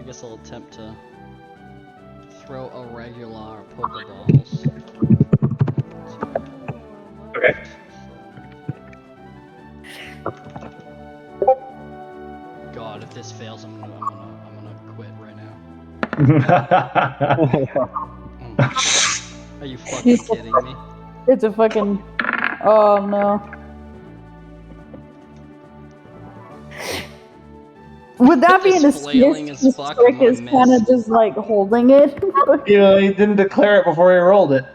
guess I'll attempt to throw a regular Pokeballs. Okay. God, if this fails, I'm gonna quit right now. Are you fucking kidding me? It's a fucking... Oh, no. Would that be an flailing as assist? fuck, Trick I'm gonna is kind miss. of just like holding it. You know, he didn't declare it before he rolled it.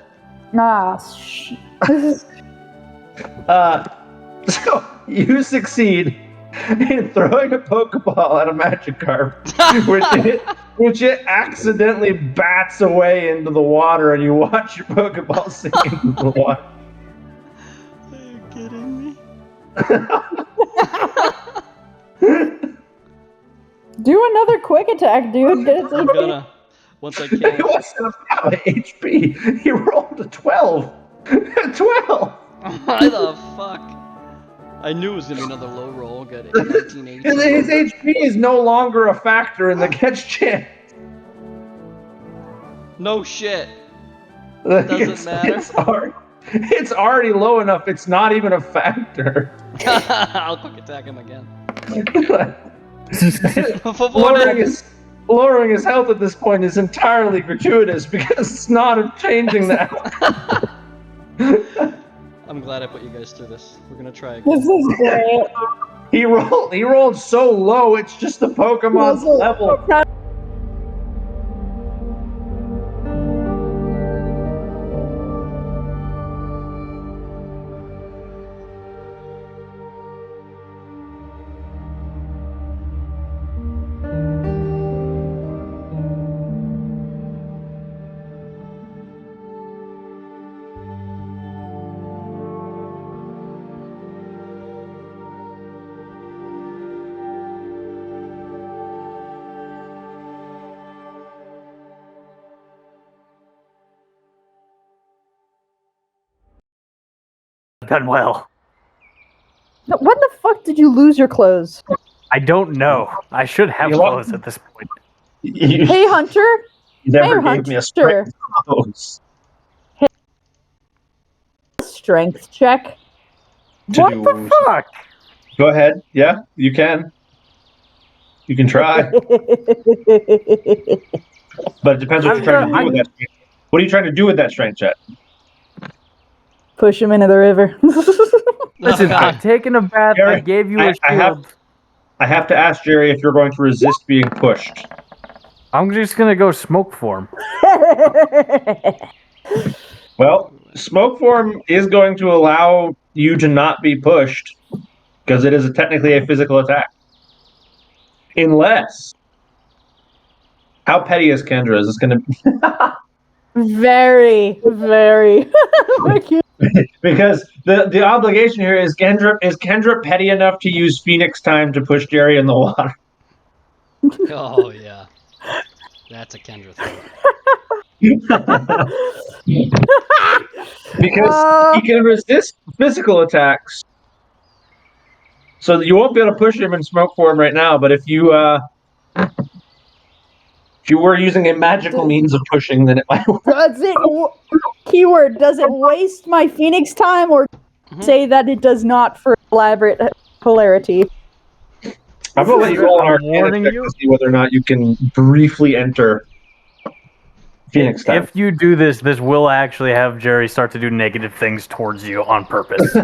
So you succeed in throwing a Pokeball at a Magikarp, which it accidentally bats away into the water, and you watch your Pokeball sink into the water. Are you kidding me? Do another quick attack, dude. Get it I'm gonna. Once I kill He wasn't out of HP. He rolled a 12. 12! Why the fuck? I knew it was gonna be another low roll. Got it. 1918. His HP is no longer a factor in the catch chance. No shit. Doesn't matter. It's already low enough. It's not even a factor. I'll quick attack him again. lowering his health at this point is entirely gratuitous because it's not changing that. I'm glad I put you guys through this. We're gonna try again. This is great. He rolled so low. It's just the Pokemon's level. Done well. When the fuck did you lose your clothes? I don't know. I should have clothes at this point. Hey, Hunter. You never Hey, gave me a Hunter. strength clothes. Strength check. What the fuck? Go ahead. Yeah, you can. You can try. But it depends what you're trying to do with that. What are you trying to do with that strength check? Push him into the river. Listen, I'm taking a bath. Jerry, I gave you a shield. I have to ask Jerry if you're going to resist being pushed. I'm just gonna go smoke form. Well, smoke form is going to allow you to not be pushed because it is technically a physical attack. Unless, how petty is Kendra? Is this going to? Very, very. Because the obligation here is Kendra petty enough to use Phoenix time to push Jerry in the water? Oh yeah, that's a Kendra thing. Because he can resist physical attacks, so you won't be able to push him in smoke form right now. But if you were using a magical means of pushing, then it might work. Keyword, does it waste my Phoenix time or say that it does not for elaborate hilarity? I'm going to let you roll an Arcana check to see whether or not you can briefly enter Phoenix time. If you do this, this will actually have Jerry start to do negative things towards you on purpose.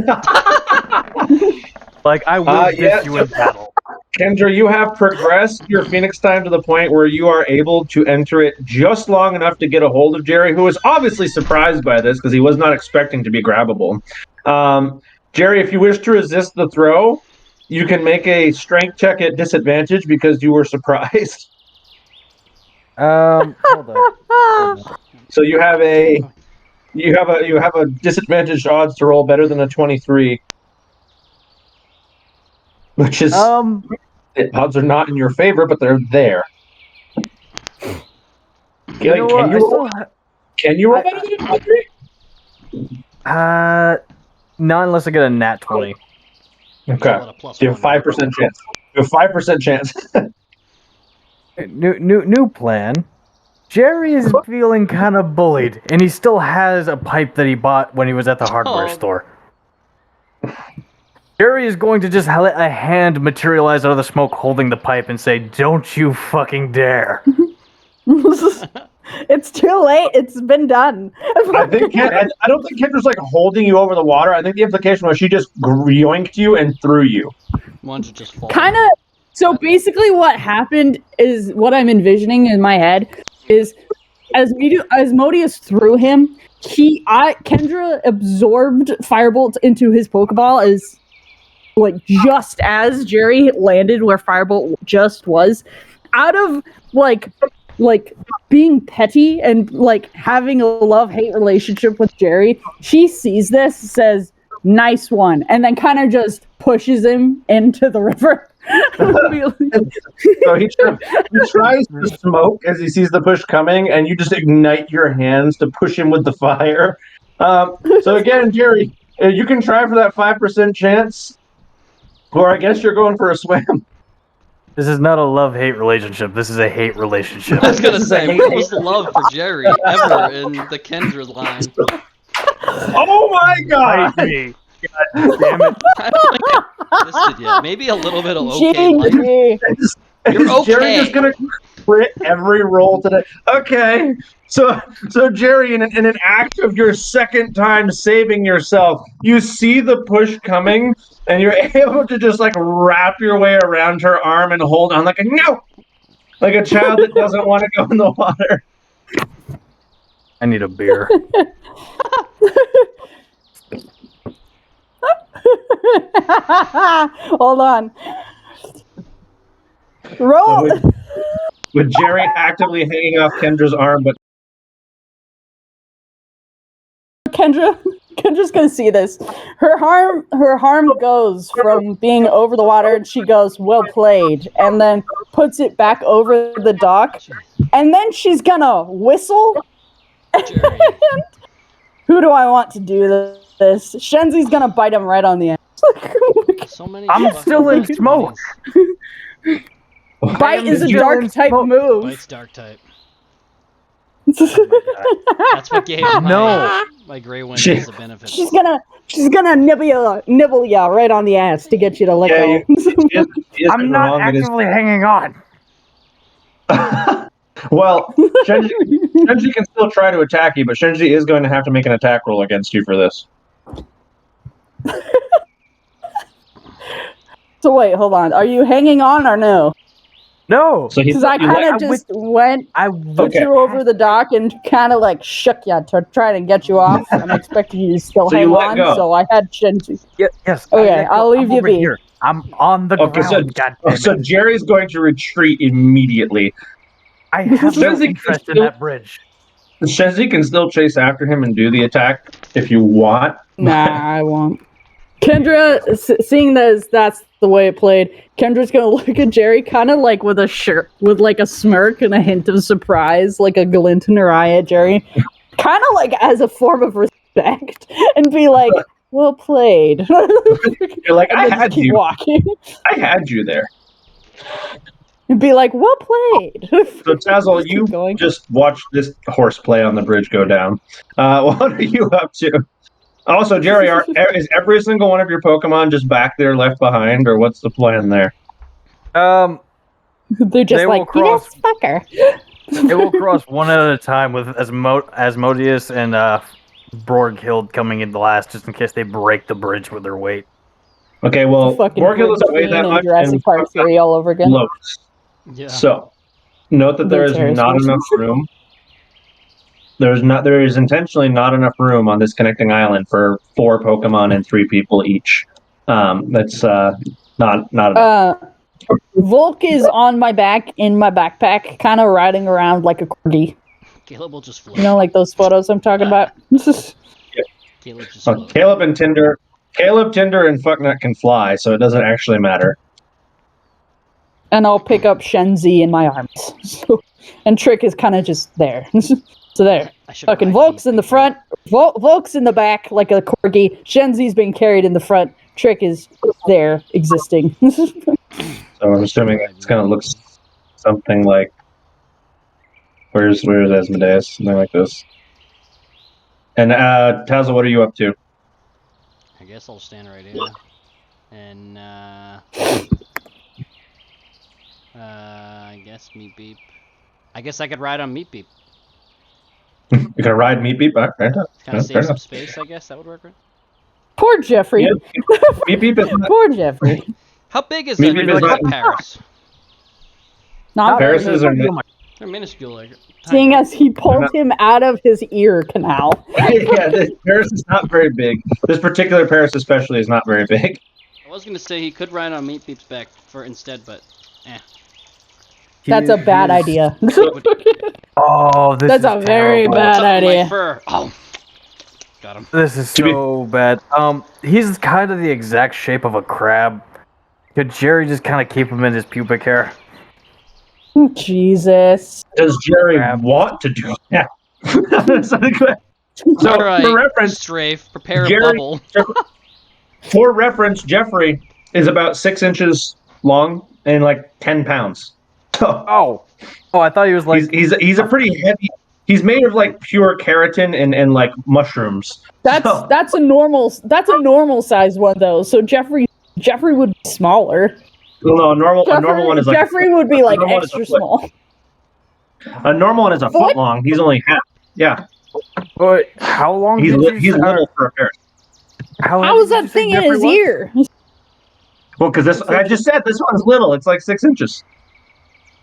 Like, I will diss you in battle. Kendra, you have progressed your Phoenix time to the point where you are able to enter it just long enough to get a hold of Jerry, who is obviously surprised by this because he was not expecting to be grabbable. Jerry, if you wish to resist the throw, you can make a strength check at disadvantage because you were surprised. Hold on. So you have a disadvantaged odds to roll better than a 23. Which is odds are not in your favor, but they're there. Can you roll better than a 23? Not unless I get a nat 20. Okay. So you have a 5% chance. You have a 5% chance. New plan. Jerry is feeling kind of bullied, and he still has a pipe that he bought when he was at the hardware store. Jerry is going to just let a hand materialize out of the smoke holding the pipe and say, "Don't you fucking dare." It's too late. It's been done. I don't think Kendra's like holding you over the water. I think the implication was she just yoinked you and threw you. Why don't you just fall? Kind of. So basically, what happened is what I'm envisioning in my head is as Modius threw him, Kendra absorbed Firebolt into his Pokeball as just as Jerry landed where Firebolt just was, out of like being petty and having a love-hate relationship with Jerry. She sees this, says, "Nice one," and then kind of just pushes him into the river. So he tries to smoke as he sees the push coming, and you just ignite your hands to push him with the fire. So again, Jerry, you can try for that 5% chance, or I guess you're going for a swim. This is not a love-hate relationship. This is a hate relationship. I was gonna say, what was the love for Jerry ever in the Kendra line? Oh my god! God damn it. I don't think I listed yet. Maybe a little bit of okay. GG. You're okay. Jerry just gonna crit every roll today. Okay, so Jerry, in an act of your second time saving yourself, you see the push coming, and you're able to just wrap your way around her arm and hold on like a child that doesn't want to go in the water. I need a beer. Hold on. Roll. With Jerry actively hanging off Kendra's arm, but Kendra's gonna see this. Her harm goes from being over the water, and she goes, "Well played," and then puts it back over the dock, and then she's gonna whistle. Jerry. Who do I want to do this? Shenzi's gonna bite him right on the end. So many. I'm still in smoke. Bite is a dark type move. Bite's dark type. That's what gave my Grey Wind as a benefit. She's gonna nibble ya right on the ass to get you to let go. I'm not actively hanging on. Well, Shenji can still try to attack you, but Shenji is going to have to make an attack roll against you for this. So wait, hold on. Are you hanging on or no? No. So Because I kind of just put you over the dock and kind of shook you to try to get you off. I'm expecting you to still hang on, so I had Shenji. Yes. Okay, I'll leave you be. Here. I'm on the ground. So Jerry's going to retreat immediately. I have no interest in that bridge. Shenzi can still chase after him and do the attack if you want. Nah, I won't. Kendra, seeing that's the way it played, Kendra's gonna look at Jerry kind of with a smirk and a hint of surprise, like a glint in her eye at Jerry, kind of as a form of respect, and be like, "Well played." You're like, I had keep you. Walking. I had you there. And be like, "Well played." So Tazzle, you just watch this horseplay on the bridge go down. What are you up to? Also, Jerry, is every single one of your Pokemon just back there left behind, or what's the plan there? They're just yes, fucker. It will cross one at a time with Asmodeus and Borghild coming in the last, just in case they break the bridge with their weight. Okay, well, Borghild doesn't weigh that much, Jurassic Park 3 all over again. Yeah. So, note that there is not enough room. There is intentionally not enough room on this connecting island for 4 Pokemon and 3 people each. That's not enough. Volk is on my back in my backpack, kind of riding around like a corgi. Caleb will just float. You know, like those photos I'm talking about. Caleb just float. Caleb, Tinder, and Fucknut can fly, so it doesn't actually matter. And I'll pick up Shenzi in my arms. And Trick is kind of just there. So there. Fucking Volk's in the front. Volk's in the back like a corgi. Shenzi's being carried in the front. Trick is there, existing. So I'm assuming it's going to look something like, where's Asmodeus? Something like this. And Tazo, what are you up to? I guess I'll stand right here. And I guess Meat Beep. I guess I could ride on Meat Beep. You're gonna ride Meat Beep? Fair enough. Kind of Fair save some enough. space, I guess. That would work, right? Poor Jeffrey. Yeah. Meat Beep is not, Poor Jeffrey. How big is Meat that? Beep is Like not- Paris? Not Paris very. is They're minuscule, like. Seeing as he pulled him out of his ear canal. yeah, this Paris is not very big. This particular Paris especially is not very big. I was gonna say he could ride on Meat Beep's back for instead, but That's a bad idea. Oh, this That's is a very terrible. bad Something idea. My fur. Oh, got him. This is so bad. He's kind of the exact shape of a crab. Could Jerry just kind of keep him in his pubic hair? Jesus. Does Jerry want to do that? So, All right, for reference, Strafe, prepare a Jerry- bubble. for reference, Jeffrey is about 6 inches long and like 10 pounds. So Oh, I thought he was like. he's a pretty heavy. He's made of like pure keratin and like mushrooms. That's a normal size one though. So Jeffrey would be smaller. Well, no, a normal one is like Jeffrey would be like normal one is a extra foot. small. a normal one is a foot long. He's only half. Yeah, Wait, how long? he's did you he's say- little for a parrot. How is that thing in his ear? Well, because this I just said this one's little. It's like 6 inches.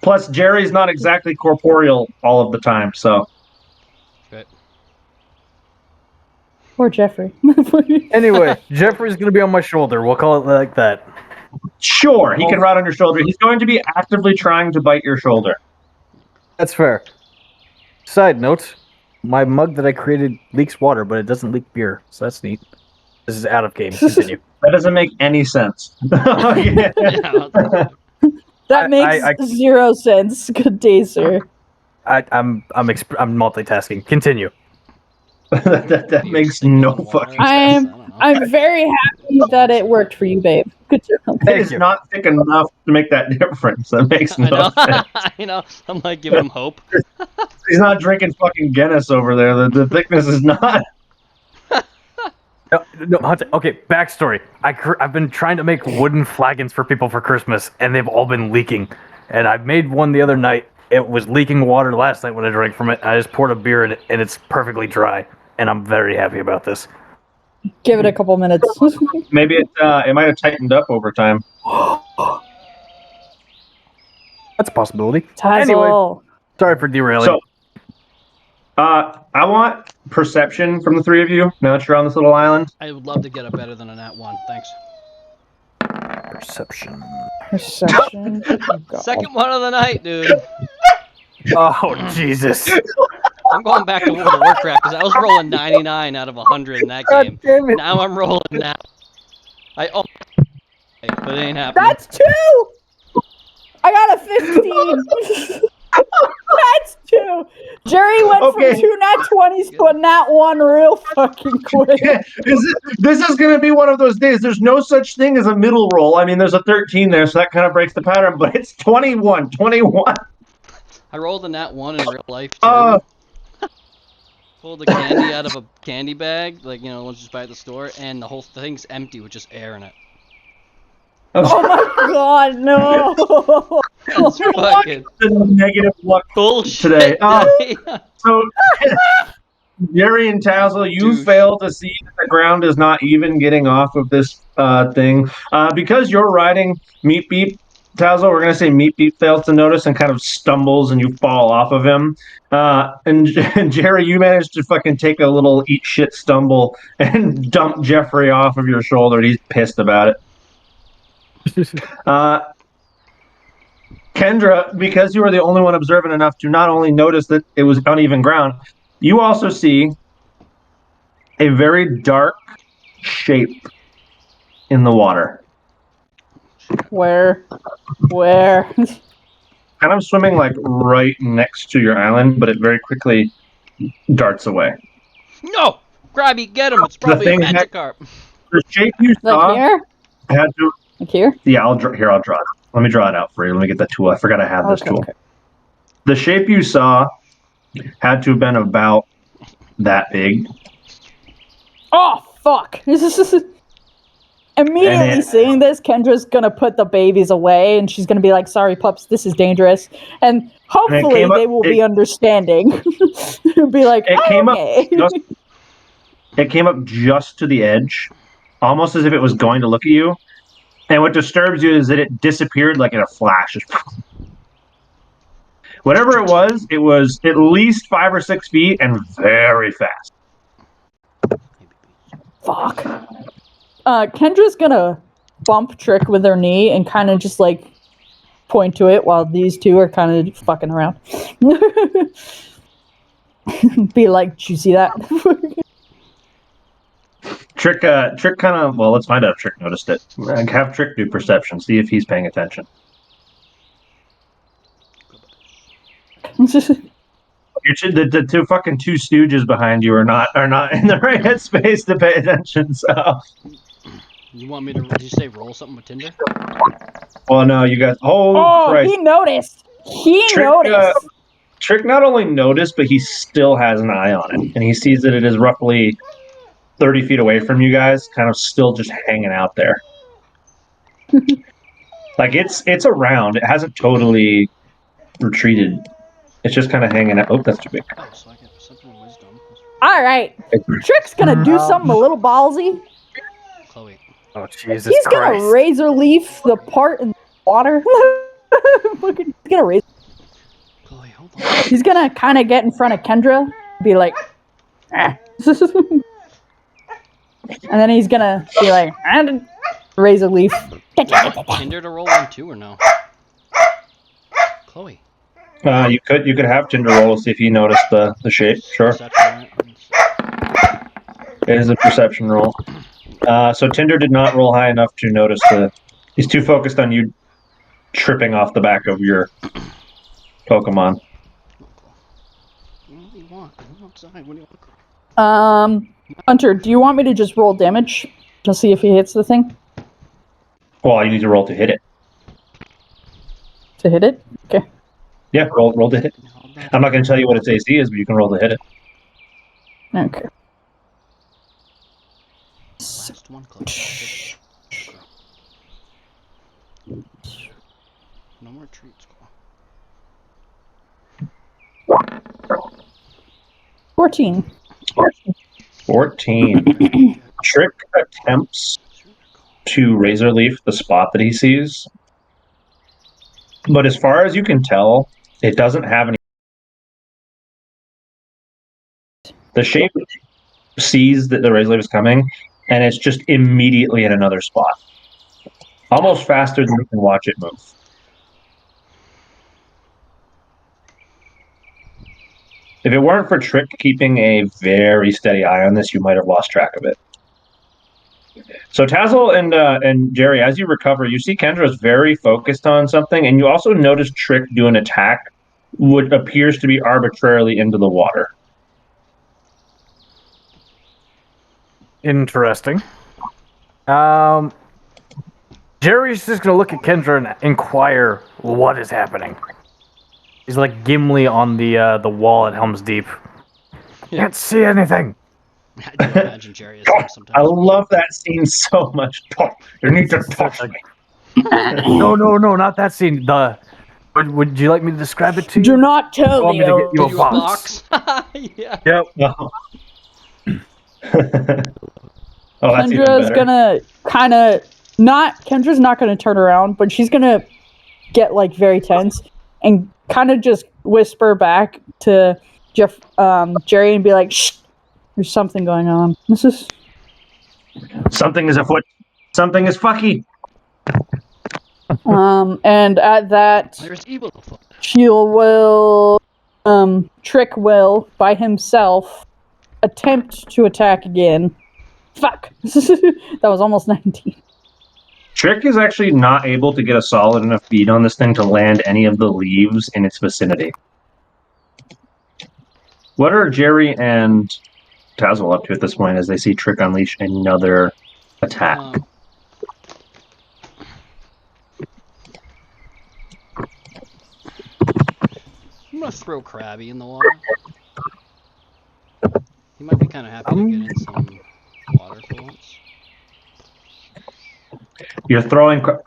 Plus, Jerry's not exactly corporeal all of the time, so Good. Poor Jeffrey. Anyway, Jeffrey's gonna be on my shoulder. We'll call it like that. sure, he can ride on your shoulder. He's going to be actively trying to bite your shoulder. That's fair. Side note, my mug that I created leaks water, but it doesn't leak beer, so that's neat. This is out of game. Continue. That doesn't make any sense. Okay. Yeah, That makes I- 0 sense. Good day, sir. I'm multitasking. Continue. that makes no fucking sense. I'm very happy that it worked for you, babe. Good job. It is not thick enough to make that difference. That makes I no know. sense. I know. I'm like giving him hope. He's not drinking fucking Guinness over there. The thickness is not. No, Hunter. Okay, backstory. I've been trying to make wooden flagons for people for Christmas, and they've all been leaking. And I made one the other night. It was leaking water last night when I drank from it. I just poured a beer in it, and it's perfectly dry. And I'm very happy about this. Give it a couple minutes. Maybe it might have tightened up over time. That's a possibility. Tazzle. Anyway, sorry for derailing. So, I want perception from the three of you now that you're on this little island. I would love to get a better than a nat 1. Thanks. Perception. Perception. Oh, God. Second one of the night, dude. Oh, Jesus. I'm going back to World of Warcraft because I was rolling 99 out of 100 in that game. damn it. Now I'm rolling now. But it ain't happening. That's 2! I got a 15. That's 2. Jerry went Okay. from 2 nat 20s to a nat 1 real fucking quick. This is going to be one of those days. There's no such thing as a middle roll. I mean, there's a 13 there, so that kind of breaks the pattern, but it's 21. 21. I rolled a nat 1 in real life, too. Pulled the candy out of a candy bag, like, ones you just buy at the store, and the whole thing's empty with just air in it. Oh my God, no! It's fucking The negative luck bullshit. today. dude. So, Jerry and Tazzle, you Douche. fail to see that the ground is not even getting off of this thing. Because you're riding Meat Beep, Tazzle, we're going to say Meat Beep fails to notice and kind of stumbles and you fall off of him. And Jerry, you managed to fucking take a little eat shit stumble and dump Jeffrey off of your shoulder. He's pissed about it. Kendra, because you were the only one observant enough to not only notice that it was uneven ground, you also see a very dark shape in the water. Where? Kind of swimming like right next to your island, but it very quickly darts away. No! Grabby, get him! It's probably a thing that- Magikarp. The shape you Like saw here? had to. Like here? Yeah, I'll draw. Here, I'll draw it. Let me draw it out for you. Let me get that tool. I forgot I had this tool. Okay. The shape you saw had to have been about that big. Oh, fuck. Immediately seeing this, Kendra's gonna put the babies away, and she's gonna be like, "Sorry, pups, this is dangerous." And hopefully they will be understanding. Be like, It came okay. It came up just to the edge, almost as if it was going to look at you. And what disturbs you is that it disappeared like in a flash. Whatever it was at least 5 or 6 feet and very fast. Fuck. Kendra's gonna bump Trick with her knee and kind of just like point to it while these two are kind of fucking around. Be like, "Did you see that?" Trick kind of, well, let's find out if Trick noticed it. Have Trick do perception, see if he's paying attention. The two fucking two stooges behind you are not in the right headspace to pay attention. So you want me to? Did you say roll something with Tinder? Well, no, you guys. Oh, Christ. He noticed. Noticed. Trick not only noticed, but he still has an eye on it, and he sees that it is roughly 30 feet away from you guys, kind of still just hanging out there. Like it's around. It hasn't totally retreated. It's just kind of hanging out. Oh, that's too big. Oh, so I get perception and wisdom. All right. Trick's gonna do something a little ballsy. Chloe. Oh, Jesus He's Christ. gonna razor leaf the part in the water. He's gonna razor. Chloe, hold on. He's gonna kind of get in front of Kendra, be like, "Ah." And then he's gonna be like, "Ah," razor leaf. Tinder to roll on too or no? Chloe. You could have Tinder roll to see if he noticed the shape. Sure. Perception, It is a perception roll. So Tinder did not roll high enough to notice he's too focused on you tripping off the back of your Pokemon. What do you want? I'm outside. What do you want? Hunter, do you want me to just roll damage to see if he hits the thing? Well, you need to roll to hit it. To hit it? Okay. Yeah, roll to hit. I'm not going to tell you what its AC is, but you can roll to hit it. Okay. Last one, Chloe. No more treats, Chloe. 14. 14. Trick attempts to razor leaf the spot that he sees. But as far as you can tell, it doesn't have any. The shape sees that the razor leaf is coming, and it's just immediately in another spot. Almost faster than you can watch it move. If it weren't for Trick keeping a very steady eye on this, you might have lost track of it. So Tazzle and Jerry, as you recover, you see Kendra is very focused on something, and you also notice Trick do an attack, which appears to be arbitrarily into the water. Interesting. Jerry's just gonna look at Kendra and inquire what is happening. He's like Gimli on the wall at Helm's Deep. Can't see anything. I do imagine Jerry is like sometimes. I love that scene so much. You need to touch me. No, not that scene. Would you like me to describe it to you? Do not tell Want me. me to get you a box? Yeah. Yep. Oh, that's even Kendra's better. gonna kind of Kendra's not gonna turn around, but she's gonna get like very tense and kind of just whisper back to Jerry and be like, "Shh, there's something going on. This is Something is afoot. Something is fucky." And at that, There's evil afoot. Trick will by himself attempt to attack again. Fuck. That was almost 19. Trick is actually not able to get a solid enough beat on this thing to land any of the leaves in its vicinity. What are Jerry and Tazzle up to at this point as they see Trick unleash another attack? throw Krabby in the water. He might be kind of happy to get in some water for once. You're throwing. Okay.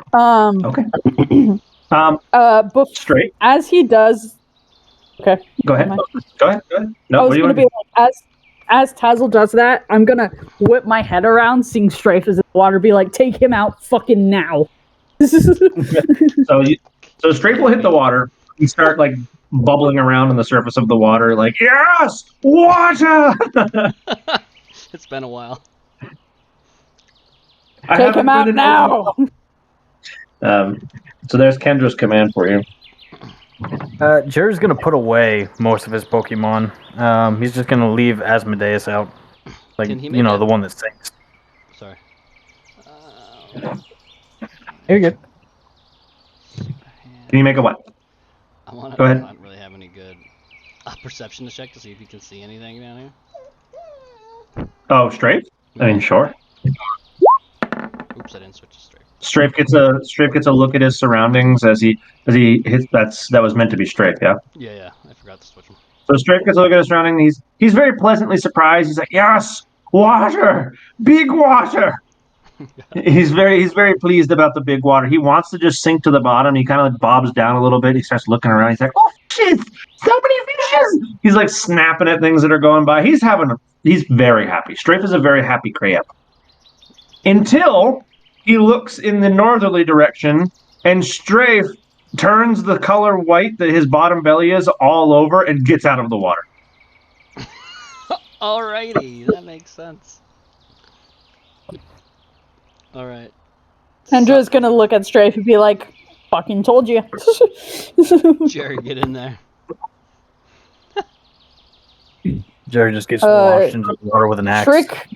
Straight. As he does. Okay. Go ahead. Go ahead. No, I was gonna be like, as Tazzle does that, I'm gonna whip my head around, seeing Strafe is in the water, be like, take him out fucking now. So Strafe will hit the water and start like bubbling around on the surface of the water, like, yes, water. It's been a while. Take him out now. So there's Kendra's command for you. Jerry's gonna put away most of his Pokemon. He's just gonna leave Asmodeus out, like the one that sings. Sorry. You're good. Can you make a what? Go ahead. I don't really have any good perception to check to see if you can see anything down here. Oh, Strafe? I mean, sure. Oops, I didn't switch to Strafe. Strafe gets a look at his surroundings as he hits. That was meant to be Strafe, yeah. Yeah. I forgot to switch him. So Strafe gets a look at his surroundings. He's very pleasantly surprised. He's like, yes, water, big water. He's very pleased about the big water. He wants to just sink to the bottom. He kind of like bobs down a little bit. He starts looking around. He's like, oh shit, so many fishes. He's like snapping at things that are going by. He's very happy. Strafe is a very happy crab. Until he looks in the northerly direction and Strafe turns the color white that his bottom belly is all over and gets out of the water. Alrighty, that makes sense. Alright. Kendra's gonna look at Strafe and be like, fucking told you. Jerry, get in there. Jerry just gets washed into the water with an axe.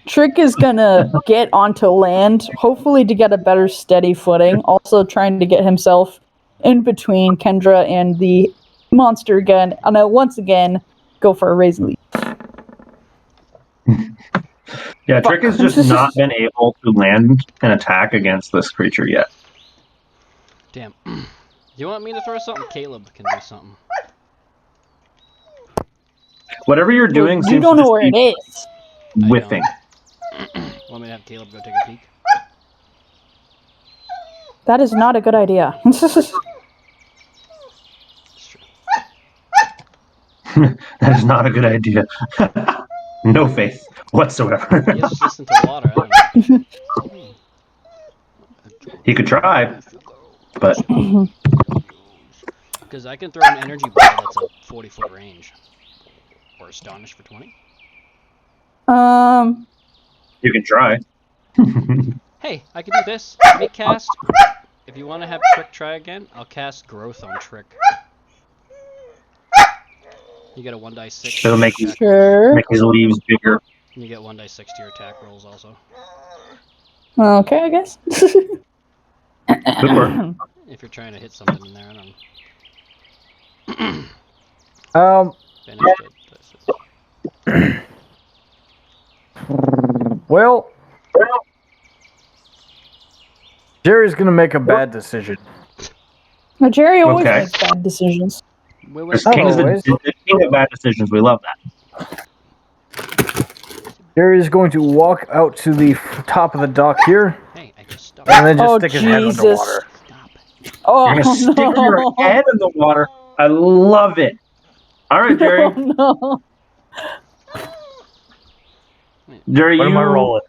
Trick is gonna get onto land, hopefully to get a better steady footing, also trying to get himself in between Kendra and the monster again, and once again go for a raising leap. Yeah, Trick has just not been able to land an attack against this creature yet. Damn. Do you want me to throw something? Caleb can do something. Whatever you're doing, you don't know where it is. Whiffing. Want me to have Caleb go take a peek? That is not a good idea. It's true. That is not a good idea. No faith whatsoever. He has resistant to water. I don't know. He could try, but because I can throw an energy ball that's a 40-foot range. Or astonish for 20. You can try. Hey, I can do this. Make cast. If you want to have Trick try again, I'll cast Growth on Trick. You get a 1d6. It'll make his leaves bigger. And you get 1d6 to your attack rolls also. Okay, I guess. Good work. If you're trying to hit something in there, I don't know. Finish it. Well, Jerry's gonna make a bad decision. Now, Jerry always makes bad decisions. The king of bad decisions. We love that. Jerry is going to walk out to the top of the dock here, hey, I just stopped. and then just stick his head underwater. Stop it. Oh, You're gonna stick your head in the water. I love it. All right, Jerry. Oh, no. Jerry, What am I rolling?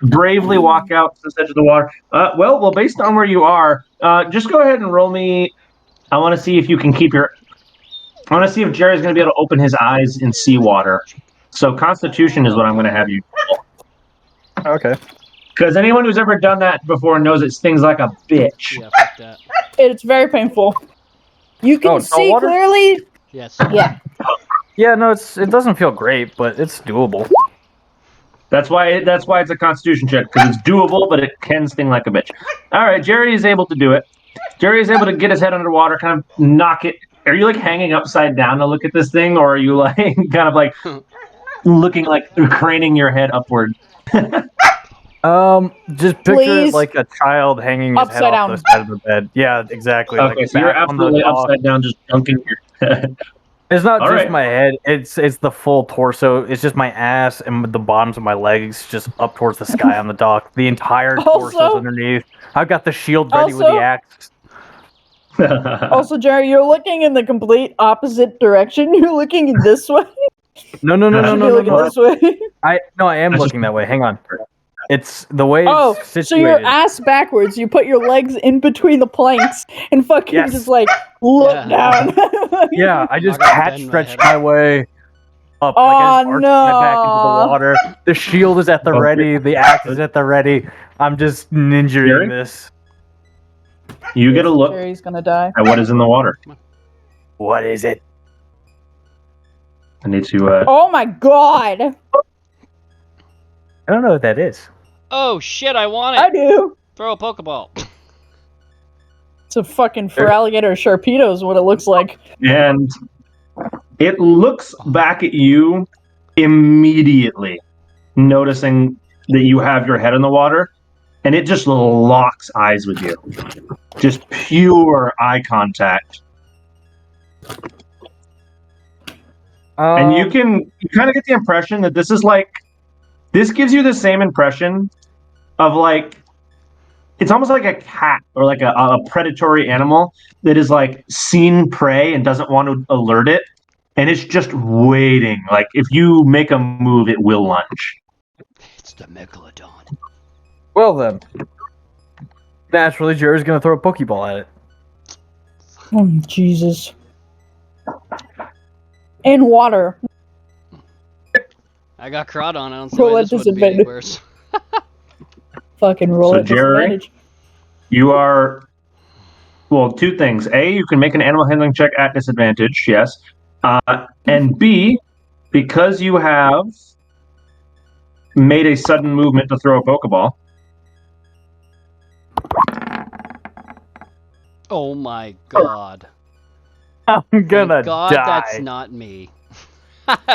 bravely walk out to the edge of the water. Well, based on where you are, just go ahead and roll me. I want to see if you can keep your. I want to see if Jerry's going to be able to open his eyes in seawater. So Constitution is what I'm going to have you roll. Okay. Because anyone who's ever done that before knows it stings like a bitch. Yeah, fuck that. It's very painful. You can see saltwater? clearly. Yes. Yeah. Yeah, no, it doesn't feel great, but it's doable. That's why it's a Constitution check, because it's doable, but it can sting like a bitch. All right, Jerry is able to do it. Jerry is able to get his head underwater, kind of knock it. Are you like hanging upside down to look at this thing, or are you like kind of like looking like craning your head upward? Just picture Please. it like a child hanging his head Upside off down. the side of the bed. Yeah, exactly. Okay, like so you're back on the absolutely dock. upside down, just dunking your head. It's not All just right. my head. It's the full torso. It's just my ass and the bottoms of my legs just up towards the sky on the dock. The entire torso's Also- underneath. I've got the shield ready with Also- the axe. Also, Jerry, you're looking in the complete opposite direction. You're looking this way. No. You're looking this way. I am That's looking that way. Hang on. It's the way Oh, it's situated. so you're ass backwards. You put your legs in between the planks and fucking Yes. just like look Yeah. down. Yeah, I just Not gonna hat bend my stretched head. my way up. Oh, like I just arched my back into no. the water. The shield is at the ready. The axe is at the ready. I'm just ninjaing Jerry? this. You get a look Jerry's gonna die. at what is in the water. What is it? I need to. Oh my god! I don't know what that is. Oh shit! I want I it. do. Throw a Pokeball. It's a fucking Feraligatr Sharpedo is what it looks like. And it looks back at you immediately, noticing that you have your head in the water, and it just locks eyes with you. Just pure eye contact. And you kind of get the impression that this gives you the same impression of like, it's almost like a cat or like a predatory animal that is like seen prey and doesn't want to alert it. And it's just waiting. Like if you make a move, it will lunge. It's the Megalodon. Well then, naturally, Jerry's gonna throw a Pokeball at it. Oh Jesus! In water. I got Crawdon. I don't see Roll why at this would be any disadvantage. worse. Fucking roll So, at Jerry? disadvantage. You are, well, two things. A, you can make an animal handling check at disadvantage, yes. And B, because you have made a sudden movement to throw a Pokeball, Oh my god. I'm gonna Thank God die. that's not me.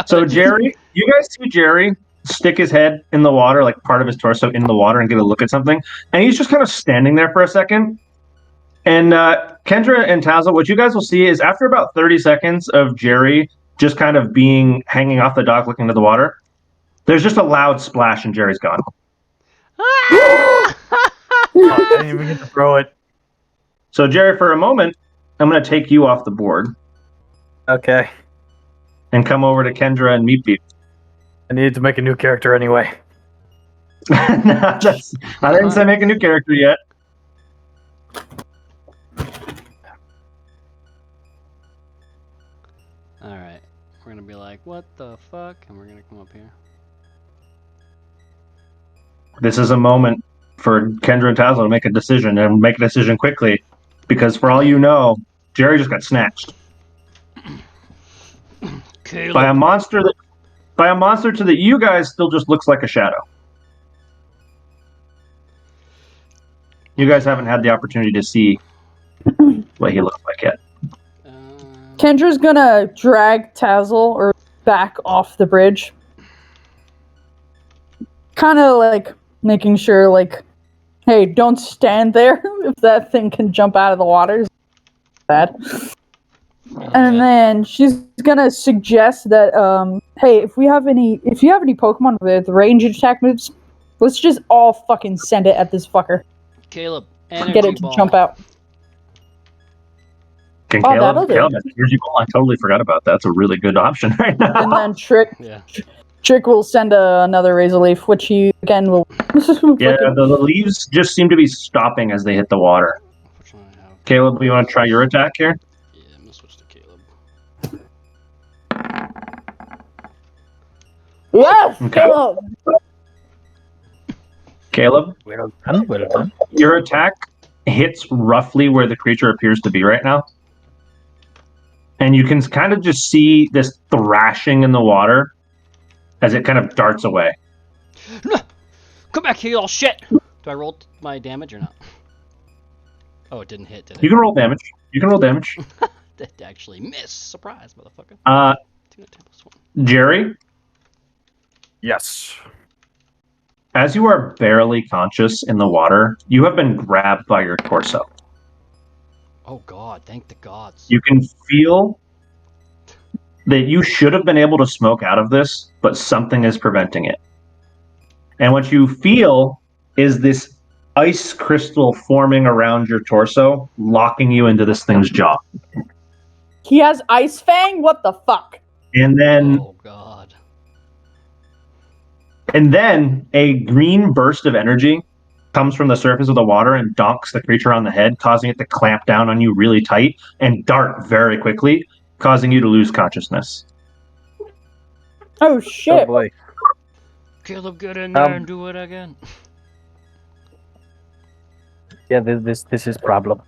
so Jerry, you guys see Jerry stick his head in the water, like part of his torso in the water, and get a look at something, and he's just kind of standing there for a second. And Kendra and Tazzle, what you guys will see is after about 30 seconds of Jerry just kind of hanging off the dock looking into the water, there's just a loud splash and Jerry's gone. Oh, I didn't even get to throw it. So Jerry, for a moment, I'm going to take you off the board Okay. and come over to Kendra and Meep Beep. I needed to make a new character anyway. I didn't say make a new character yet. Alright. We're gonna be like, what the fuck? And we're gonna come up here. This is a moment for Kendra and Tazzle to make a decision and make a decision quickly, because for all you know, Jerry just got snatched Caleb. by a monster to that you guys still just looks like a shadow. You guys haven't had the opportunity to see what he looks like yet. Kendra's gonna drag Tazzle or back off the bridge. Kind of like making sure, like, hey, don't stand there if that thing can jump out of the water. It's bad. And then she's gonna suggest that, hey, if you have any Pokemon with range attack moves, let's just all fucking send it at this fucker. Caleb, energy Get it to ball. jump out. Can Oh, Caleb? that'll do. Caleb, I totally forgot about that. That's a really good option right now. And then Trick Yeah. will send another Razor Leaf, which he again will. Yeah, the leaves just seem to be stopping as they hit the water. Unfortunately, I have... Caleb, you want to try your attack here? Yeah, I'm gonna switch to Caleb. Yes, Okay. Caleb. Caleb, Well done. your attack hits roughly where the creature appears to be right now. And you can kind of just see this thrashing in the water as it kind of darts away. No! Come back here, you little shit! Do I roll my damage or not? Oh, it didn't hit, did it? You can roll damage. You can roll damage. That actually missed. Surprise, motherfucker. 2 plus 1. Jerry, Yes. as you are barely conscious in the water, you have been grabbed by your torso. Oh god, thank the gods. You can feel that you should have been able to smoke out of this, but something is preventing it. And what you feel is this ice crystal forming around your torso, locking you into this thing's jaw. He has Ice Fang? What the fuck? And then Oh god. And then a green burst of energy comes from the surface of the water and donks the creature on the head, causing it to clamp down on you really tight and dart very quickly, causing you to lose consciousness. Oh shit. Oh boy. Caleb, get in there and do it again. Yeah, this is problem.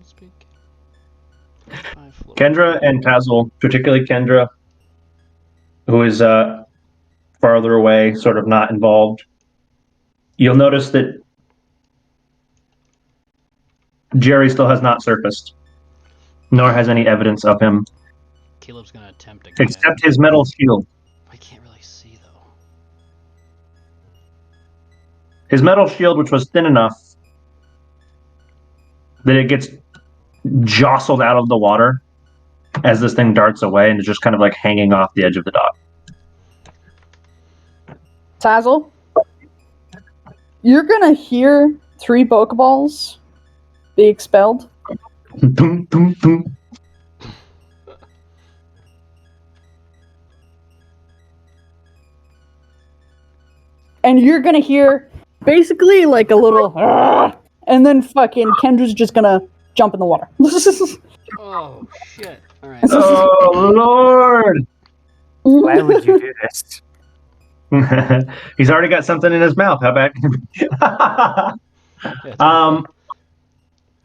Speak. Kendra and Tazzle, particularly Kendra, who is farther away, sort of not involved, you'll notice that Jerry still has not surfaced, nor has any evidence of him, Caleb's gonna attempt again. except his metal shield. I can't really see though. His metal shield, which was thin enough that it gets jostled out of the water as this thing darts away and is just kind of like hanging off the edge of the dock. Tazzle, you're gonna hear 3 Pokeballs be expelled. Dum, dum, dum. And you're gonna hear basically like a little and then fucking Kendra's just gonna jump in the water. Oh shit! All right. Oh Lord! Why would you do this? He's already got something in his mouth. How bad can it be?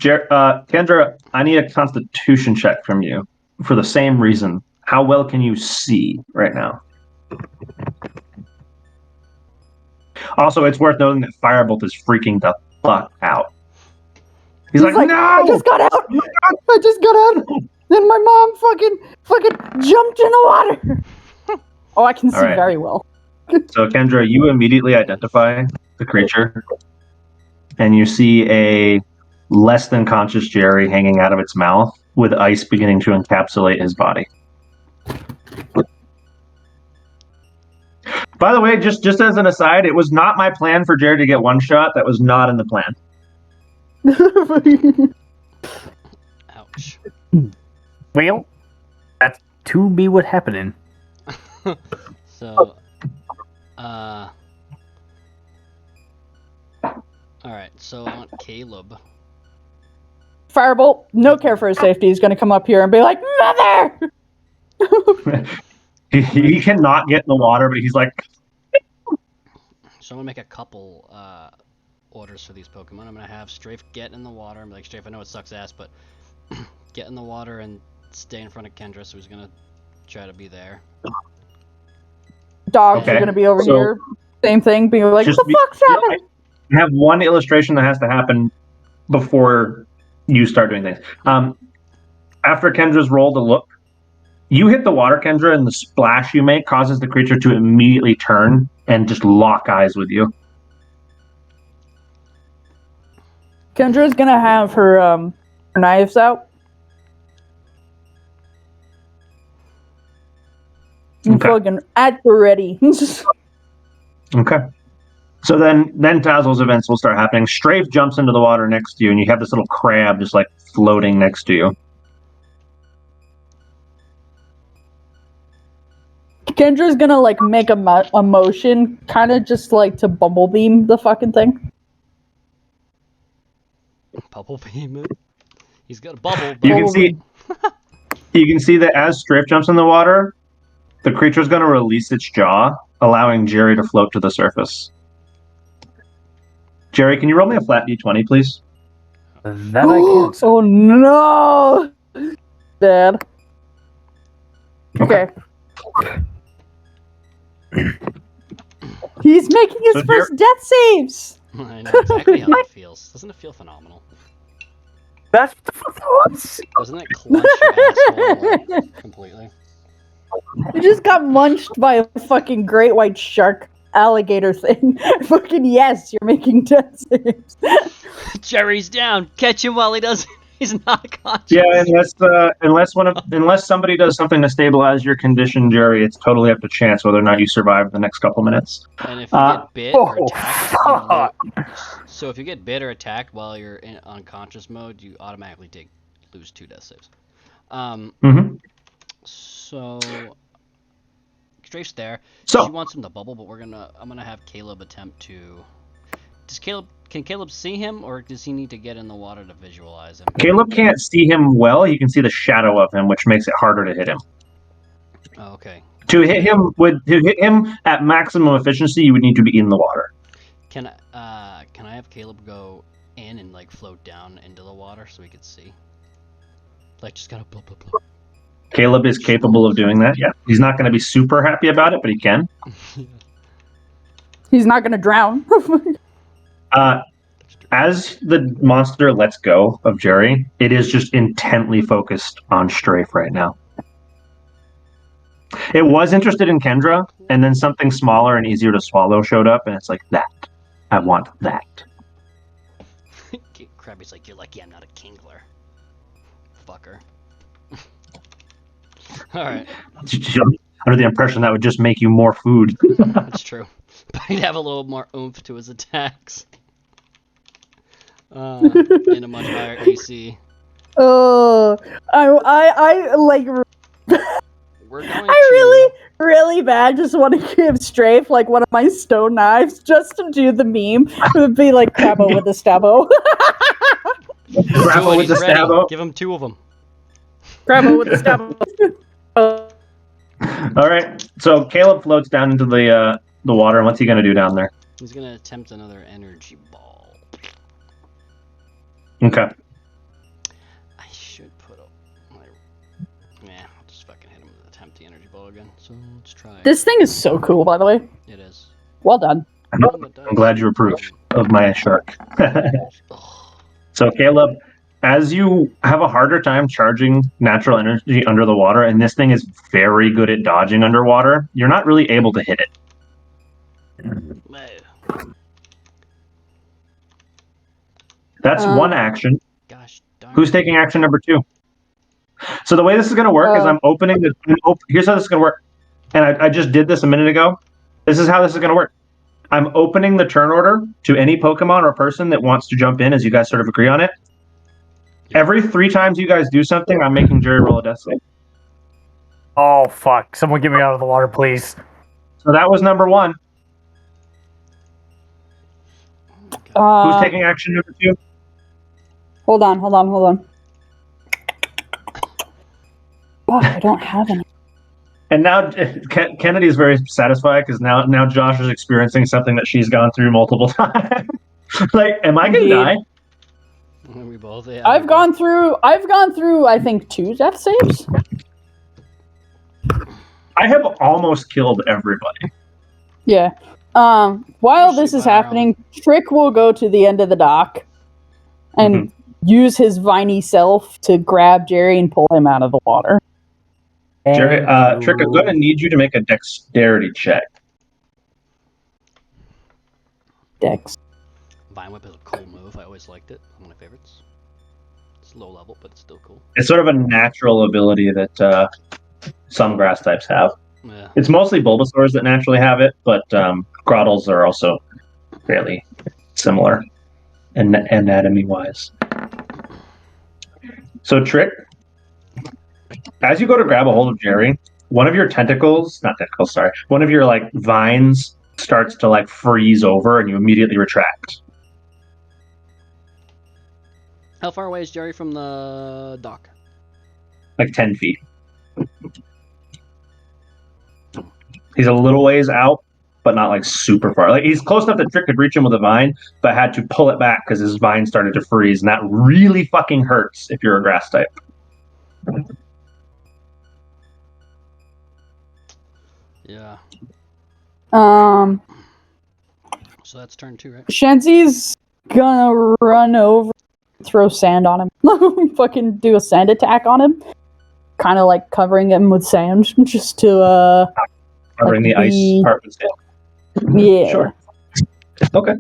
Kendra, I need a constitution check from you for the same reason. How well can you see right now? Also, it's worth noting that Firebolt is freaking the fuck out. He's like, no! I just got out! I just got out! Then my mom fucking jumped in the water! Oh, I can see right. very well. So, Kendra, you immediately identify the creature, and you see a less than conscious Jerry hanging out of its mouth with ice beginning to encapsulate his body. By the way, just as an aside, it was not my plan for Jerry to get one shot. That was not in the plan. Ouch. Well, that's to be what happening. So, alright, so I want Caleb. Firebolt, no care for his safety, is gonna come up here and be like, Mother! He cannot get in the water, but he's like... So I'm gonna make a couple orders for these Pokemon. I'm gonna have Strafe get in the water. I'm like, Strafe, I know it sucks ass, but get in the water and stay in front of Kendra, so he's gonna try to be there. Dogs are gonna be over here. Same thing, being like, what the fuck's happening? I have one illustration that has to happen before you start doing things. After Kendra's roll to look, you hit the water, Kendra, and the splash you make causes the creature to immediately turn and just lock eyes with you. Kendra's gonna have her knives out. And fucking at the ready. Okay. So then Tazzle's events will start happening. Strafe jumps into the water next to you, and you have this little crab just like floating next to you. Kendra's gonna like make a motion, kind of just like to bubble beam the fucking thing. Bubble beam it. He's got a bubble. You can see that as Strafe jumps in the water, the creature's going to release its jaw, allowing Jerry to float to the surface. Jerry, can you roll me a flat d20, please? That I can't. Oh no, Dad. Okay. He's making his first death saves. I know exactly how that feels. Doesn't it feel phenomenal? That's what the fuck that was. Doesn't it clench your asshole like, completely? You just got munched by a fucking great white shark alligator thing. Fucking yes, you're making death saves. Jerry's down. Catch him while he doesn't He's not conscious. Yeah, unless somebody does something to stabilize your condition, Jerry, it's totally up to chance whether or not you survive the next couple minutes. And if you get bit or Oh, attacked, fuck. so if you get bit or attacked while you're in unconscious mode, you automatically lose 2 death saves. Mhm. So Strafe's there. So- She wants him to bubble, but I'm gonna have Caleb attempt to. Can Caleb see him, or does he need to get in the water to visualize him? Caleb can't see him well. You can see the shadow of him, which makes it harder to hit him. Oh, okay. To hit him at maximum efficiency, you would need to be in the water. Can I have Caleb go in and like float down into the water so we could see? Like just gotta blah blah blah. Caleb is capable of doing that. Yeah, he's not going to be super happy about it, but he can. He's not gonna drown. As the monster lets go of Jerry, it is just intently focused on Strafe right now. It was interested in Kendra, and then something smaller and easier to swallow showed up, and it's like, that. I want that. Krabby's like, you're lucky I'm not a kingler. Fucker. Alright, Under the impression that would just make you more food. that's true. But he'd have a little more oomph to his attacks. In a much higher AC. I like. We're going Really bad. Just want to give Strafe like one of my stone knives just to do the meme. It would be like Crabbo with a stabbo. Grapple with the ready. stabbo. Give him 2 of them. Crabbo with a stabbo. All right, so Caleb floats down into the water, and what's he going to do down there? He's gonna attempt another energy ball. Okay. I should put up my. I'll just fucking hit him with attempt the energy ball again. So let's try. This thing is so cool, by the way. It is. Well done. I'm glad you approve of my shark. So, Caleb, as you have a harder time charging natural energy under the water, and this thing is very good at dodging underwater, you're not really able to hit it. That's one action. Gosh darn. Who's taking action number 2? So the way this is going to work is I'm opening the... Here's how this is going to work. And I just did this a minute ago. This is how this is going to work. I'm opening the turn order to any Pokemon or person that wants to jump in, as you guys sort of agree on it. Every 3 times you guys do something, I'm making Jerry roll a death save. Oh, fuck. Someone get me out of the water, please. So that was number 1. Who's taking action number 2? Hold on. Fuck, I don't have any. And now Kennedy is very satisfied because now Josh is experiencing something that she's gone through multiple times. Like, am I gonna die? We both. Yeah, I've gone through. I think 2 death saves. I have almost killed everybody. Yeah. While this is happening, Trick will go to the end of the dock and use his viney self to grab Jerry and pull him out of the water. Jerry, Trick, I'm going to need you to make a dexterity check. Dex. Vine Whip is a cool move. I always liked it. One of my favorites. It's low level, but it's still cool. It's sort of a natural ability that some grass types have. Yeah. It's mostly Bulbasaurs that naturally have it, but Grottles are also fairly similar anatomy-wise. So, Trick, as you go to grab a hold of Jerry, one of your one of your like vines starts to like freeze over, and you immediately retract. How far away is Jerry from the dock? Like 10 feet. He's a little ways out, but not like super far. Like he's close enough that Trick could reach him with a vine, but had to pull it back because his vine started to freeze, and that really fucking hurts if you're a grass type. Yeah. So that's turn 2, right? Shenzi's gonna run over, throw sand on him, fucking do a sand attack on him, kind of like covering him with sand, just to Covering the ice part with sand. Yeah. Sure. Okay.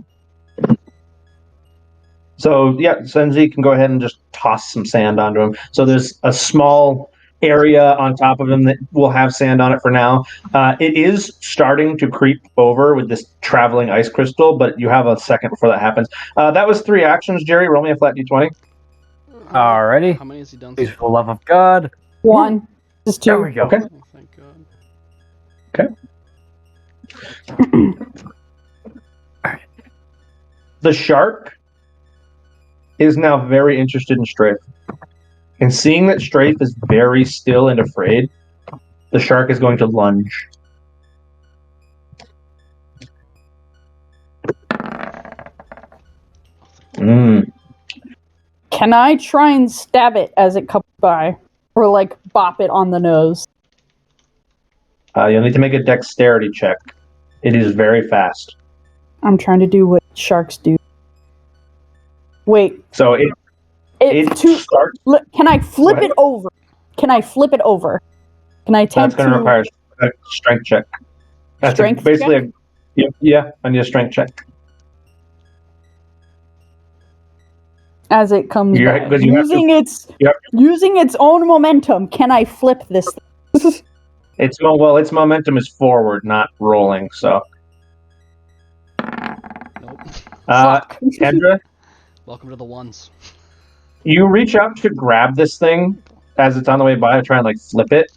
So yeah, Senzi can go ahead and just toss some sand onto him. So there's a small area on top of him that will have sand on it for now. It is starting to creep over with this traveling ice crystal, but you have a second before that happens. That was 3 actions, Jerry. Roll me a flat d20. Alrighty. How many has he done? Please, for the love of God. 1. This is 2. There we go. Okay. Oh, thank God. The shark is now very interested in Strafe. And seeing that Strafe is very still and afraid, the shark is going to lunge. Can I try and stab it as it comes by? Or, like, bop it on the nose? You'll need to make a dexterity check. It is very fast. I'm trying to do what sharks do. Wait. So it starts. Can I flip it over? Can I flip it over? Can I attempt That's going to require a strength check. That's Strength basically yeah, I need a strength check. as it comes You're- by? 'cause you have to- Using its own momentum, can I flip this thing? Its momentum is forward, not rolling. So, Nope. Fuck. Kendra, Welcome to the ones. you reach out to grab this thing as it's on the way by to try and like flip it,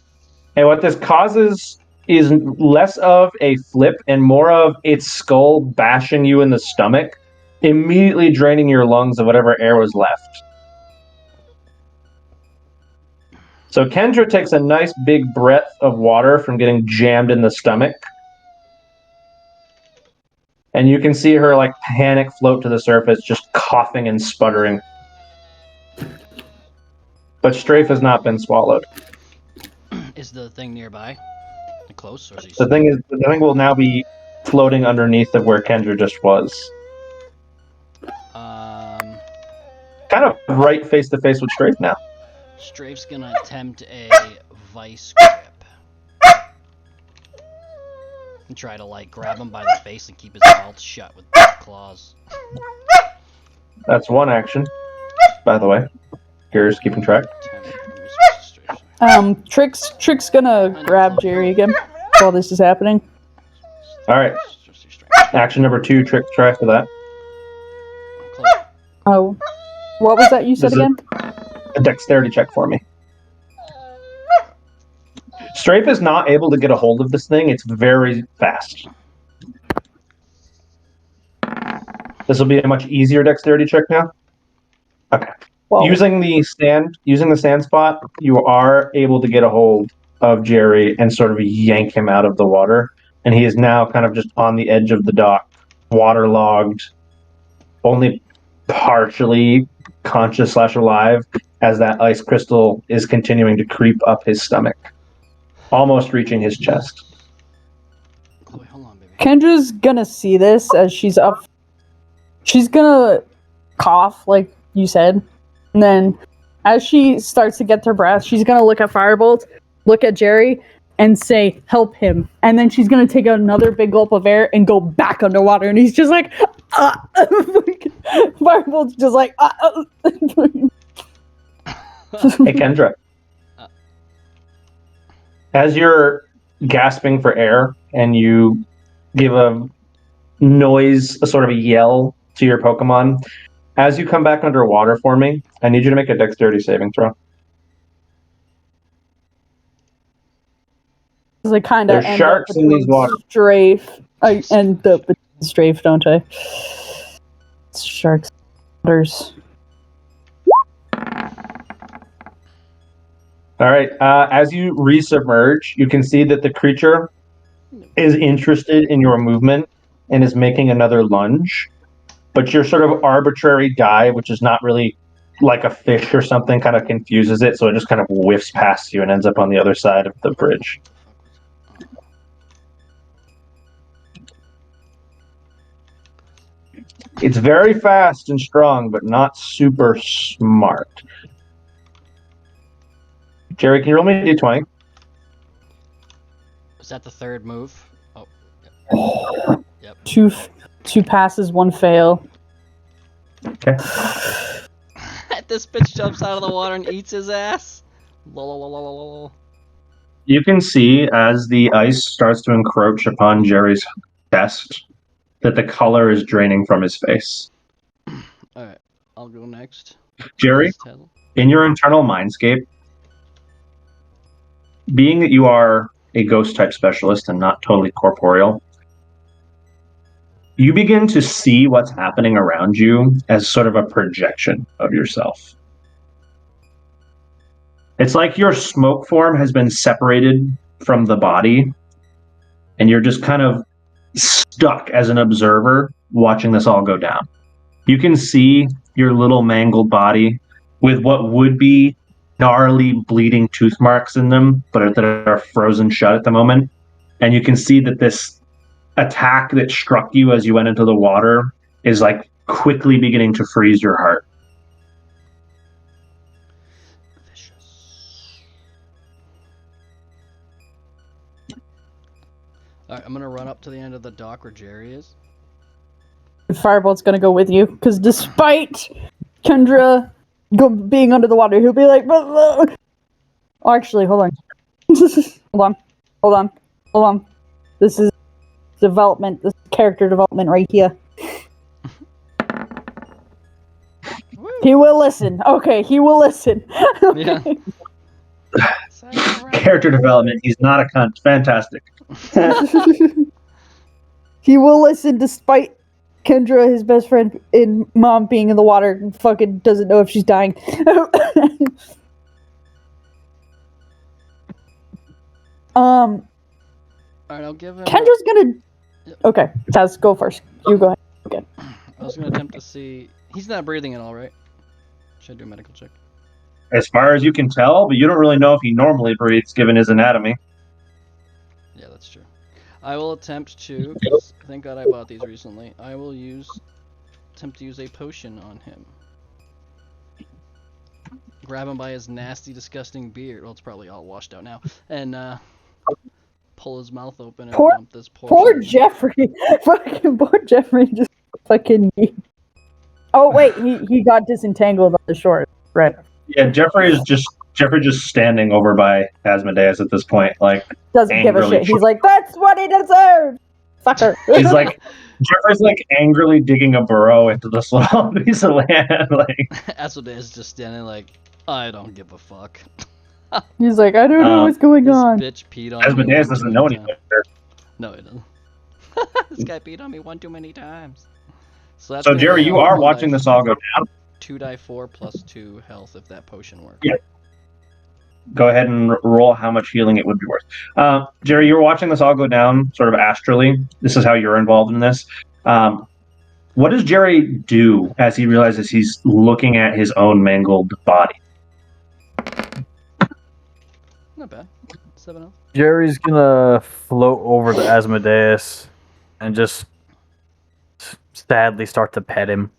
and what this causes is less of a flip and more of its skull bashing you in the stomach, immediately draining your lungs of whatever air was left. So Kendra takes a nice big breath of water from getting jammed in the stomach. And you can see her like panic float to the surface, just coughing and sputtering. But Strafe has not been swallowed. Is the thing nearby? Close, or is he? The thing will now be floating underneath of where Kendra just was. Kind of right face to face with Strafe now. Strafe's gonna attempt a vice grip. And try to like grab him by the face and keep his mouth shut with claws. That's one action, by the way. Here's keeping track. Trick's gonna grab Jerry again while this is happening. All right. Action number 2, Trick, try for that. Oh, what was that you said again? A dexterity check for me. Strafe is not able to get a hold of this thing. It's very fast. This will be a much easier dexterity check now. Okay. Well, Using the sand spot, you are able to get a hold of Jerry and sort of yank him out of the water. And he is now kind of just on the edge of the dock, waterlogged, only partially conscious / alive, as that ice crystal is continuing to creep up his stomach, almost reaching his chest. Chloe, hold on, baby. Kendra's gonna see this as she's up. She's gonna cough, like you said. And then as she starts to get her breath, she's gonna look at Firebolt, look at Jerry, and say, "Help him." And then she's gonna take another big gulp of air and go back underwater. And he's just like, Firebolt's just like, Hey, Kendra. As you're gasping for air and you give a noise, a sort of a yell to your Pokemon, as you come back underwater for me, I need you to make a dexterity saving throw. I kind of There's sharks in these waters. Strafe. I end up with Strafe, don't I? It's sharks. Waters. All right. As you resubmerge, you can see that the creature is interested in your movement and is making another lunge. But your sort of arbitrary dive, which is not really like a fish or something, kind of confuses it. So it just kind of whiffs past you and ends up on the other side of the bridge. It's very fast and strong, but not super smart. Jerry, can you roll me a d20? Was that the third move? Oh. Yep. Two passes, one fail. Okay. This bitch jumps out of the water and eats his ass. Lololololol. You can see as the ice starts to encroach upon Jerry's chest that the color is draining from his face. Alright, I'll go next. Jerry, Yes, Tazzle. in your internal mindscape, being that you are a ghost type specialist and not totally corporeal, you begin to see what's happening around you as sort of a projection of yourself. It's like your smoke form has been separated from the body, and you're just kind of stuck as an observer watching this all go down. You can see your little mangled body with what would be gnarly bleeding tooth marks in them, but that are frozen shut at the moment. And you can see that this attack that struck you as you went into the water is like quickly beginning to freeze your heart. Vicious. Alright, I'm gonna run up to the end of the dock where Jerry is. Firebolt's gonna go with you, because despite Kendra being under the water, he'll be like, oh, actually, hold on. hold on. This is development, this is character development right here. He will listen. Okay, he will listen. Yeah. Character development, he's not a cunt. Fantastic. He will listen despite Kendra, his best friend, and mom being in the water and fucking doesn't know if she's dying. Alright, I'll give him. Kendra's gonna. Yep. Okay, Taz, go first. You go ahead. Okay. I was gonna attempt to see. He's not breathing at all, right? Should I do a medical check? As far as you can tell, but you don't really know if he normally breathes given his anatomy. Yeah, that's true. I will attempt to, because thank God I bought these recently. I will attempt to use a potion on him. Grab him by his nasty, disgusting beard. Well, it's probably all washed out now. And pull his mouth open and dump this poor. Poor Jeffrey. Fucking poor Jeffrey just fucking. Oh wait, he got disentangled on the shore. Right. Yeah, Jeffrey just standing over by Asmodeus at this point, like Doesn't give a angrily shit. He's like, that's what he deserves. Fucker. He's like, Jeffrey's like angrily digging a burrow into this little piece of land. Like, Asmodeus is just standing like, I don't give a fuck. He's like, I don't know what's going This on. bitch peed on Asmodeus me. doesn't know any better. No, he doesn't. This guy peed on me one too many times. That's So gonna Jerry, be you a are 1 watching die- this all go down. 2 die 4 plus 2 health if that potion works. Yeah. Go ahead and roll how much healing it would be worth. Jerry, you're watching this all go down sort of astrally. This is how you're involved in this. What does Jerry do as he realizes he's looking at his own mangled body? Not bad. 7 health. Jerry's gonna float over to Asmodeus and just sadly start to pet him.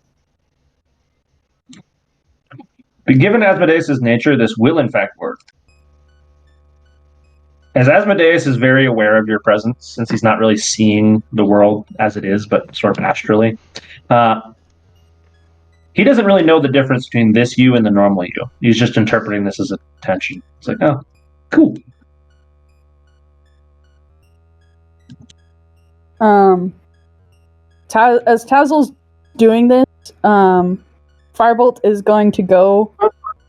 But given Asmodeus' nature, this will in fact work. As Asmodeus is very aware of your presence, since he's not really seeing the world as it is, but sort of astrally, he doesn't really know the difference between this you and the normal you. He's just interpreting this as attention. It's like, oh, cool. As Tazzle's doing this, Firebolt is going to go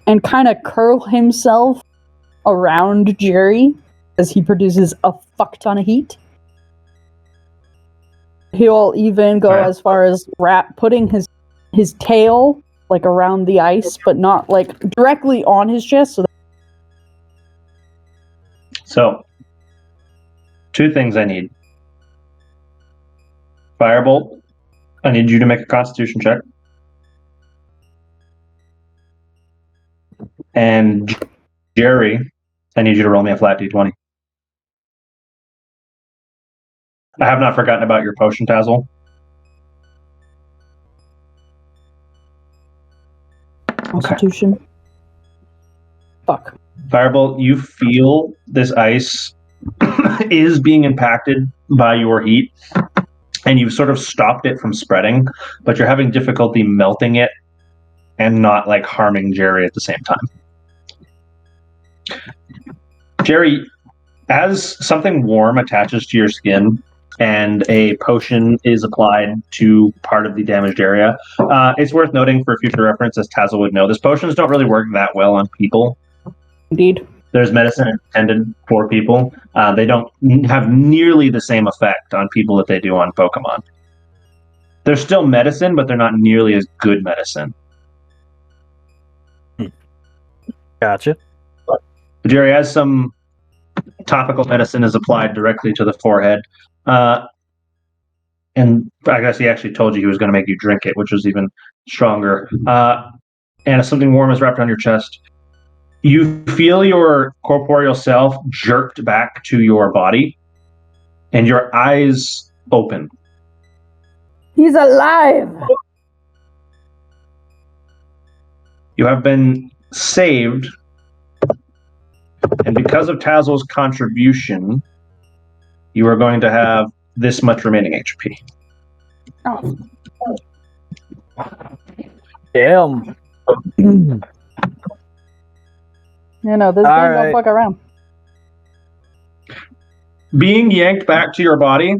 and kind of curl himself around Jerry as he produces a fuck ton of heat. He'll even go as far as putting his tail like around the ice, but not like directly on his chest. So, 2 things I need. Firebolt, I need you to make a Constitution check. And Jerry, I need you to roll me a flat d20. I have not forgotten about your potion, Tazzle. Constitution. Okay. Fuck. Firebolt, you feel this ice is being impacted by your heat. and you've sort of stopped it from spreading, but you're having difficulty melting it and not like harming Jerry at the same time. Jerry, as something warm attaches to your skin and a potion is applied to part of the damaged area, it's worth noting for future reference, as Tazzle would know, these potions don't really work that well on people. Indeed. There's medicine intended for people. They don't have nearly the same effect on people that they do on Pokemon. They're still medicine, but they're not nearly as good medicine. Gotcha. Jerry, as some topical medicine is applied directly to the forehead, and I guess he actually told you he was going to make you drink it, which was even stronger. And something warm is wrapped on your chest. You feel your corporeal self jerked back to your body, and your eyes open. He's alive! You have been saved, and because of Tazzle's contribution, you are going to have this much remaining HP. Oh. Damn. You know, this game don't fuck around. Being yanked back to your body,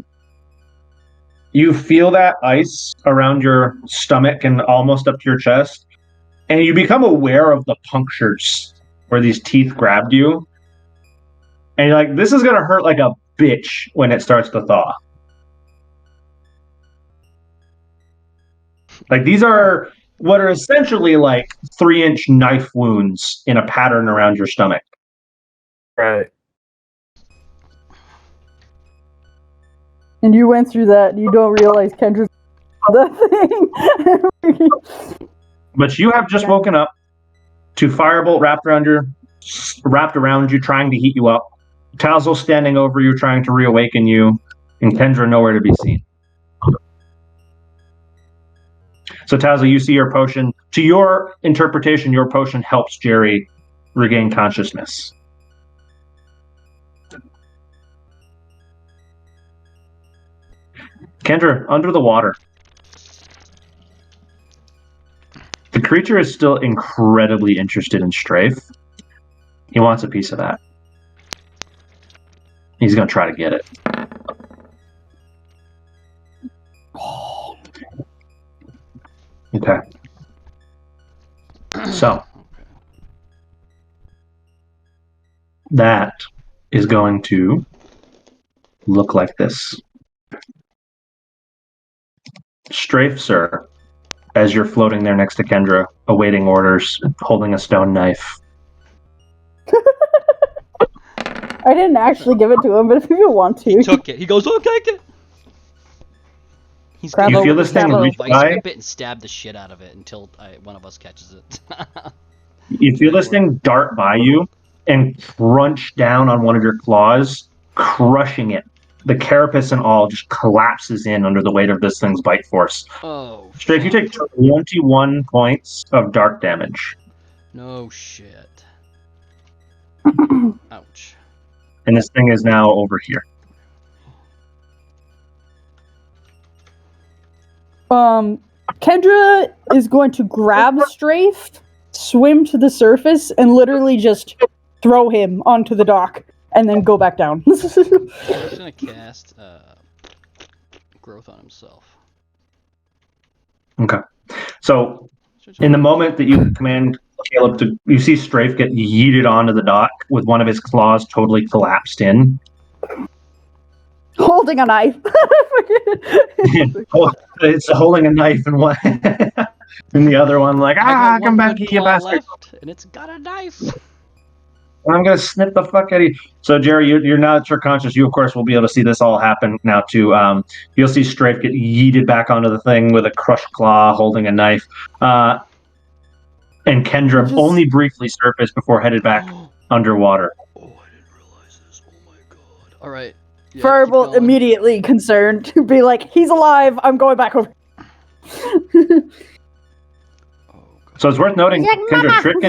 you feel that ice around your stomach and almost up to your chest, and you become aware of the punctures where these teeth grabbed you. And you're like, this is going to hurt like a bitch when it starts to thaw. Like, these are what are essentially like 3-inch knife wounds in a pattern around your stomach. Right. And you went through that, and you don't realize Kendra's that thing. But you have just woken up to Firebolt wrapped around you, trying to heat you up. Tazzle standing over you, trying to reawaken you, and Kendra nowhere to be seen. So Tazzle, you see your potion. To your interpretation, your potion helps Jerry regain consciousness. Kendra, under the water. The creature is still incredibly interested in Strafe. He wants a piece of that. He's going to try to get it. Okay. So, that is going to look like this. Strafe, sir, as you're floating there next to Kendra, awaiting orders, holding a stone knife. I didn't actually give it to him, but if you want to. He took it. He goes, "Oh, take it." He's You feel this thing reach by? Whip it and stab the shit out of it until one of us catches it. You feel this thing dart by you and crunch down on one of your claws, crushing it. The carapace and all just collapses in under the weight of this thing's bite force. Oh. Strafe, you take 21 points of dark damage. No shit. Ouch. And this thing is now over here. Kendra is going to grab Strafe, swim to the surface, and literally just throw him onto the dock, and then go back down. He's gonna cast growth on himself. Okay. So, in the moment that you command Caleb to, you see Strafe get yeeted onto the dock with one of his claws totally collapsed in. Holding a knife. It's holding a knife in one, and the other one like, come back here, you bastard! And it's got a knife. I'm gonna snip the fuck out of you. So Jerry, you're now that you're conscious, you of course will be able to see this all happen now too. You'll see Strafe get yeeted back onto the thing with a crushed claw, holding a knife, and Kendra only briefly surfaced before headed back underwater. Oh, I didn't realize this. Oh my god! All right. Yeah, Firebolt immediately concerned to be like, he's alive, I'm going back over. So it's worth noting, Kendra, Trick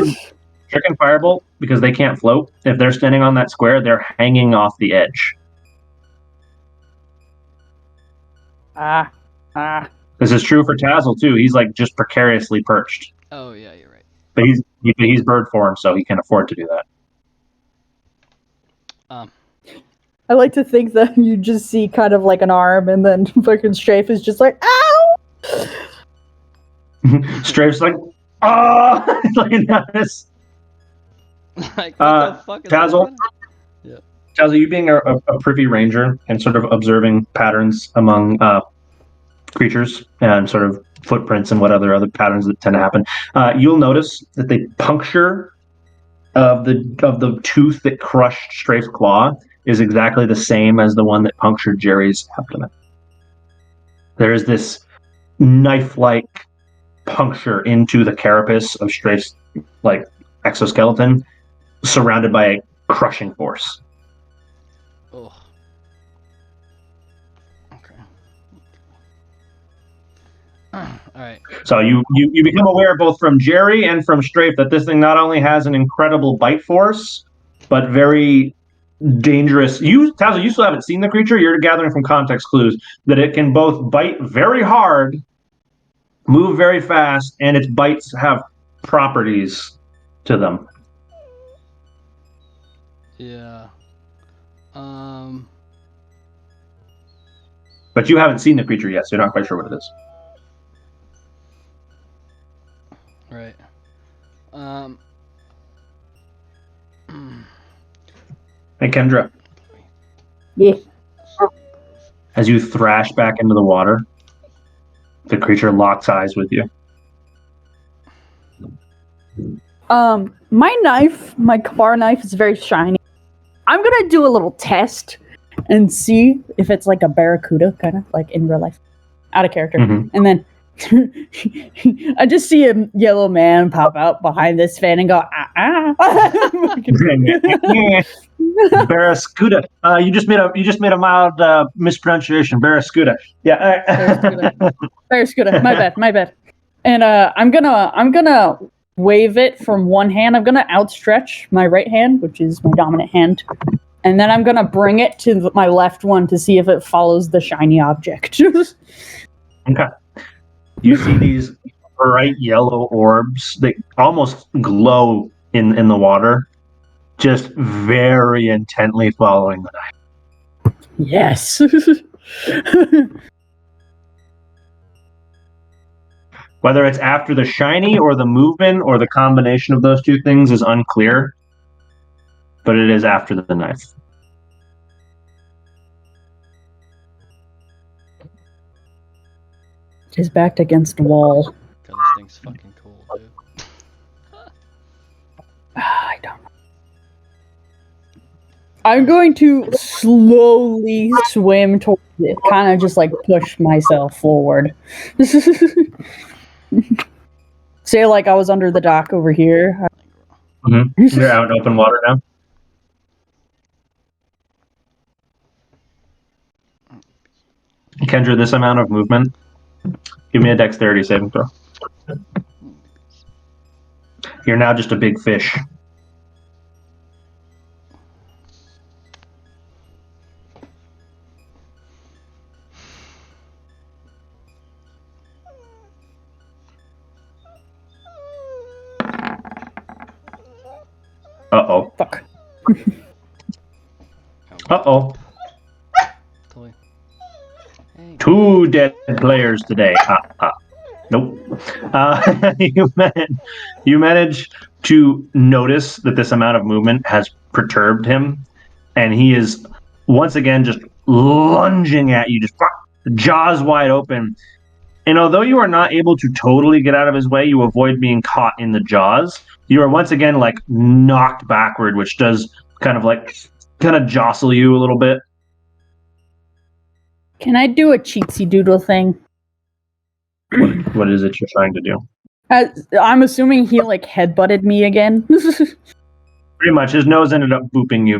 and Firebolt, because they can't float, if they're standing on that square, they're hanging off the edge. This is true for Tazzle too. He's like just precariously perched, Oh yeah, you're right. but he's bird form, so he can afford to do that. I like to think that you just see kind of like an arm, and then fucking Strafe is just like, ow! Strafe's like, oh, like that. Like, what the fuck is Tazzle? happening? Yeah. Tazzle, you being a privy ranger and sort of observing patterns among creatures and sort of footprints and what other patterns that tend to happen, you'll notice that the puncture of the tooth that crushed Strafe's claw is exactly the same as the one that punctured Jerry's abdomen. There is this knife-like puncture into the carapace of Strafe's like exoskeleton, surrounded by a crushing force. Oh. Okay. All right. So you become aware both from Jerry and from Strafe that this thing not only has an incredible bite force, but very dangerous. Tazzle, you still haven't seen the creature. You're gathering from context clues that it can both bite very hard, move very fast, and its bites have properties to them. Yeah. But you haven't seen the creature yet, so you're not quite sure what it is. Right. Hey, Kendra. Yeah. As you thrash back into the water, the creature locks eyes with you. My knife, my bar knife is very shiny. I'm gonna do a little test and see if it's like a barracuda, kind of like in real life, out of character. Mhm. And then I just see a yellow man pop out behind this fan and go, Barracuda. You just made a mild mispronunciation. Barracuda. Yeah. Barracuda. My bad. And I'm gonna wave it from one hand. I'm gonna outstretch my right hand, which is my dominant hand, and then I'm gonna bring it to my left one to see if it follows the shiny object. Okay. You see these bright yellow orbs that almost glow in the water, just very intently following the knife. Yes. Whether it's after the shiny or the movement or the combination of those two things is unclear, but it is after the knife. He's backed against a wall. God, this thing's fucking cool, dude. I don't know. I'm going to slowly swim towards it, kind of just like push myself forward. Say like I was under the dock over here. Mm-hmm. You're out in open water now. Kendra, this amount of movement, give me a dexterity saving throw. You're now just a big fish. Uh-oh. Fuck. Uh-oh. Totally. Hey. 2 dead players today. Nope. You manage to notice that this amount of movement has perturbed him, and he is once again just lunging at you, just jaws wide open. And although you are not able to totally get out of his way, you avoid being caught in the jaws. You are once again like knocked backward, which does kind of jostle you a little bit. Can I do a cheatsy doodle thing? What is it you're trying to do? I'm assuming he like headbutted me again. Pretty much, his nose ended up booping you.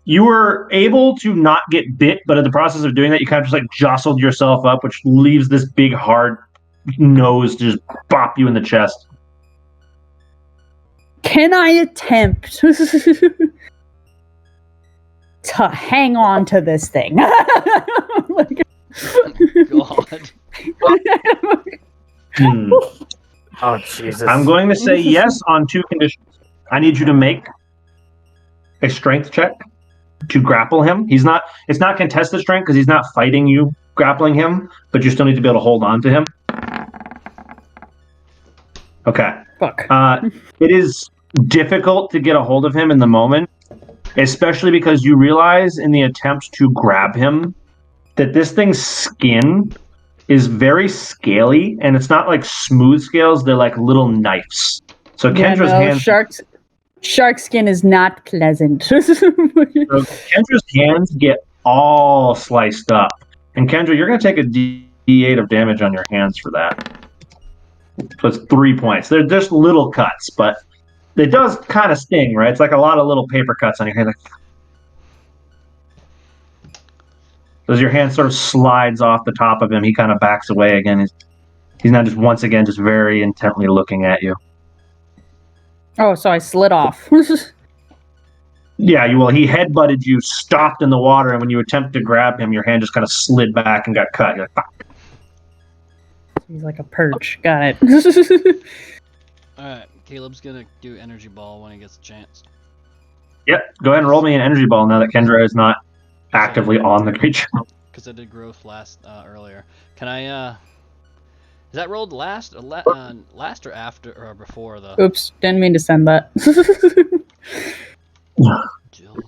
You were able to not get bit, but in the process of doing that, you kind of just like jostled yourself up, which leaves this big hard nose to just bop you in the chest. Can I attempt to hang on to this thing? God. Hmm. Oh Jesus! I'm going to say yes on 2 conditions. I need you to make a strength check to grapple him. It's not contested strength because he's not fighting you grappling him, but you still need to be able to hold on to him. Okay. Fuck. It is difficult to get a hold of him in the moment, especially because you realize in the attempt to grab him that this thing's skin is very scaly, and it's not like smooth scales, they're like little knives. So Kendra's hands Shark skin is not pleasant. So Kendra's hands get all sliced up. And Kendra, you're going to take a D8 of damage on your hands for that. So it's 3 points. They're just little cuts, but it does kind of sting, right? It's like a lot of little paper cuts on your hand. As your hand sort of slides off the top of him, he kind of backs away again. He's now just once again just very intently looking at you. Oh, so I slid off. Yeah, he headbutted you, stopped in the water, and when you attempt to grab him, your hand just kind of slid back and got cut. You're like, fuck. He's like a perch. Got it. Alright, Caleb's gonna do energy ball when he gets a chance. Yep, go ahead and roll me an energy ball now that Kendra is not actively on the creature. Because I did growth earlier. Can I, is that rolled last or after or before the... Oops, didn't mean to send that. Julie.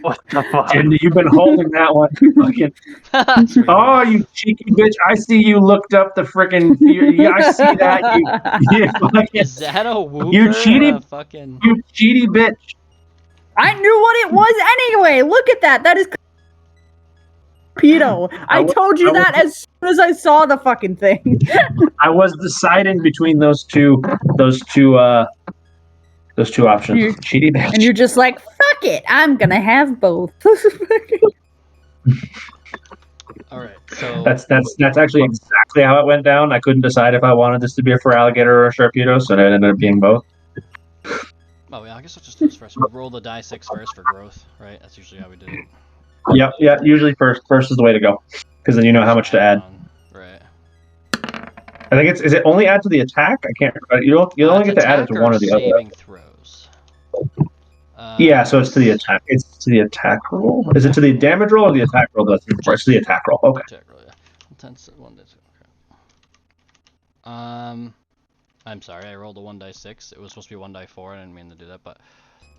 What the fuck? And you've been holding that one. Fucking, oh, you cheeky bitch. I see you looked up the frickin'... I see that. Is that a whooper? You cheated. You cheaty bitch. I knew what it was anyway. Look at that. That is pedo. I told you that as soon as I saw the fucking thing. I was deciding between those two options. Cheaty bitch. And you're just like, fuck it. I'm gonna have both. All right, so That's actually exactly how it went down. I couldn't decide if I wanted this to be a Feraligatr or a Sharpedo, so it ended up being both. oh yeah, I guess I'll just do this first. We'll roll the die 6 first for growth, right? That's usually how we do it. Yeah. Usually first is the way to go, because then you know how much to add. Right. I think is it only add to the attack? I can't. You only get to add it to one or the saving other. throws. Yeah, so it's to the attack. It's to the attack roll. Is it to the damage roll or the attack roll? It's to the attack roll. Okay. Attack roll, yeah. 1, 2, I'm sorry, I rolled a 1 die 6. It was supposed to be 1 die 4. I didn't mean to do that, but.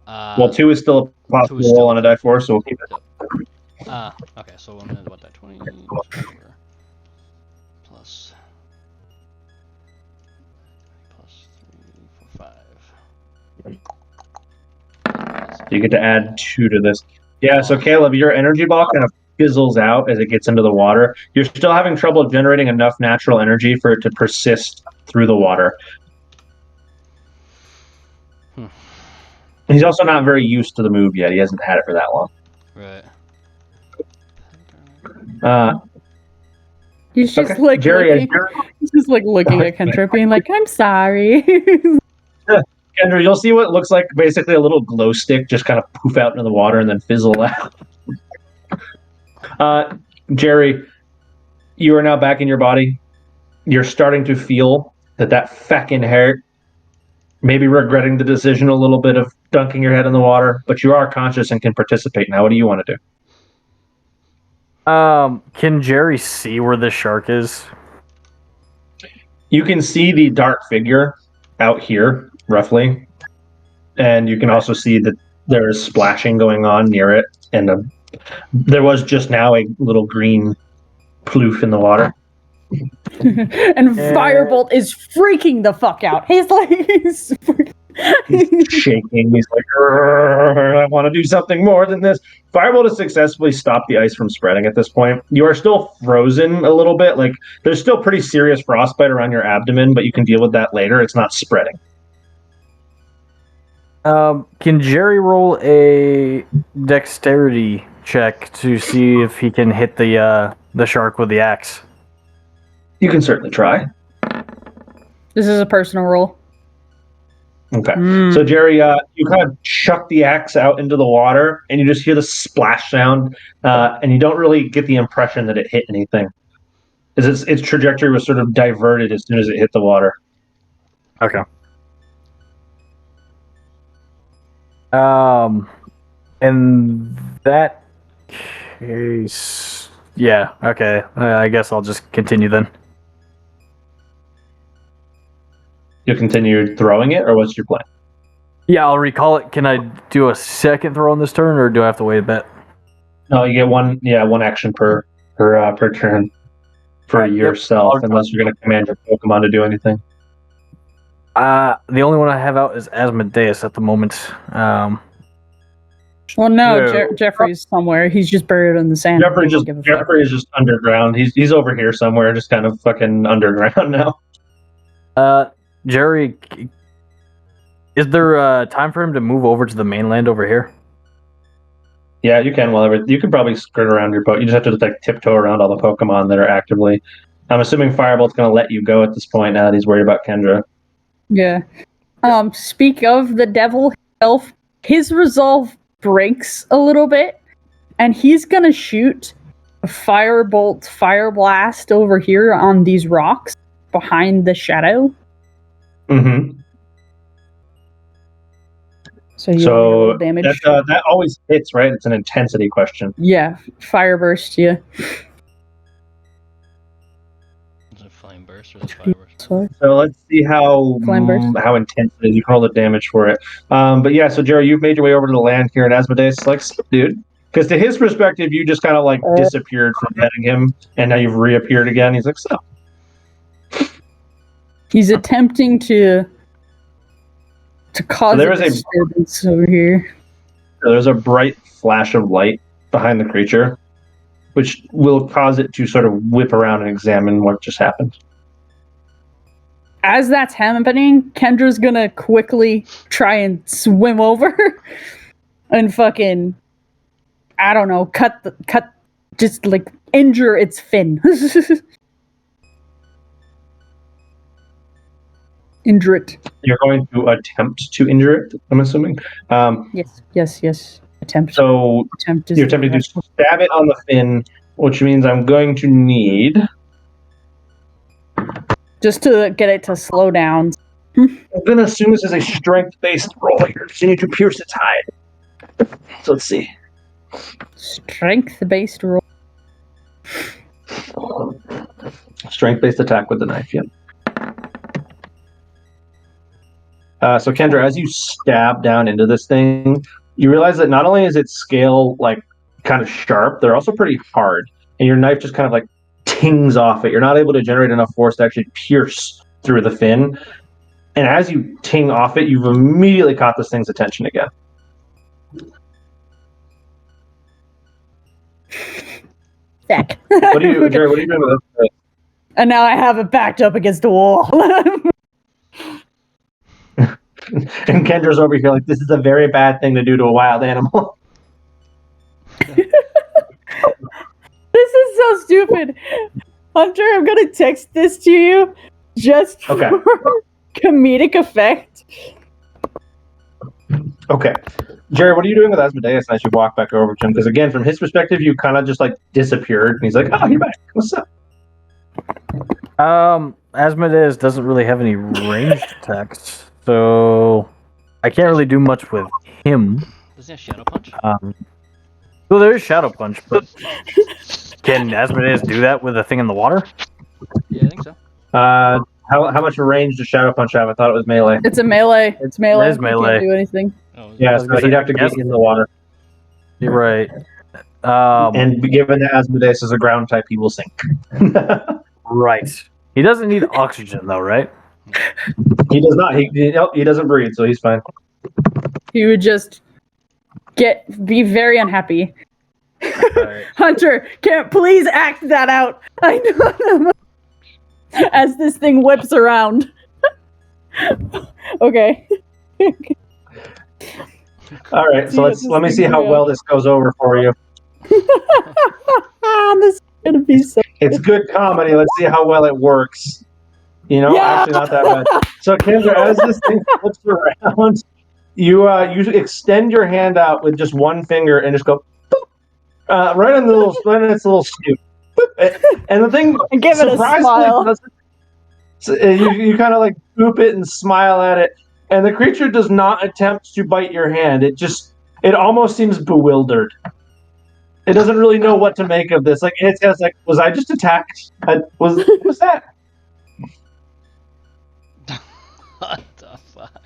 Well, 2 is still a possible roll on a die 4, so we'll keep it. Okay, so 1 is what die 20 plus 3, 4, 5. So you get to add 2 to this. Yeah, so Caleb, your energy ball kind of fizzles out as it gets into the water. You're still having trouble generating enough natural energy for it to persist through the water. He's also not very used to the move yet. He hasn't had it for that long. Right. He's just Okay. like Jerry, looking at Kendra, being like, "I'm sorry." Kendra, you'll see what looks like basically a little glow stick just kind of poof out into the water and then fizzle out. Jerry, you are now back in your body. You're starting to feel that feckin' hurt. Maybe regretting the decision a little bit of dunking your head in the water, but you are conscious and can participate now. What do you want to do? Can Jerry see where the shark is? You can see the dark figure out here, roughly. And you can also see that there is splashing going on near it. And there was just now a little green ploof in the water. And Firebolt is freaking the fuck out. He's like, he's shaking. He's like, I want to do something more than this. Firebolt has successfully stopped the ice from spreading at this point. You are still frozen a little bit. Like, there's still pretty serious frostbite around your abdomen, but you can deal with that later. It's not spreading. Can Jerry roll a dexterity check to see if he can hit the shark with the axe? You can certainly try. This is a personal roll. Okay. So, Jerry, you kind of chuck the axe out into the water, and you just hear the splash sound, and you don't really get the impression that it hit anything. Its trajectory was sort of diverted as soon as it hit the water. Okay. In that case, yeah. Okay. I guess I'll just continue then. You'll continue throwing it, or what's your plan? Yeah, I'll recall it. Can I do a second throw on this turn, or do I have to wait a bit? No, you get one. Yeah, one action per turn for Right, yep. yourself, unless you're going to command your Pokemon to do anything. The only one I have out is Asmodeus at the moment. Well, no, No. Jeffrey's somewhere. He's just buried in the sand. Jeffrey Doesn't give a fuck. Jeffrey is just underground. He's over here somewhere, just kind of fucking underground now. Jerry, is there time for him to move over to the mainland over here? Yeah, you can. You can probably skirt around your boat. You just have to like tiptoe around all the Pokemon that are actively. I'm assuming Firebolt's going to let you go at this point now that he's worried about Kendra. Yeah. Speak of the devil himself, his resolve breaks a little bit, and he's gonna shoot a firebolt, fire blast over here on these rocks behind the shadow. Mm-hmm. So you So roll damage. that always hits, right? It's an intensity question. Yeah, fire burst you. Is it flame burst or is it fire burst? So, So let's see how Flame burst. how intense it is. You can roll the damage for it. But yeah, so Jerry, you've made your way over to the land here, and Asmodeus is like, "Sup, dude." Because to his perspective, you just kind of like disappeared from petting him, and now you've reappeared again. He's like, "So." he's attempting to cause there a is a- disturbance over here. There's a bright flash of light behind the creature, which will cause it to sort of whip around and examine what just happened. As that's happening, Kendra's gonna quickly try and swim over and fucking, I don't know, just like injure its fin. Injure it. You're going to attempt to injure it, I'm assuming. Yes. Attempt. So Attempt is you're attempting to stab it on the fin, which means I'm going to need. just to get it to slow down. I'm going to assume this is a strength-based roll here. So you need to pierce its hide. So let's see. Strength-based roll. Strength-based attack with the knife, yep. So Kendra, as you stab down into this thing, you realize that not only is its scale like kind of sharp, they're also pretty hard, and your knife just kind of like tings off it. You're not able to generate enough force to actually pierce through the fin, and as you ting off it, you've immediately caught this thing's attention again. Heck. What are you, Jerry? What are you doing with this? And now I have it backed up against a wall. And Kendra's over here like, this is a very bad thing to do to a wild animal. This is so stupid. Hunter, I'm gonna text this to you just for comedic effect. Okay. Jerry, what are you doing with Asmodeus as you walk back over to him? Because again, from his perspective, you kind of just like disappeared. And he's like, oh, you're back. What's up? Asmodeus doesn't really have any ranged attacks, so I can't really do much with him. Does he have Shadow Punch? Well, there is Shadow Punch, but can Asmodeus do that with a thing in the water? Yeah, I think so. How much range does Shadow Punch have? I thought it was melee. It's a melee. It's melee. It is melee. You can't do anything. Oh, Yeah, so he'd have to get in the water. You're right. And given that Asmodeus is a ground type, he will sink. Right. He doesn't need oxygen, though, right? He does not. He doesn't breathe, so he's fine. He would just be very unhappy. Right. Hunter, can't please act that out. I know. As this thing whips around. Okay. All right, so let me see how well this goes over for you. This is gonna be so. It's good comedy. Let's see how well it works. You know, Yeah. actually not that bad. So Kendra, as this thing flips around, you extend your hand out with just one finger and just go right on its little snoot. And the thing And give it a surprisingly smile. doesn't. You kind of like boop it and smile at it, and the creature does not attempt to bite your hand. It almost seems bewildered. It doesn't really know what to make of this. Like it's like, was I just attacked? What was that? What the fuck?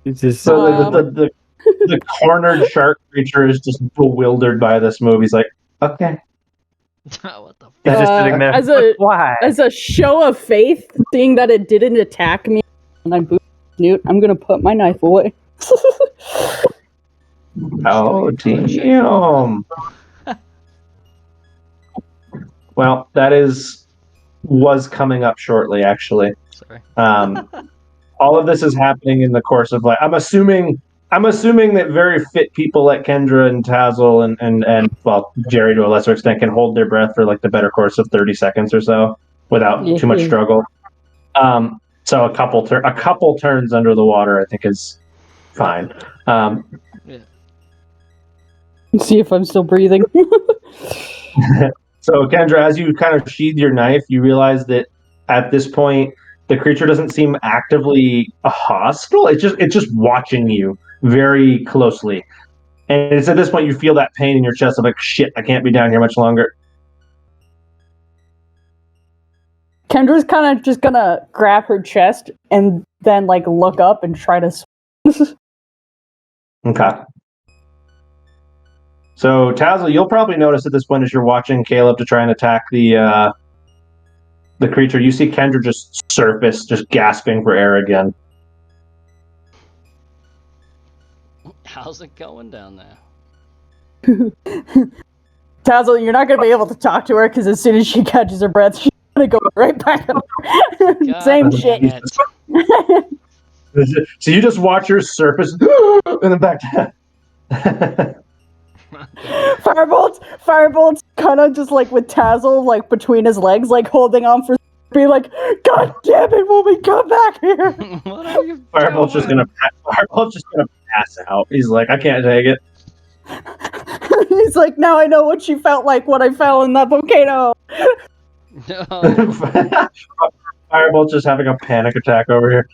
It's just So the cornered shark creature is just bewildered by this move. He's like, okay. What the fuck? he's just sitting there. Why? As a show of faith, seeing that it didn't attack me and I booped Snoot, I'm gonna put my knife away. Oh, damn. Well, that was coming up shortly, actually. Sorry. All of this is happening in the course of I'm assuming that very fit people like Kendra and Tazzle and well, Jerry to a lesser extent can hold their breath for like the better course of 30 seconds or so without too much struggle. So a couple turns under the water, I think, is fine. Yeah. See if I'm still breathing. So Kendra, as you kind of sheathe your knife, you realize that at this point the creature doesn't seem actively hostile. It's just watching you very closely, and it's at this point you feel that pain in your chest of like, shit, I can't be down here much longer. Kendra's kind of just gonna grab her chest and then like look up and try to. Okay. So Tazzle, you'll probably notice at this point as you're watching Caleb to try and attack the creature, you see Kendra just surface, just gasping for air again. How's it going down there? Tazzle, you're not gonna be able to talk to her because as soon as she catches her breath, she's gonna go right back up. Same shit. So you just watch her surface and then back down. Firebolt's kind of just like with Tazzle like between his legs, like holding on for being like, God damn it, will we come back here? What are you Firebolt's just gonna pass out. He's like, I can't take it. He's like, now I know what she felt like when I fell in that volcano. No. Firebolt's just having a panic attack over here.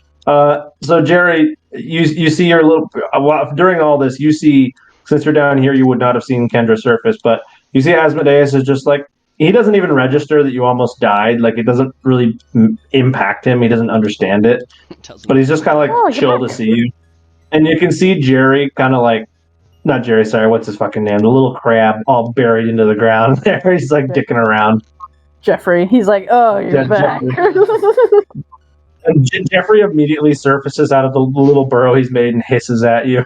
So Jerry, you see your little during all this, you see, since you're down here, you would not have seen Kendra surface, but you see Asmodeus is just like, he doesn't even register that you almost died. Like, it doesn't really impact him. He doesn't understand it. But he's just kind of like chill to see you. And you can see Jerry kind of like, not Jerry, sorry, what's his fucking name? The little crab all buried into the ground there. He's like dicking around. Jeffrey, he's like, oh, you're back. And Jeffrey immediately surfaces out of the little burrow he's made and hisses at you.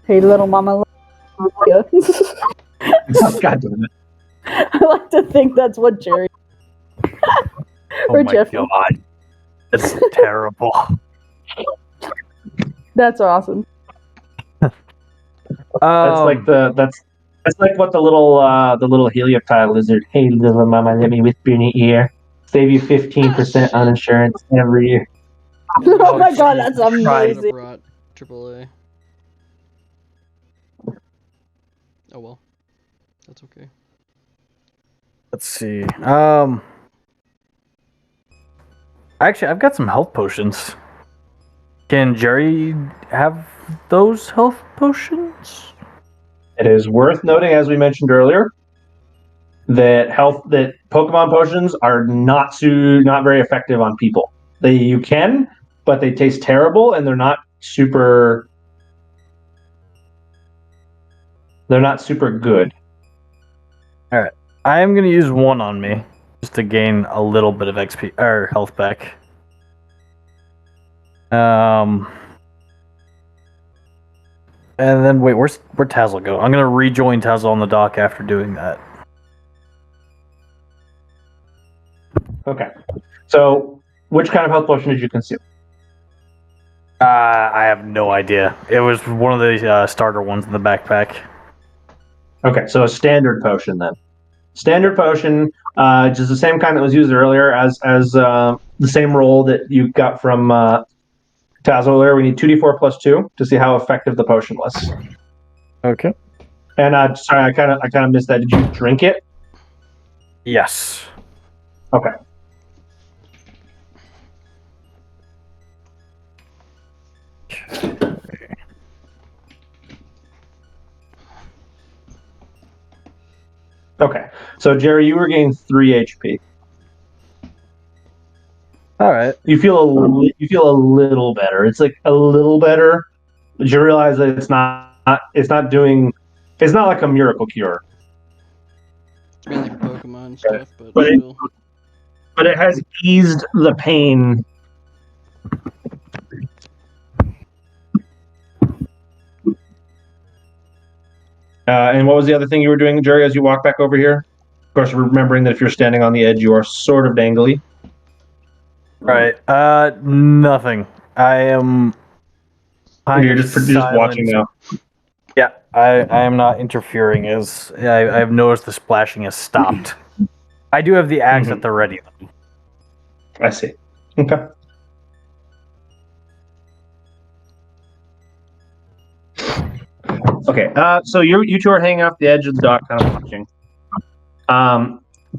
Hey, little mama. God damn it. I like to think that's what Jerry. Oh or my Jeffrey. god. It's terrible. That's awesome. That's like that's like what the little helioptile lizard. Hey, little mama, let me whisper in your ear. Save you 15% on insurance every year. Oh my god, that's amazing. Brought AAA. Oh well, that's okay. Let's see. Actually, I've got some health potions. Can Jerry have those health potions? It is worth noting, as we mentioned earlier, that Pokemon potions are not very effective on people. You can, but they taste terrible, and they're not super good. All right, I am going to use one on me just to gain a little bit of XP or health back. And then wait, where'd Tazzle go? I'm gonna rejoin Tazzle on the dock after doing that. Okay. So, which kind of health potion did you consume? I have no idea. It was one of the starter ones in the backpack. Okay, so a standard potion then. Standard potion, just the same kind that was used earlier as the same roll that you got from Taz earlier. We need 2d4 plus 2 to see how effective the potion was. Okay. And sorry, I kind of missed that. Did you drink it? Yes. Okay. Okay. So Jerry, you were getting 3 HP. All right. You feel a little better. It's like a little better, but you realize that it's not like a miracle cure. It's mainly for Pokemon stuff, but But still. But it has eased the pain. And what was the other thing you were doing, Jerry, as you walk back over here? Of course, remembering that if you're standing on the edge, you are sort of dangly. Right. Nothing. I am. You're just watching now. Yeah, I am not interfering as I've noticed the splashing has stopped. I do have the axe at the ready. I see. Okay. Okay. So you two are hanging off the edge of the dock, kind of watching.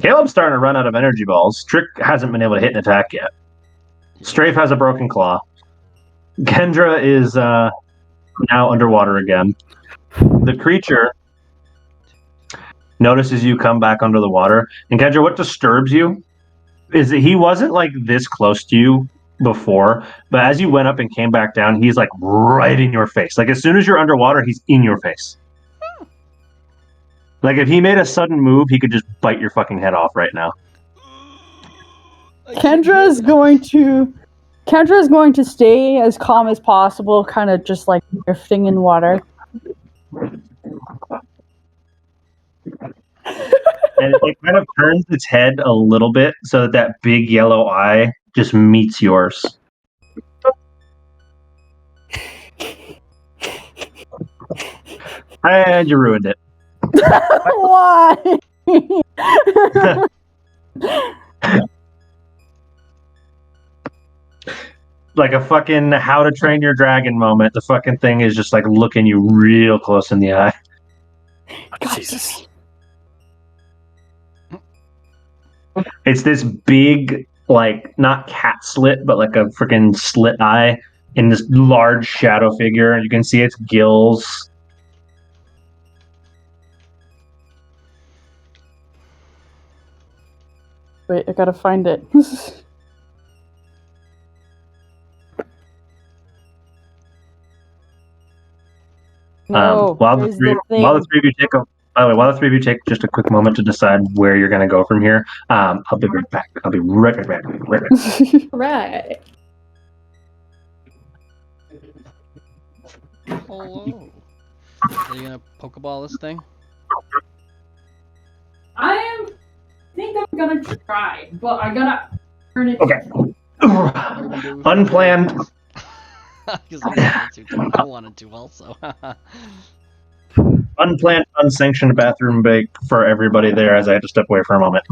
Caleb's starting to run out of energy balls. Trick hasn't been able to hit an attack yet. Strafe has a broken claw. Kendra is now underwater again. The creature notices you come back under the water. And Kendra, what disturbs you is that he wasn't like this close to you before, but as you went up and came back down, he's like right in your face. Like as soon as you're underwater, he's in your face. Like if he made a sudden move, he could just bite your fucking head off right now. Kendra is going to stay as calm as possible, kind of just like drifting in water. And it kind of turns its head a little bit so that big yellow eye just meets yours. And you ruined it. Why? Like a fucking How to Train Your Dragon moment. The fucking thing is just like looking you real close in the eye. Oh, Jesus. It's this big, like, not cat slit, but like a freaking slit eye in this large shadow figure. You can see its gills. Wait, I gotta find it. No, while the three of you take just a quick moment to decide where you're going to go from here, I'll be right back. I'll be right back. Right. Hello. Are you gonna Pokeball this thing? I think I'm gonna try, but I gotta turn it. Okay. Unplanned. Because I wanted to also. Unplanned, unsanctioned bathroom break for everybody there, as I had to step away for a moment.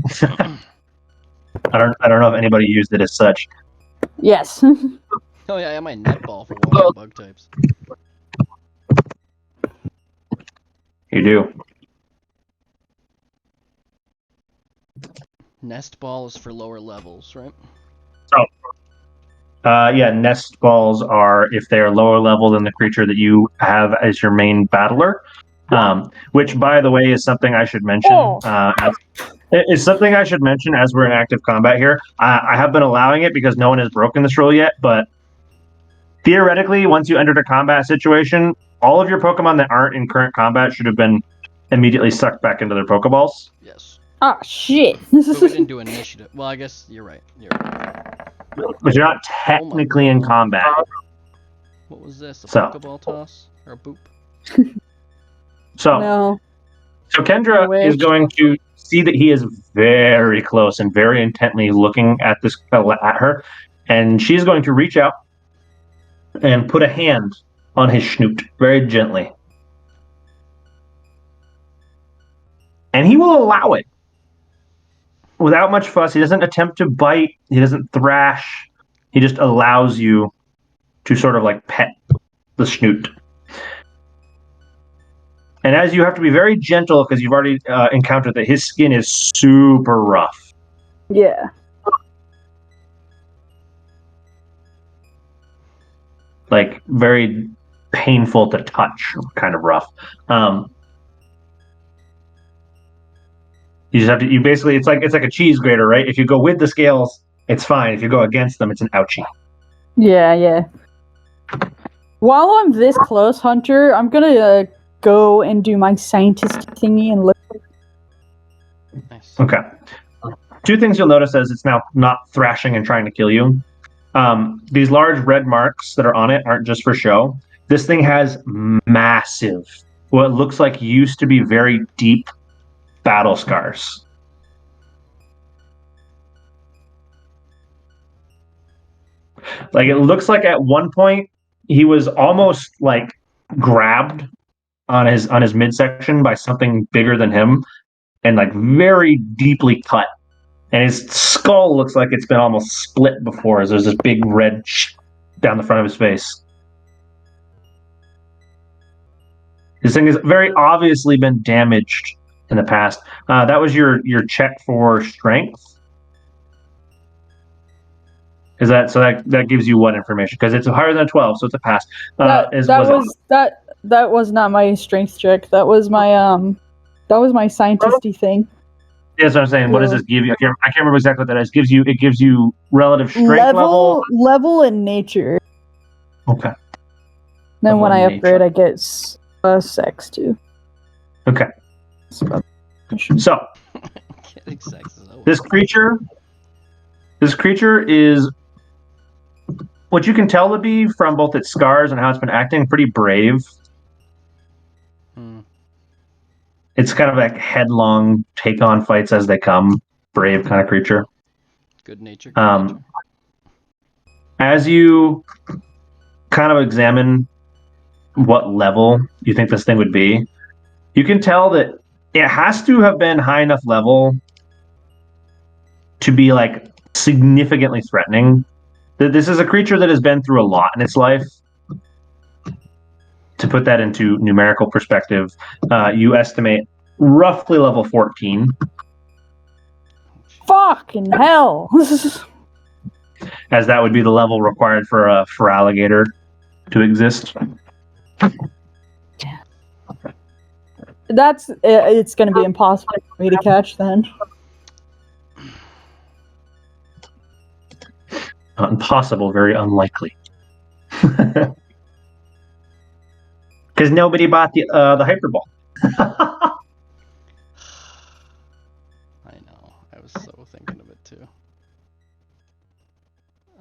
I don't know if anybody used it as such. Yes. Oh yeah, I have my netball for water bug types. You do. Nest ball is for lower levels, right? Yeah, nest balls are if they are lower level than the creature that you have as your main battler. Which, by the way, is something I should mention. It's something I should mention as we're in active combat here. I have been allowing it because no one has broken this rule yet, but theoretically, once you entered a combat situation, all of your Pokemon that aren't in current combat should have been immediately sucked back into their Pokeballs. Yes. Ah, shit. But we didn't do initiative. Well, I guess you're right. But you're not technically in combat. What was this? A So. Pokeball toss? Or a boop? No. So Kendra is going to see that he is very close and very intently looking at her, and she's going to reach out and put a hand on his snoot very gently. And he will allow it. without much fuss. He doesn't attempt to bite. He doesn't thrash. He just allows you to sort of like pet the snoot. And as you have to be very gentle because you've already encountered that his skin is super rough. Yeah. Like very painful to touch, kind of rough. You just have to. You basically, it's like a cheese grater, right? If you go with the scales, it's fine. If you go against them, it's an ouchie. Yeah. While I'm this close, Hunter, I'm gonna go and do my scientist thingy and look. Nice. Okay. Two things you'll notice as it's now not thrashing and trying to kill you. These large red marks that are on it aren't just for show. This thing has massive, what looks like used to be very deep battle scars. Like it looks like at one point he was almost like grabbed on his midsection by something bigger than him and like very deeply cut. And his skull looks like it's been almost split before as there's this big red down the front of his face. This thing has very obviously been damaged in the past. That was your check for strength. Is that so? That gives you what information? Because it's higher than a 12, so it's a pass. That was not my strength check. That was my scientisty thing. Yeah, that's what I'm saying. Yeah. What does this give you? I can't remember exactly what that is. It gives you relative strength level and nature. Okay. Then when I upgrade, I get sex too. Okay. So this creature is what you can tell to be from both its scars and how it's been acting pretty brave. It's kind of like headlong, take on fights as they come, brave kind of creature. Good nature. As you kind of examine what level you think this thing would be, you can tell that it has to have been high enough level to be like significantly threatening. This is a creature that has been through a lot in its life. To put that into numerical perspective, you estimate roughly level 14. Fucking hell! As that would be the level required for a alligator to exist. It's going to be impossible for me to catch then. Not impossible, very unlikely. Because nobody bought the Hyperball. I know. I was so thinking of it too.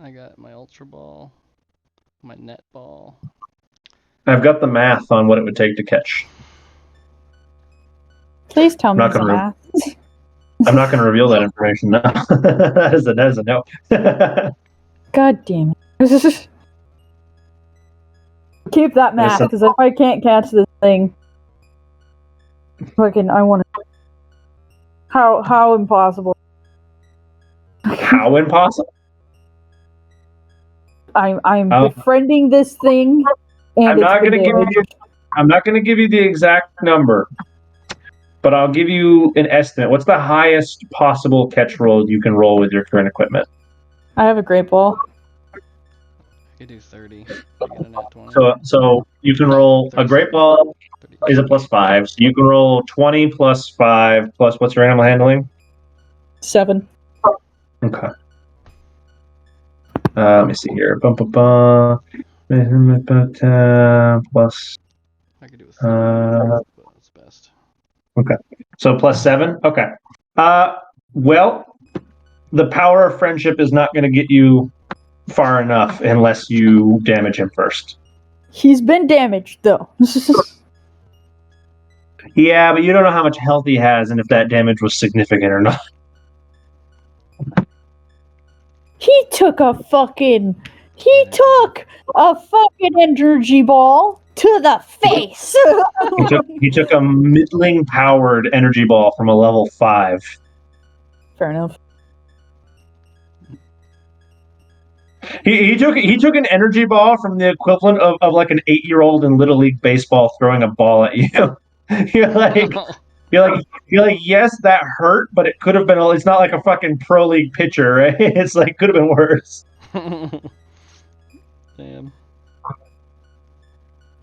I got my Ultra Ball, my Net Ball. I've got the math on what it would take to catch. Please tell me the math. I'm not going to reveal that information now. That is a no. God damn it. Keep that math, because if I can't catch this thing, I want to. How impossible? How impossible? I'm befriending this thing, and I'm not going to give you the exact number, but I'll give you an estimate. What's the highest possible catch roll you can roll with your current equipment? I have a great ball. I could do 30. I get a net 20. So you can roll a great ball is a +5. So you can roll 20 plus 5 plus what's your animal handling? 7. Okay. Let me see here. Plus. I could do a 30, but that's best. Okay. So +7? Okay. Well, the power of friendship is not going to get you far enough unless you damage him first. He's been damaged, though. Yeah, but you don't know how much health he has and if that damage was significant or not. He took a fucking energy ball to the face. He took a middling powered energy ball from a level 5. Fair enough. He took an energy ball from the equivalent of like an 8-year-old in Little League baseball throwing a ball at you. you're like you're like yes, that hurt, but it could have been. It's not like a fucking pro league pitcher, right? It's like could have been worse. Damn.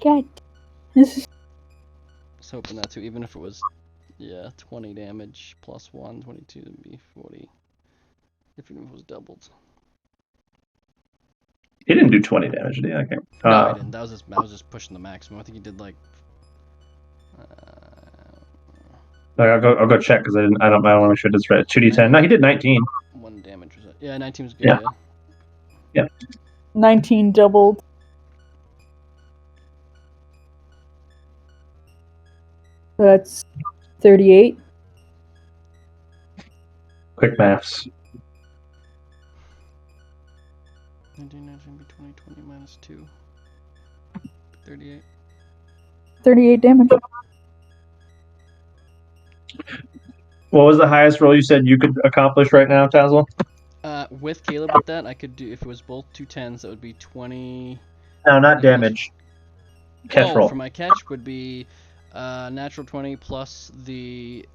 God. This is I was hoping that too, even if it was, 20 damage plus 1, 22 would be 40. Even if it was doubled. He didn't do 20 damage, did he? Okay. No, I didn't. I was just pushing the maximum. I think he did like. I'll go check because I don't want to make sure it's right. 2d10. No, he did 19. 1 damage was it? Yeah, 19 was good. Yeah. 19 doubled. That's 38. Quick maths. 19, 19, 20, 20 minus 2. 38. 38 damage. What was the highest roll you said you could accomplish right now, Tazzle? With Caleb with that, I could do, if it was both 2 10s, that would be 20. No, not damage. Catch roll. For my catch would be natural 20 plus the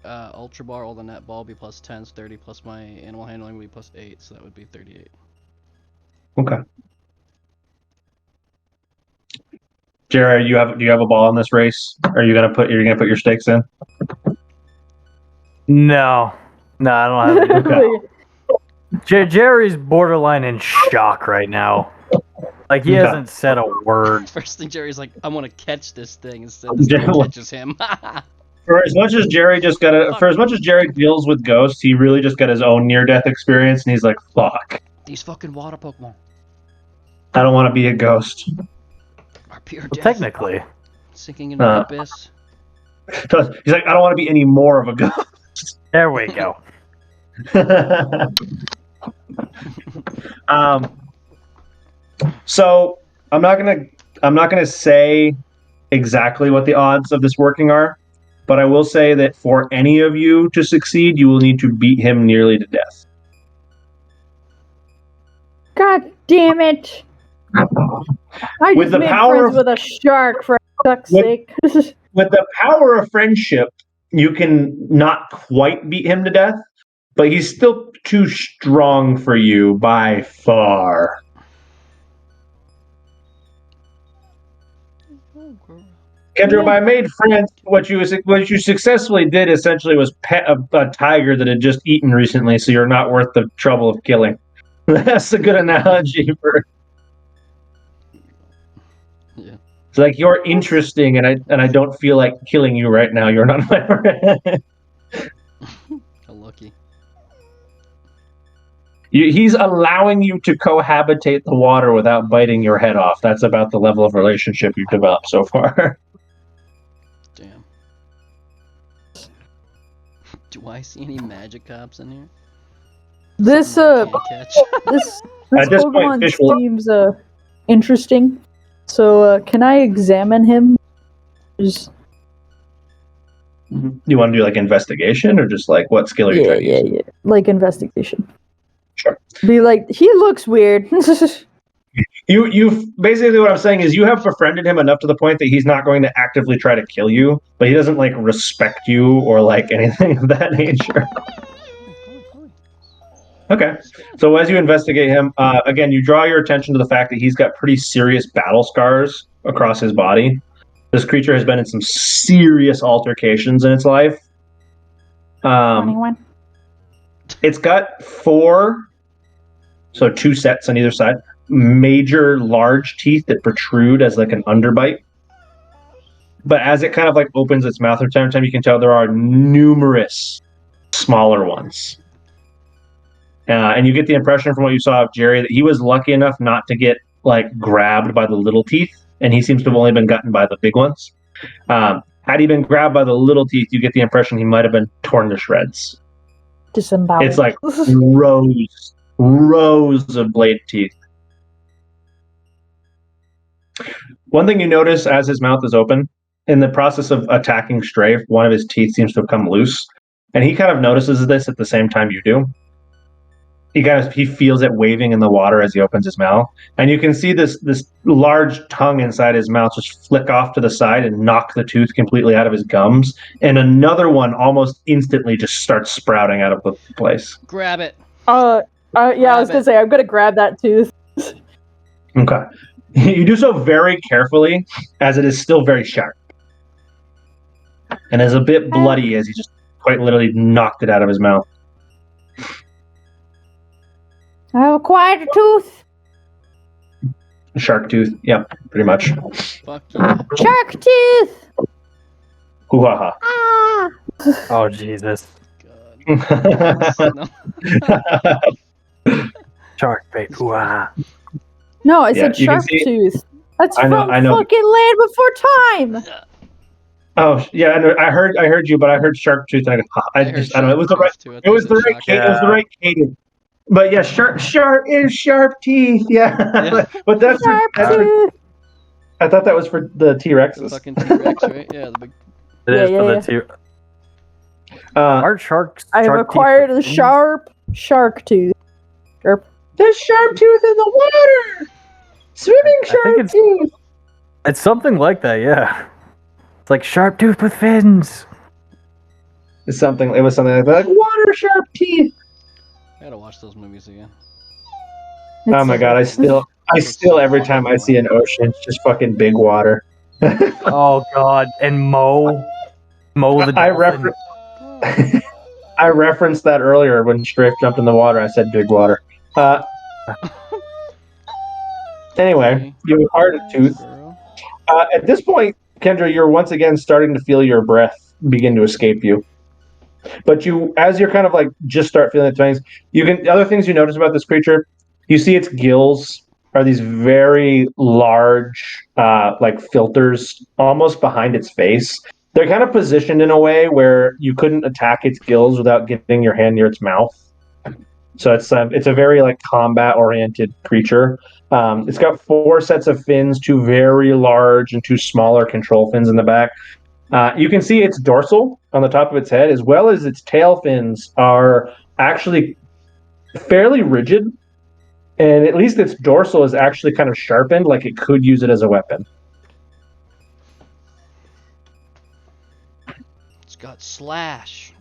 ultra bar, all the net ball would be plus 10, so 30 plus my animal handling would be plus 8, so that would be 38. Okay. Jared, do you have a ball in this race? Are you gonna put your stakes in? No, I don't have any. Jerry's borderline in shock right now. Like he hasn't said a word. First thing Jerry's like, I want to catch this thing instead this thing catches him. For as much as Jerry deals with ghosts, he really just got his own near-death experience, and he's like, "Fuck, these fucking water Pokemon. I don't want to be a ghost." Are pure Well, death. Technically, Sinking into the abyss. He's like, "I don't want to be any more of a ghost." there we go. So I'm not gonna say exactly what the odds of this working are, but I will say that for any of you to succeed, you will need to beat him nearly to death. God damn it! I With just the made power friends of- with a shark for fuck's With- sake. With the power of friendship, you can not quite beat him to death, but he's still too strong for you by far. Kendra, by made friends, what you successfully did essentially was pet a tiger that had just eaten recently, so you're not worth the trouble of killing. That's a good analogy for. Yeah. It's like you're interesting, and I don't feel like killing you right now. You're not my friend. How lucky. He's allowing you to cohabitate the water without biting your head off. That's about the level of relationship you've developed so far. Damn. Do I see any Magikarps in here? This Something I can't catch? this At this point, Pokemon fish will- seems interesting. So can I examine him? Just You want to do like investigation, or just like what skill are you trying to use? yeah, like investigation. Sure. Be like, he looks weird. You've basically what I'm saying is you have befriended him enough to the point that he's not going to actively try to kill you, but he doesn't like respect you or like anything of that nature. Okay, so as you investigate him, again, you draw your attention to the fact that he's got pretty serious battle scars across his body. This creature has been in some serious altercations in its life. 21. It's got 4, so 2 sets on either side, major large teeth that protrude as like an underbite. But as it kind of like opens its mouth from time to time, you can tell there are numerous smaller ones. And you get the impression from what you saw of Jerry that he was lucky enough not to get like grabbed by the little teeth, and he seems to have only been gotten by the big ones. Had he been grabbed by the little teeth, you get the impression he might have been torn to shreds. Disemboweled. It's like rows of blade teeth. One thing you notice as his mouth is open, in the process of attacking Strafe, one of his teeth seems to have come loose. and he kind of notices this at the same time you do. He feels it waving in the water as he opens his mouth, and you can see this large tongue inside his mouth just flick off to the side and knock the tooth completely out of his gums, and another one almost instantly just starts sprouting out of the place. Grab it. Yeah, I was gonna say I'm gonna grab that tooth. Okay, you do so very carefully, as it is still very sharp, and is a bit bloody as he just quite literally knocked it out of his mouth. I have acquired a tooth. Shark tooth, yep, pretty much. Fuck yeah. Shark tooth. Hoo-ha-ha. Ah. Oh Jesus! God. No. Shark bait. Ooh-ah. No, I Yeah, said you can shark see- tooth. That's I know- from I know. fucking Land Before Time. Oh yeah, I know, I heard you, but I heard shark tooth, and I don't know. It was the right. It was the right. It was the right cadence. But yeah, sharp is sharp teeth. Yeah, Yeah. but that's Sharp for, tooth. I thought that was for the T-Rexes. Fucking T-Rex, right? Yeah, the big. It is Yeah, for yeah, the two. Uh, Are sharks? I have shark teeth acquired a fins? sharp shark tooth. Sharp. there's sharp tooth in the water. Swimming I think sharp it's- tooth. It's something like that, yeah. It's like sharp tooth with fins. It was something like that, like water sharp teeth. I gotta watch those movies again. Oh my god, I still every time I see an ocean, it's just fucking big water. Oh god, and Mo the dolphin. I referenced that earlier when Strafe jumped in the water. I said big water. Anyway, you acquired a tooth. Girl. At this point, Kendra, you're once again starting to feel your breath begin to escape you. But as you're kind of like just start feeling the things, other things you notice about this creature, you see its gills are these very large, like filters almost behind its face. They're kind of positioned in a way where you couldn't attack its gills without getting your hand near its mouth. So it's a very like combat oriented creature. It's got 4 sets of fins, 2 very large and 2 smaller control fins in the back. You can see its dorsal on the top of its head, as well as its tail fins are actually fairly rigid, and at least its dorsal is actually kind of sharpened, like it could use it as a weapon. It's got slash.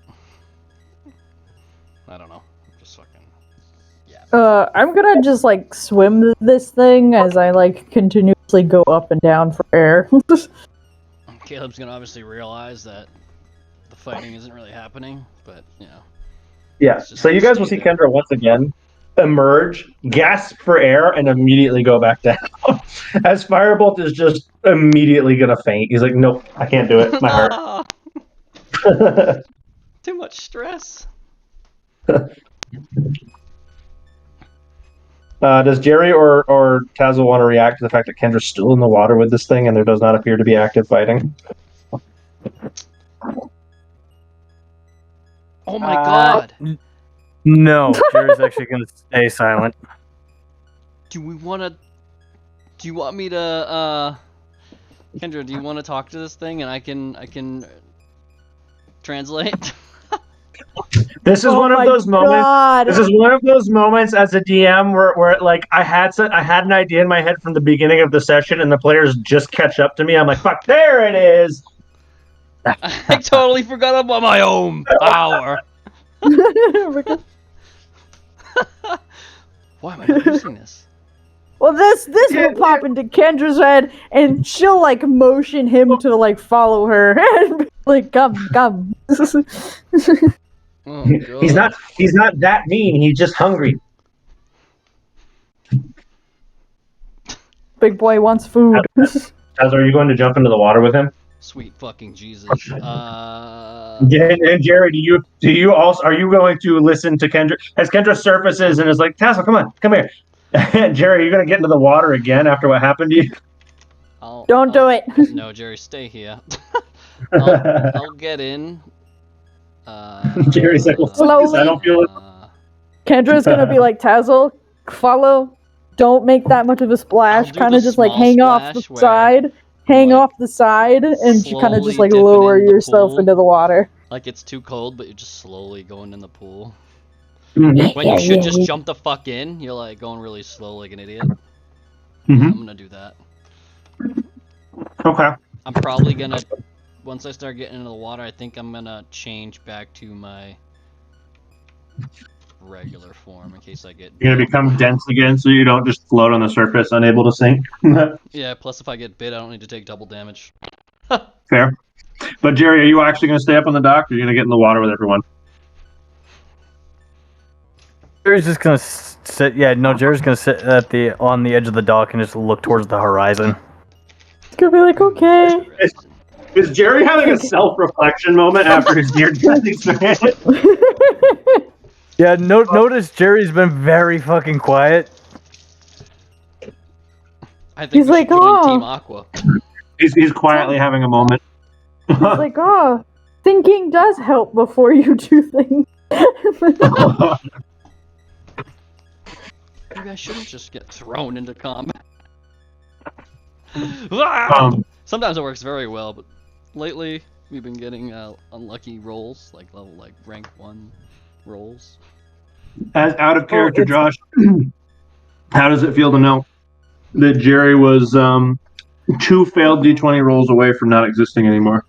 I don't know. Just fucking. Yeah. I'm gonna just like swim this thing as I like continuously go up and down for air. Caleb's gonna obviously realize that the fighting isn't really happening, but you know. Yeah. It's just So you guys will stay see there. Kendra once again emerge, gasp for air, and immediately go back down. As Firebolt is just immediately gonna faint. He's like, "Nope, I can't do it. My heart." Ah, too much stress. Does Jerry or Tazzle want to react to the fact that Kendra's still in the water with this thing and there does not appear to be active fighting? Oh my god. No, Jerry's actually gonna stay silent. Do you want me to Kendra, do you want to talk to this thing and I can translate? This is one of those moments. God. This is one of those moments as a DM where like I had an idea in my head from the beginning of the session and the players just catch up to me. I'm like, fuck, there it is. I totally forgot about my own power. Why am I not using this? Well, this will pop into Kendra's head, and she'll like motion him to like follow her, and be like come. Oh, God. He's not that mean. He's just hungry. Big boy wants food. Taz, are you going to jump into the water with him? Sweet fucking Jesus. Yeah, and Jerry, do you also are you going to listen to Kendra as Kendra surfaces and is like, Tazzle, come here. Jerry, are you going to get into the water again after what happened to you? Don't do it. No, Jerry, stay here. I'll get in. Jerry's like, well, fuck this, Slowly. I don't feel it. Kendra's gonna be like, Tazzle, follow. Don't make that much of a splash. I'll do Kind the of just like small hang off the splash where, side. Hang like, off the side, and you kind of just slowly like dip it lower in the yourself pool. into the water. Like it's too cold, but you're just slowly going in the pool. Mhm. When you should just jump the fuck in, you're like going really slow like an idiot. Yeah, Mhm. I'm gonna do that. Okay. I'm probably gonna, once I start getting into the water, I think I'm gonna change back to my regular form in case I get You're gonna bit. become dense again, so you don't just float on the surface, unable to sink. Yeah, plus if I get bit, I don't need to take double damage. Fair. But Jerry, are you actually gonna stay up on the dock, or are you gonna get in the water with everyone? Jerry's just gonna sit. Yeah, no, Jerry's gonna sit on the edge of the dock and just look towards the horizon. It's gonna be like, okay. Is Jerry having a self-reflection moment after his near-death experience? Yeah, notice Jerry's been very fucking quiet. I think He's we like, should join "Oh." Team Aqua. He's quietly having a moment. It's like, oh, thinking does help before you do things. Maybe I shouldn't just get thrown into combat. Sometimes it works very well, but lately we've been getting unlucky rolls, like rank 1 rolls. As out of character, it's- Josh, how does it feel to know that Jerry was 2 failed D20 rolls away from not existing anymore?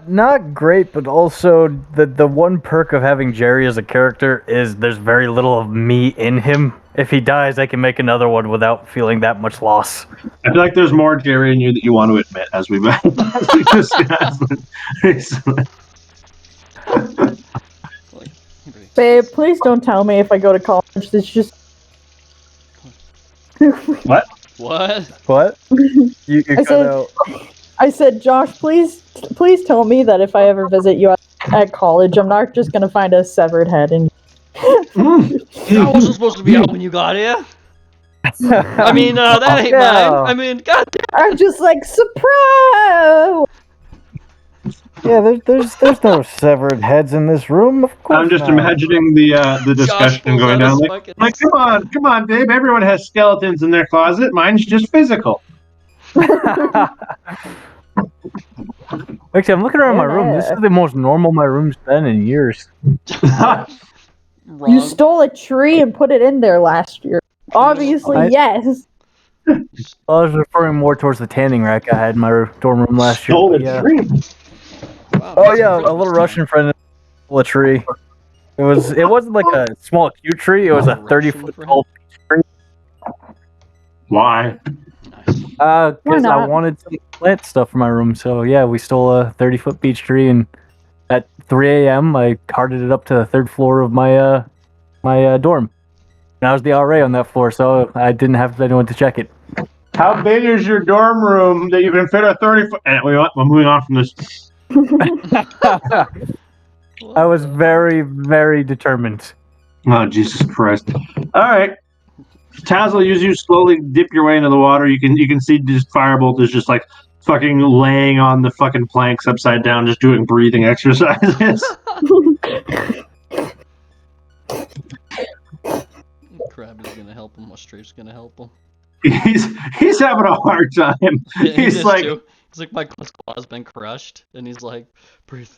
Not great, but also the one perk of having Jerry as a character is there's very little of me in him. If he dies, I can make another one without feeling that much loss. I feel like there's more Jerry in you that you want to admit as we discussed. Babe, please don't tell me if I go to college. It's just. What? What? What? You I cut said- out. I said, Josh, please tell me that if I ever visit you at college, I'm not just gonna find a severed head and. I wasn't supposed to be out when you got here. I mean, that ain't mine. I mean, goddamn. I'm just like, surprise! Yeah, there's no severed heads in this room. Of course. I'm just not. imagining the discussion pulls going out down. his Like, fucking- come on, babe. Everyone has skeletons in their closet. Mine's just physical. Actually, I'm looking around my room. This is the most normal my room's been in years. Wrong. You stole a tree and put it in there last year. Obviously, yes. I was referring more towards the tanning rack I had in my dorm room last year. Stole but a yeah. tree. Wow, Oh that's yeah, a Christmas little time. Russian friend stole a tree. It wasn't like a small cute tree. It was a 30-foot tall tree. Why? Nice. Because I not? wanted some plant stuff for my room. So yeah, we stole a 30-foot beech tree, and at 3 a.m. I carted it up to the 3rd floor of my dorm. And I was the RA on that floor, so I didn't have anyone to check it. How big is your dorm room that you can fit a 30-foot? And we're moving on from this. I was very, very determined. Oh, Jesus Christ! All right, Tazzle, as you slowly dip your way into the water, you can see just Firebolt is just like fucking laying on the fucking planks upside down, just doing breathing exercises. Crab is gonna help him. Strafe's gonna help him. he's having a hard time. Yeah, he He's is like, too. It's like my claw's been crushed, and he's like, breathe.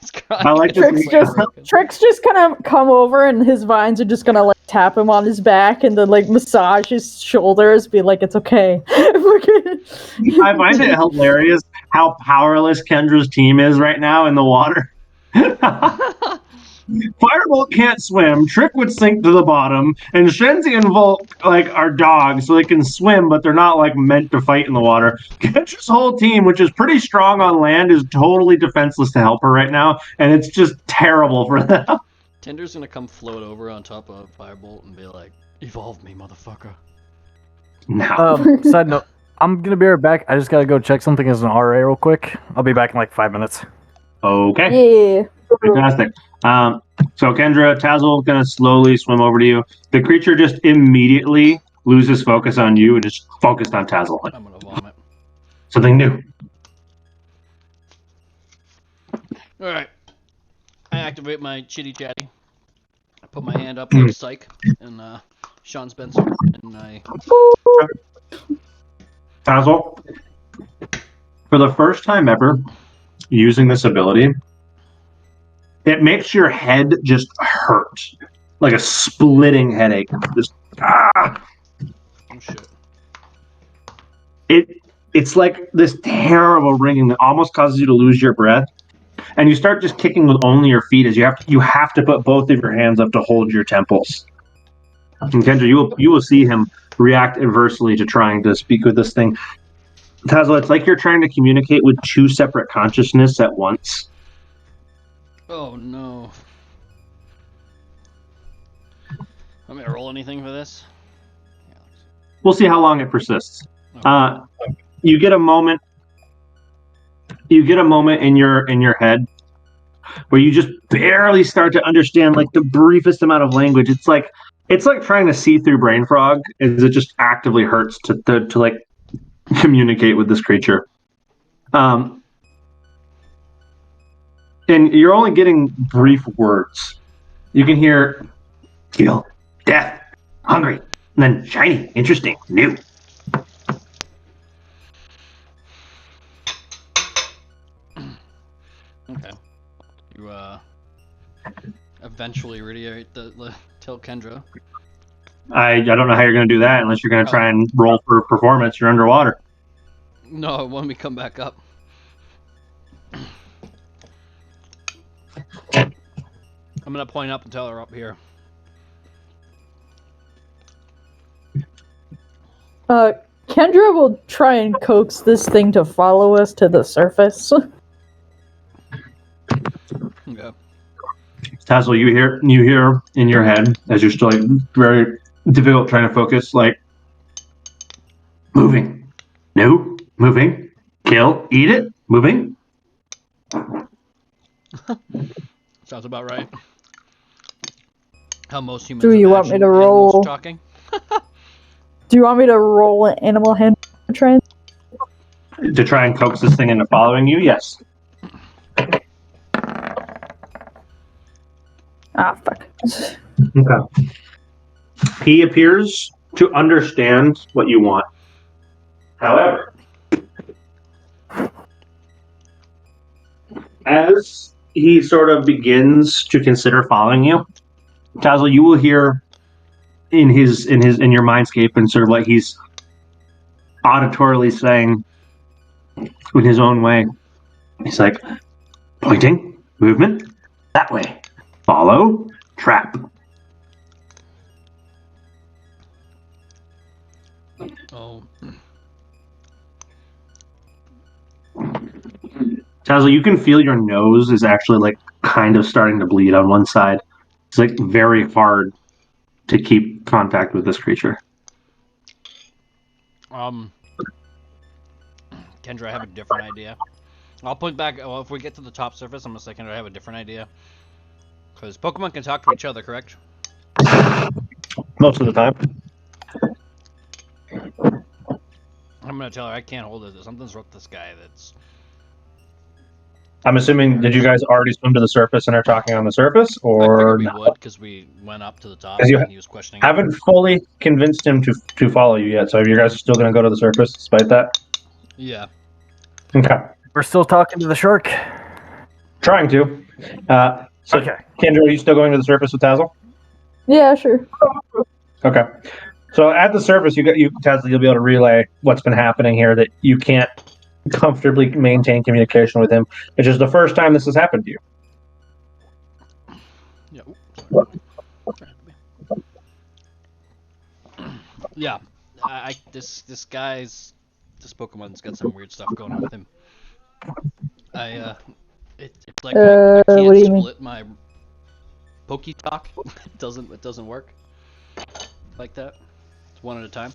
He's crying. I like Trick's just gonna come over and his vines are just gonna like tap him on his back and then like massage his shoulders, be like, it's okay. I find it hilarious how powerless Kendra's team is right now in the water. Firebolt can't swim, Trick would sink to the bottom, and Shenzi and Volk like are dogs, so they can swim, but they're not like meant to fight in the water. Kendra's whole team, which is pretty strong on land, is totally defenseless to help her right now, and it's just terrible for them. Tinder's gonna come float over on top of Firebolt and be like, evolve me, motherfucker. No. Side note, I'm gonna be right back. I just gotta go check something as an RA real quick. I'll be back in like 5 minutes. Okay. Yeah. Fantastic. So Kendra, Tazzle gonna slowly swim over to you. The creature just immediately loses focus on you and is focused on Tazzle. I'm gonna vomit. Something new. Alright. I activate my chitty chatty. I put my hand up like Psych and Sean Spencer, and I Tazzle, for the first time ever, using this ability, it makes your head just hurt. Like a splitting headache. Just, ah! Oh shit. It's like this terrible ringing that almost causes you to lose your breath. And you start just kicking with only your feet as you have to put both of your hands up to hold your temples. And Kendra, you will see him react adversely to trying to speak with this thing. Tazla, it's like you're trying to communicate with two separate consciousness at once. Oh no. Want me to roll anything for this? We'll see how long it persists. Okay. You get a moment. You get a moment in your head where you just barely start to understand like the briefest amount of language. It's like trying to see through brain fog, as it just actively hurts to like communicate with this creature. And you're only getting brief words. You can hear kill, death, hungry, and then shiny, interesting, new. Okay. You eventually reiterate tell Kendra. I don't know how you're going to do that unless you're going to try and roll for performance. You're underwater. No, when we come back up. I'm gonna point up and tell her up here. Kendra will try and coax this thing to follow us to the surface. Okay. Tassel, you hear in your head as you're still like very difficult trying to focus, like moving, no, moving, kill, eat it, moving. Sounds about right. How most humans Do you want me imagine to roll? animals talking. Do you want me to roll an animal handling try? To try and coax this thing into following you? Yes. Ah, fuck. Okay. He appears to understand what you want. However, as he sort of begins to consider following you, Tazzle, you will hear in your mindscape, and sort of like he's auditorily saying in his own way, he's like, pointing, movement, that way, follow, trap. Oh. Tazzle, you can feel your nose is actually like kind of starting to bleed on one side. It's like very hard to keep contact with this creature. Kendra, I have a different idea. I'll point back. Well, if we get to the top surface, I'm gonna say, Kendra, I have a different idea. Because Pokemon can talk to each other, correct? Most of the time. I'm gonna tell her I can't hold it. Something's wrong with this guy. That's. I'm assuming, did you guys already swim to the surface and are talking on the surface, I or figured we not? would, because we went up to the top As you and he was questioning. Haven't fully convinced him to follow you yet, so you guys are still going to go to the surface despite that? Yeah. Okay. We're still talking to the shark. Trying to. So, Okay. Kendra, are you still going to the surface with Tazzle? Yeah, sure. Okay. So at the surface, Tazzle, you'll be able to relay what's been happening here, that you can't comfortably maintain communication with him. It's just the first time this has happened to you. Yeah. Yeah. This Pokemon's got some weird stuff going on with him. It's like I what can't do you mean? split my Poketalk. It doesn't work like that. It's one at a time.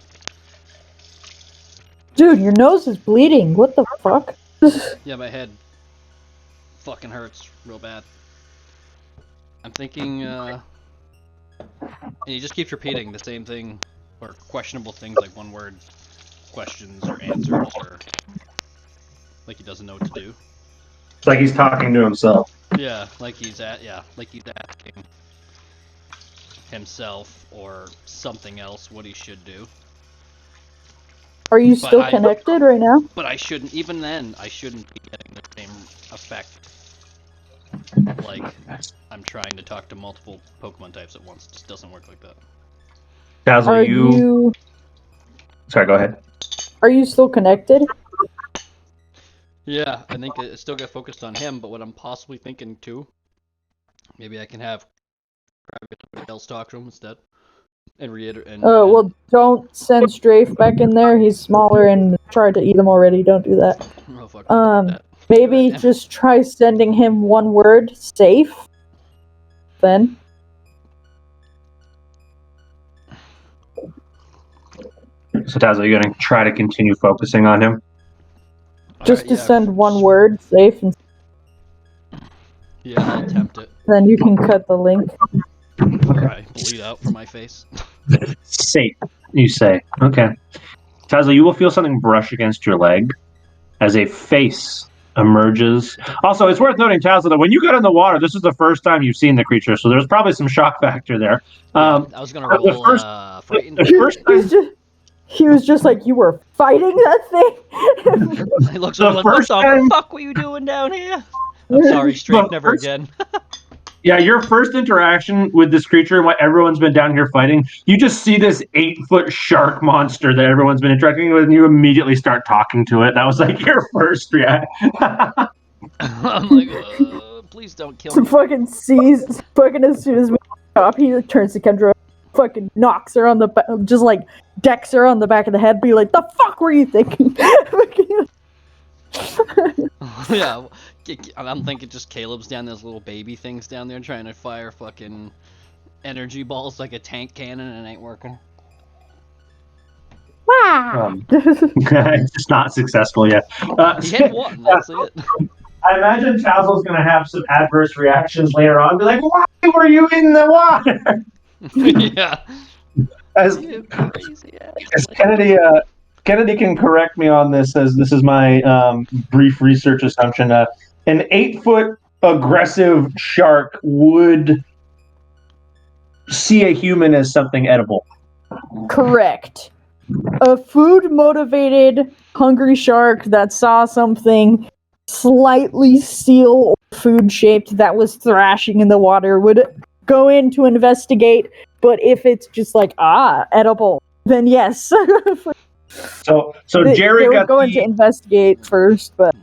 Dude, your nose is bleeding. What the fuck? Yeah, my head fucking hurts real bad. I'm thinking, and he just keeps repeating the same thing, or questionable things like one word questions or answers, or like he doesn't know what to do. It's like he's talking to himself. Yeah, like he's asking himself or something else what he should do. Are you still connected right now? But I shouldn't. Even then, I shouldn't be getting the same effect. Like, I'm trying to talk to multiple Pokemon types at once. It just doesn't work like that. Dazzle, Are you Sorry, go ahead. are you still connected? Yeah, I think it still got focused on him, but what I'm possibly thinking too, maybe I can have somebody else talk to him instead. And reiterate. Well, don't send Strafe back in there. He's smaller and tried to eat him already. Don't do that. Oh, fuck that. Maybe Goddamn. just try sending him one word, safe. Then. So Dazzle, you're going to try to continue focusing on him? Just to send one word, safe, and Yeah, I'll attempt it. then you can cut the link. Alright, bleed out from my face. Safe, you say. Okay. Dazzle, you will feel something brush against your leg as a face emerges. Also, it's worth noting, Dazzle, that when you got in the water, this is the first time you've seen the creature, so there's probably some shock factor there. Yeah, I was gonna roll frightened. He was just like, you were fighting that thing? He looks over like, what the fuck were you doing down here? I'm sorry, Strafe, never again. Yeah, your first interaction with this creature and what everyone's been down here fighting, you just see this 8-foot shark monster that everyone's been interacting with, and you immediately start talking to it. That was like your first reaction. I'm like, please don't kill me. Fucking sees, fucking as soon as we stop, he turns to Kendra, fucking knocks her on the back, just like decks her on the back of the head, be like, the fuck were you thinking? Yeah, I'm thinking just Caleb's down those little baby things down there trying to fire fucking energy balls like a tank cannon and it ain't working. Wow. It's just not successful yet. He hit one, that's it. I imagine Dazzle's going to have some adverse reactions later on. Be like, why were you in the water? Yeah. As Kennedy can correct me on this, as this is my brief research assumption. An 8-foot aggressive shark would see a human as something edible. Correct. A food-motivated, hungry shark that saw something slightly seal or food-shaped that was thrashing in the water would go in to investigate, but if it's just like, edible, then yes. So Jerry they got would go in to investigate first, but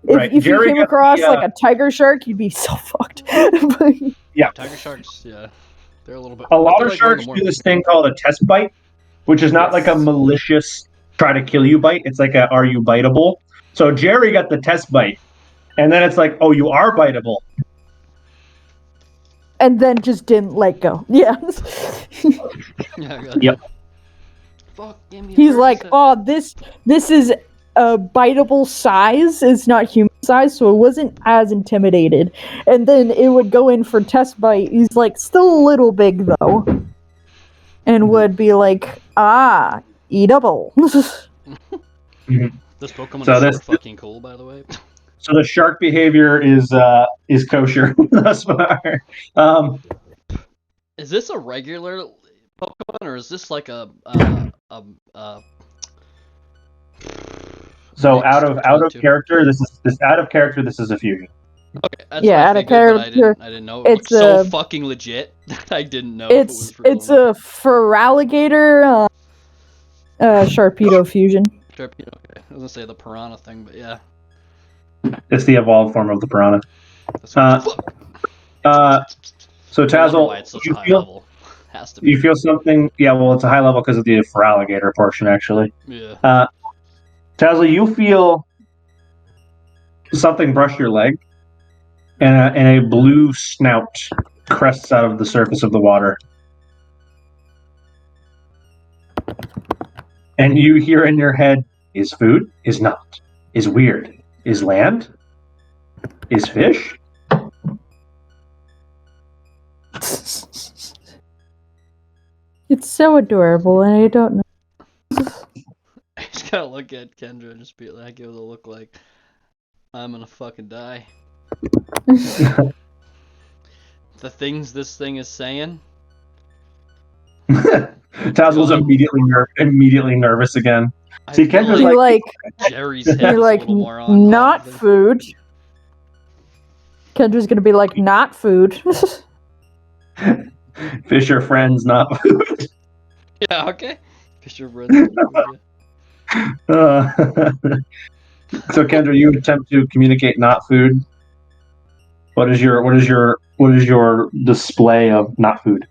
if you came across like a tiger shark, you'd be so fucked. Yeah. Tiger sharks, yeah. They're a little bit... A lot of sharks do this thing called a test bite, which is not like a malicious try to kill you bite. It's like a are you biteable? So Jerry got the test bite, and then it's like, oh, you are biteable. And then just didn't let go. Yeah. Yep. Fuck, give me He's like, this is a biteable size. It's not human size, so it wasn't as intimidated. And then it would go in for test bite. He's like, still a little big though. And would be like, eatable. Mm-hmm. This Pokemon is so fucking cool, by the way. So the shark behavior is kosher thus far. Is this a regular Pokemon, or is this like a So out of character, this is a fusion. Okay, that's yeah, what I out of figured, character. I didn't know. It's so fucking legit. I didn't know. It's if it was real a Feraligatr Sharpedo fusion. Sharpedo, okay. I was gonna say the piranha thing, but yeah. It's the evolved form of the piranha. So Tazzle, you feel something? Yeah, well, it's a high level because of the Feraligatr portion, actually. Yeah. Tazzle, you feel something brush your leg, and a blue snout crests out of the surface of the water. And you hear in your head, is food, is not, is weird, is land, is fish? It's so adorable, and I don't know. I just gotta look at Kendra and just be like, give it a look like, I'm gonna fucking die. The things this thing is saying. Tazzle's immediately nervous again. See, Kendra's like Jerry's head you're is like, a little more on not food, Kendra's gonna be like, not food. Fish are friends, not food. Yeah, okay. Fisher bread. Uh, so Kendra, you attempt to communicate not food. What is your display of not food?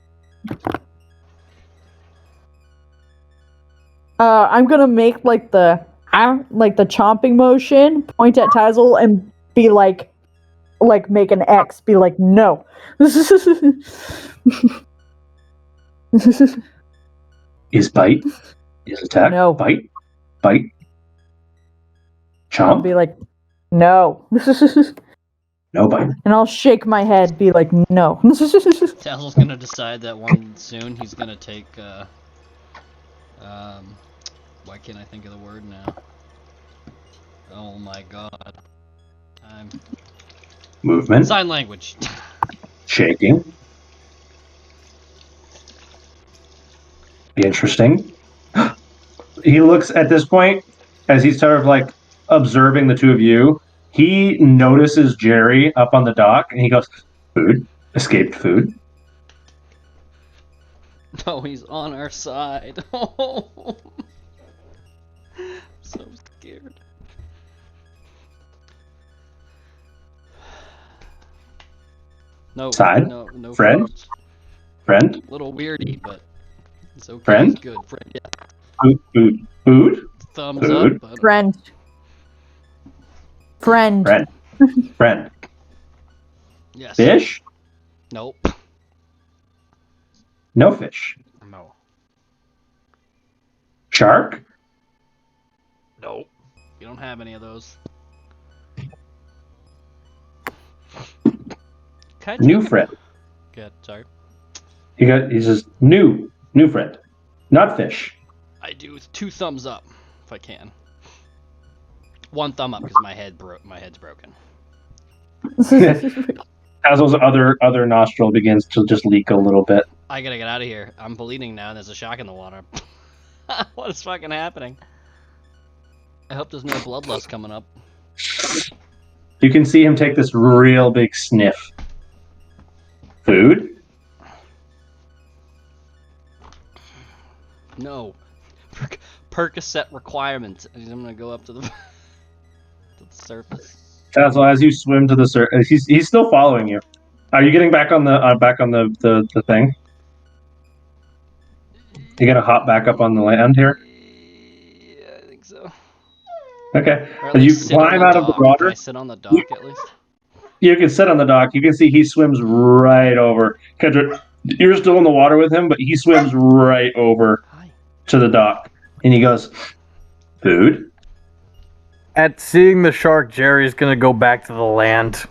I'm gonna make like the chomping motion, point at Tazzle, and be like make an X, be like no. Is bite? Is attack? No. Bite? I'll Chomp? be like no. No bite. And I'll shake my head, be like no. Tazzle's gonna decide that one soon. He's gonna take, why can't I think of the word now? Oh my god. Movement. Sign language. Shaking. Interesting. He looks at this point, as he's sort of like observing the two of you, he notices Jerry up on the dock and he goes, food, escaped food. No, he's on our side. I'm so scared. No, Side? no Friend? foods. Friend? Little weirdy, but it's okay. Friend? It's good. Friend, yeah. Food? Thumbs Food. up. But, Friend. Friend. yes. Fish? Nope. No fish. No. Shark? Nope. You don't have any of those. New friend. Good, sorry. He says new friend. Not fish. I do 2 thumbs up if I can. 1 thumb up because my head's broken. Tazzle's other nostril begins to just leak a little bit. I gotta get out of here. I'm bleeding now and there's a shark in the water. What is fucking happening? I hope there's no bloodlust coming up. You can see him take this real big sniff. Food? No. Percocet requirement. I'm gonna go up to the, to the surface. Tazzle, as you swim to the surface, he's still following you. Are you getting back on the thing? You gonna hop back up on the land here? Yeah, I think so. Okay. Or at As you least sit on climb out of the dock. water, Can I sit on the dock at least? you can sit on the dock. You can see he swims right over. Kendra, you're still in the water with him, but he swims right over Hi. to the dock. And he goes, food? At seeing the shark, Jerry's gonna go back to the land.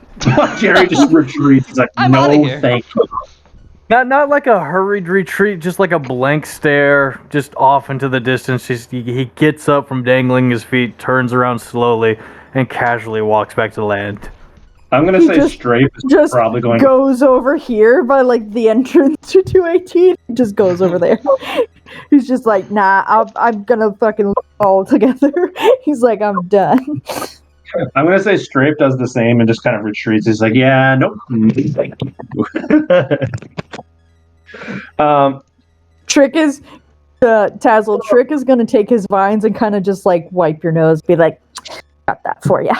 Jerry just retreats. He's like, I'm outta no, here." thank you. Not like a hurried retreat, just like a blank stare, just off into the distance. He gets up from dangling his feet, turns around slowly, and casually walks back to land. I'm going to He say just- Strafe is Just probably going goes over here by like the entrance to 218. Just goes over there. He's just like, nah, I'm gonna fucking look all together. He's like, I'm done. I'm going to say Strafe does the same and just kind of retreats. He's like, yeah, nope. Thank you. Trick is, Tazzle, Trick is gonna take his vines and kind of just like wipe your nose, be like, got that for ya.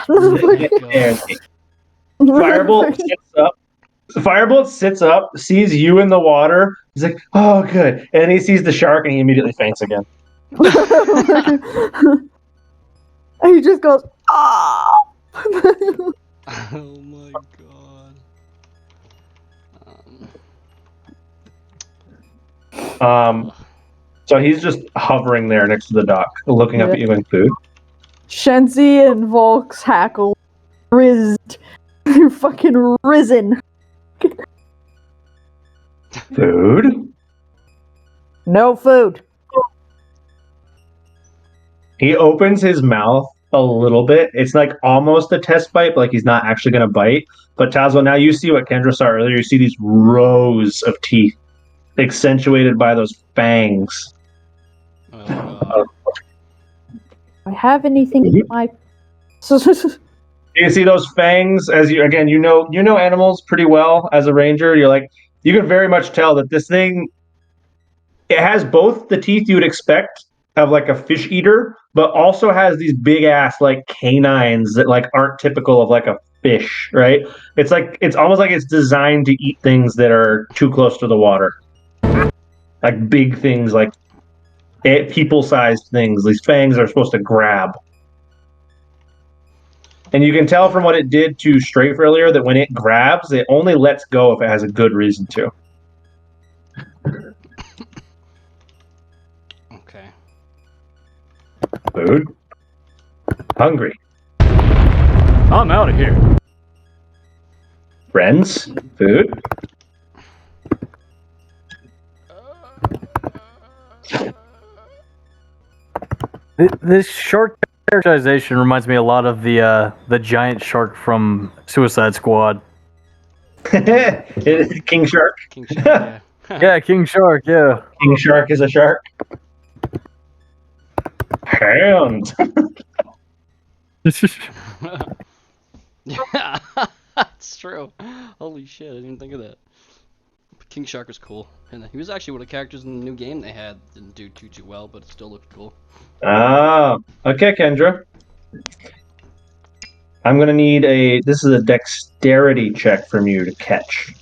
Firebolt sits up. Firebolt sits up, sees you in the water. He's like, oh, good. And he sees the shark and he immediately faints again. And he just goes, ah. Oh my god. So he's just hovering there next to the dock, looking up at you in food. Shenzi and Volk's hackle rizzed. You're fucking risen. Food? No food. He opens his mouth a little bit. It's like almost a test bite, but like he's not actually going to bite. But Tazo, now you see what Kendra saw earlier. You see these rows of teeth accentuated by those fangs. Oh god. Do I have anything in my... You see those fangs as you again, you know animals pretty well as a ranger. You're like, you can very much tell that this thing, it has both the teeth you would expect of like a fish eater, but also has these big ass like canines that like aren't typical of like a fish, right? It's like it's almost like it's designed to eat things that are too close to the water. Like big things, like people-sized things. These fangs are supposed to grab. And you can tell from what it did to Strafe earlier that when it grabs, it only lets go if it has a good reason to. Okay. Food. Hungry. I'm out of here. Friends. Food. This shark characterization reminds me a lot of the giant shark from Suicide Squad. King Shark. King Shark, yeah. Yeah, King Shark. Yeah. King Shark is a shark. Hand. Yeah, that's true. Holy shit, I didn't even think of that. King Shark was cool. And he was actually one of the characters in the new game they had. Didn't do too well, but it still looked cool. Okay, Kendra. I'm gonna need this is a dexterity check from you to catch.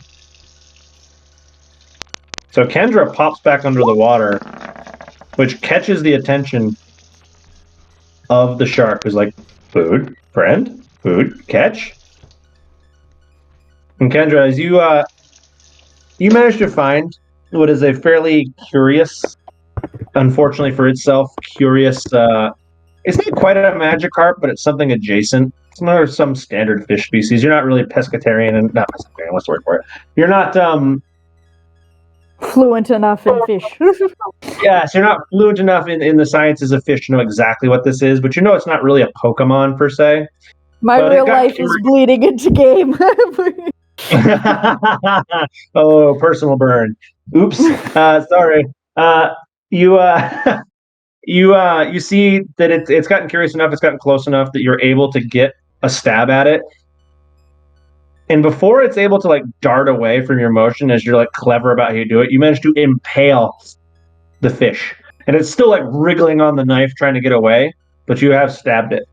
So Kendra pops back under the water, which catches the attention of the shark, who's like, food, friend, food, catch. And Kendra, as you manage to find what is a fairly curious, unfortunately for itself, curious. It's not quite a Magikarp, but it's something adjacent. It's not some standard fish species. You're not really pescatarian, and not pescatarian. What's the word for it? You're not Fluent enough in fish. yeah, so you're not fluent enough in the sciences of fish to know exactly what this is, but you know it's not really a Pokemon per se. My But it real got life is bleeding into game. Oh, personal burn. Oops. Sorry. You you see that it's gotten curious enough, it's gotten close enough that you're able to get a stab at it. And before it's able to like dart away from your motion as you're like clever about how you do it, you manage to impale the fish. And it's still like wriggling on the knife trying to get away, but you have stabbed it.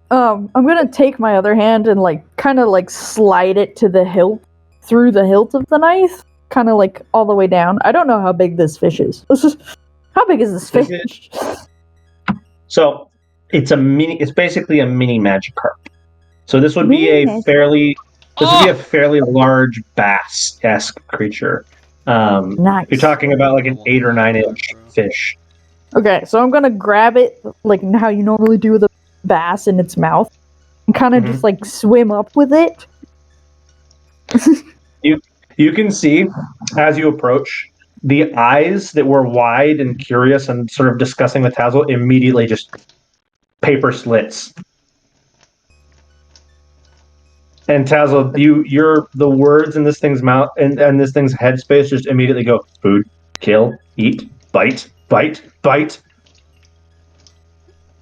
I'm gonna take my other hand and like kind of like slide it to the hilt, through the hilt of the knife, kind of like all the way down. I don't know how big this fish is. How big is this fish? So it's basically a mini Magikarp. So this would be a fairly large bass-esque creature. Nice. You're talking about like an 8 or 9 inch fish. Okay, so I'm gonna grab it like how you normally do with a bass in its mouth, and kind of just like swim up with it. You can see as you approach, the eyes that were wide and curious and sort of discussing with Tazzle immediately just paper slits. And Tazzle, you're the words in this thing's mouth and this thing's headspace just immediately go food, kill, eat, bite, bite, bite.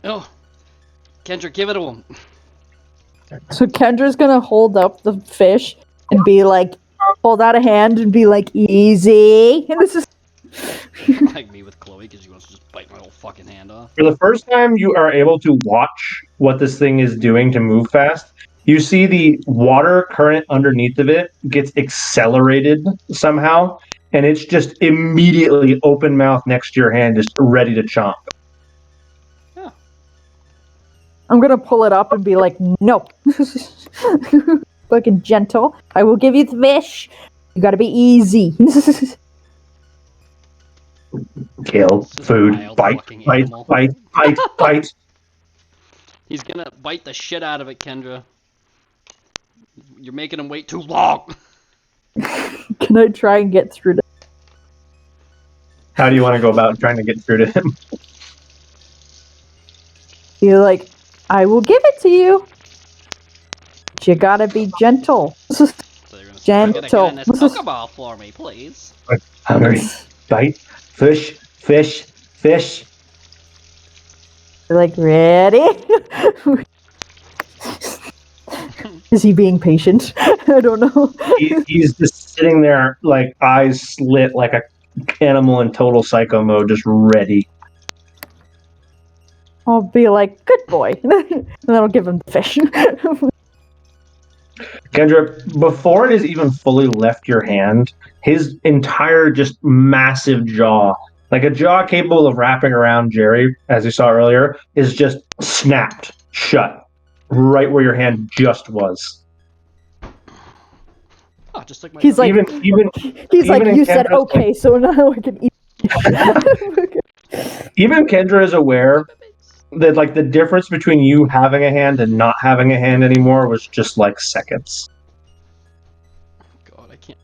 Oh, Kendra, give it to him. So Kendra's gonna hold up the fish and be like, hold out a hand and be like, easy. And this is Like me with Chloe, because she wants to just bite my whole fucking hand off. For the first time, you are able to watch what this thing is doing to move fast. You see the water current underneath of it gets accelerated somehow, and it's just immediately open mouth next to your hand, just ready to chomp. Yeah. I'm gonna pull it up and be like, no. Fucking gentle. I will give you the fish. You gotta be easy. Kill, It's just a food, wild bite, fucking bite, animal. bite, bite, bite. He's gonna bite the shit out of it, Kendra. You're making him wait too long. Can I try and get through to How do you want to go about trying to get through to him? You're like, I will give it to you. But you gotta be gentle. So you're gonna Gentle. get in this Pokeball for me, please. Hungry, bite, fish, fish, fish. Like, ready? Is he being patient? I don't know. He's just sitting there, like eyes slit, like a animal in total psycho mode, just ready. I'll be like, good boy. And then I'll give him the fish. Kendra, before it has even fully left your hand, his entire just massive jaw, like a jaw capable of wrapping around Jerry, as you saw earlier, is just snapped shut right where your hand just was. Oh, just like my He's dog. like, he's like, you said okay, so now I can eat. Even Kendra is aware that like the difference between you having a hand and not having a hand anymore was just like seconds. God, I can't.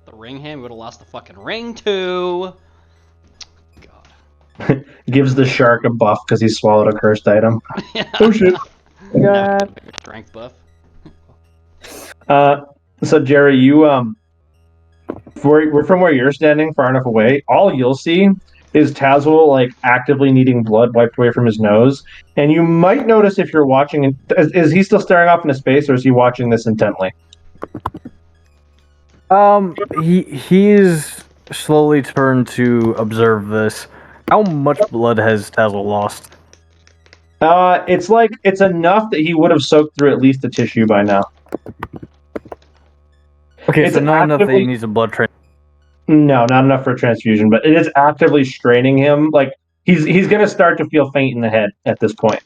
The ring hand would have lost the fucking ring too. God. Gives the shark a buff because he swallowed a cursed item. Yeah. Oh shit. God. Strength buff. So Jerry, you from where you're standing, far enough away, all you'll see is Tazwell like actively needing blood wiped away from his nose, and you might notice if you're watching, is he still staring off into space, or is he watching this intently? He's slowly turned to observe this. How much blood has Tazwell lost? It's enough that he would have soaked through at least a tissue by now. Okay, It's so not enough that actively- he needs a blood transfusion. No, not enough for a transfusion, but it is actively straining him. Like he's gonna start to feel faint in the head at this point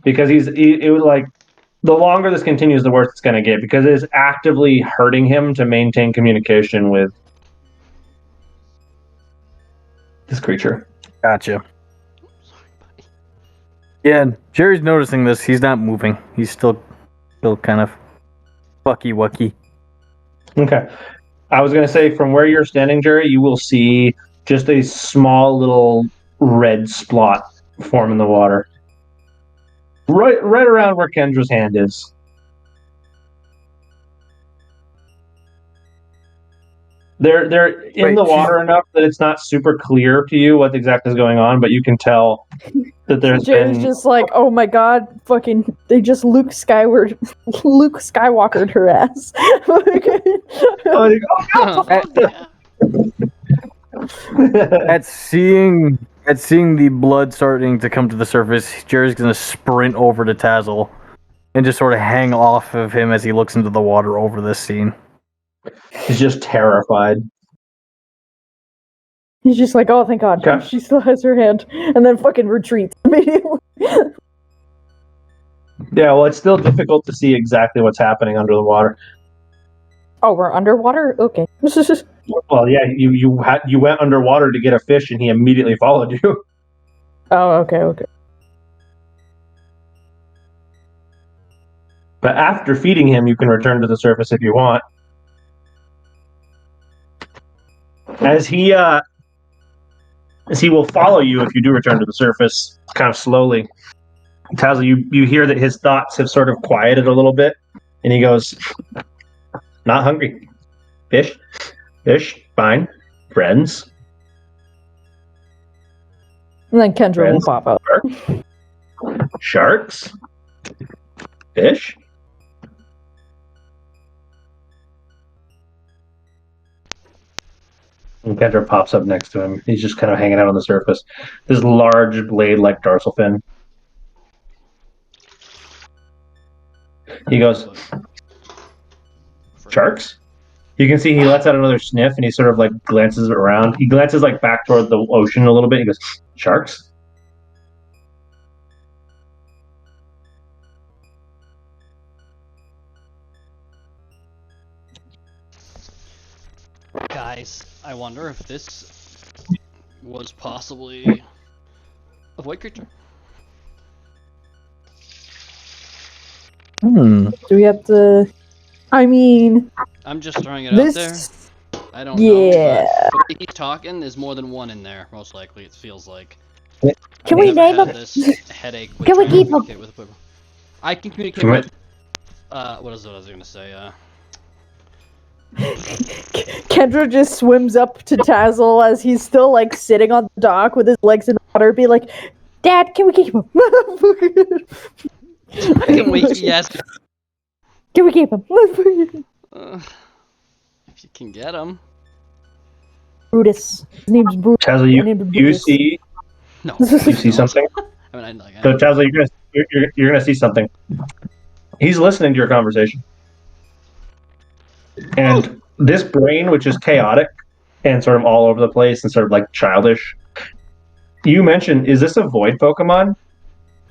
because it was like the longer this continues, the worse it's gonna get because it is actively hurting him to maintain communication with this creature. Gotcha. Yeah, Jerry's noticing this. He's not moving. He's still kind of fucky-wucky. Okay. I was going to say, from where you're standing, Jerry, you will see just a small little red splot form in the water. Right around where Kendra's hand is. They're in the water enough that it's not super clear to you what exactly is going on, but you can tell that there's Jerry's been... just like, oh my god, fucking, they just Luke Skywalkered her ass. At seeing the blood starting to come to the surface, Jerry's gonna sprint over to Tazwell and just sort of hang off of him as he looks into the water over this scene. He's just terrified. He's just like, oh, thank God, Okay. she still has her hand, and then fucking retreats immediately. Yeah, well, it's still difficult to see exactly what's happening under the water. Oh, we're underwater? Okay. Well, yeah, you went underwater to get a fish, and he immediately followed you. Oh, okay. But after feeding him, you can return to the surface if you want. As he will follow you if you do return to the surface, kind of slowly. Tazwell, you hear that his thoughts have sort of quieted a little bit, and he goes, "Not hungry. Fish, fine. Friends, And then Kendra Friends. will pop out. sharks, fish." And Kendra pops up next to him. He's just kind of hanging out on the surface. This large blade-like dorsal fin. He goes, "Sharks?" You can see he lets out another sniff and he sort of like glances around. He glances like back toward the ocean a little bit. He goes, "Sharks?" Guys, I wonder if this was possibly a void creature. Do we have to... I mean... I'm just throwing it out there. This... I don't know, but the way he's talking, there's more than one in there, most likely, it feels like. Can we I've name had him? this headache with Can we trying to keep him? communicate with the I can communicate Can we- with, what is it I was gonna say, Kendra just swims up to Tazwell as he's still like sitting on the dock with his legs in the water, be like, Dad, can we keep him? Can we? Yes. Can we keep him? If you can get him. Brutus. His name's Brutus. Tesla, I named him you Brutus. see No. you see something? I mean, like, So Tesla, you're gonna see something. He's listening to your conversation, and this brain, which is chaotic and sort of all over the place and sort of like childish. You mentioned, is this a void Pokemon?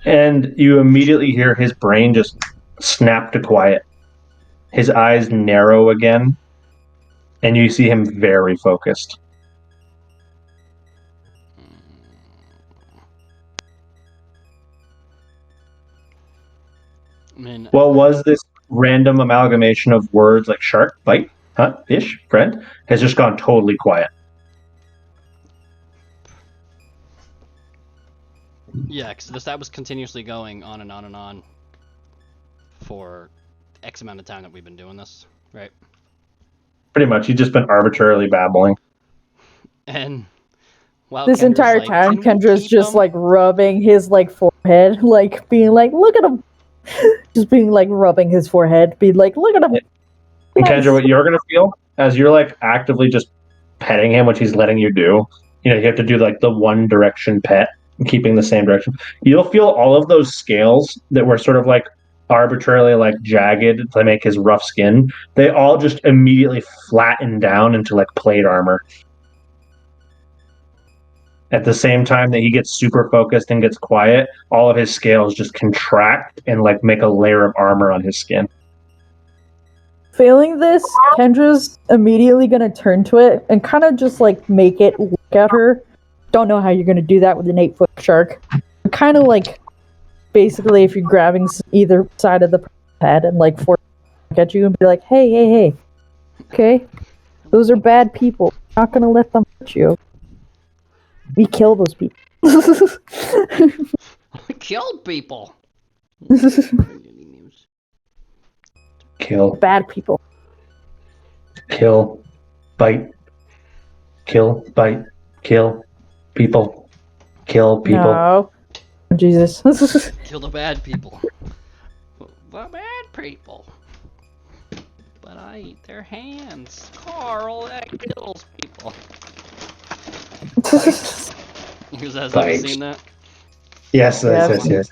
And you immediately hear his brain just snap to quiet. His eyes narrow again, and you see him very focused. I mean, What was this random amalgamation of words like shark, bite, hunt, fish, friend, has just gone totally quiet. yeah, because that was continuously going on and on and on for X amount of time that we've been doing this, right? Pretty much, he's just been arbitrarily babbling. And wow, This Kendra's entire like, time, "Can we Kendra's keep just him?" like rubbing his like forehead, like being like, "Look at him," just being like rubbing his forehead, being like, "Look at him." And Nice. Kendra, what you're gonna feel as you're like actively just petting him, which he's letting you do, you have to do like the one direction pet, keeping the same direction. You'll feel all of those scales that were sort of like arbitrarily like jagged to make his rough skin. They all just immediately flatten down into like plate armor. At the same time that he gets super focused and gets quiet, all of his scales just contract and like make a layer of armor on his skin. Failing this, Kendra's immediately gonna turn to it and kind of just like make it look at her. Don't know how you're gonna do that with an 8-foot shark. Kind of like, basically, if you're grabbing either side of the head and like force it at you and be like, "Hey, hey, hey, okay, those are bad people. Not gonna let them hurt you. We kill those people." Killed people. Kill, Bad people. kill, bite, kill, bite, kill, people, kill people. No. Jesus. Kill the bad people. The bad people. But I eat their hands. Carl, that kills people. Who's has ever Bite. seen that? Yes, Yeah. yes.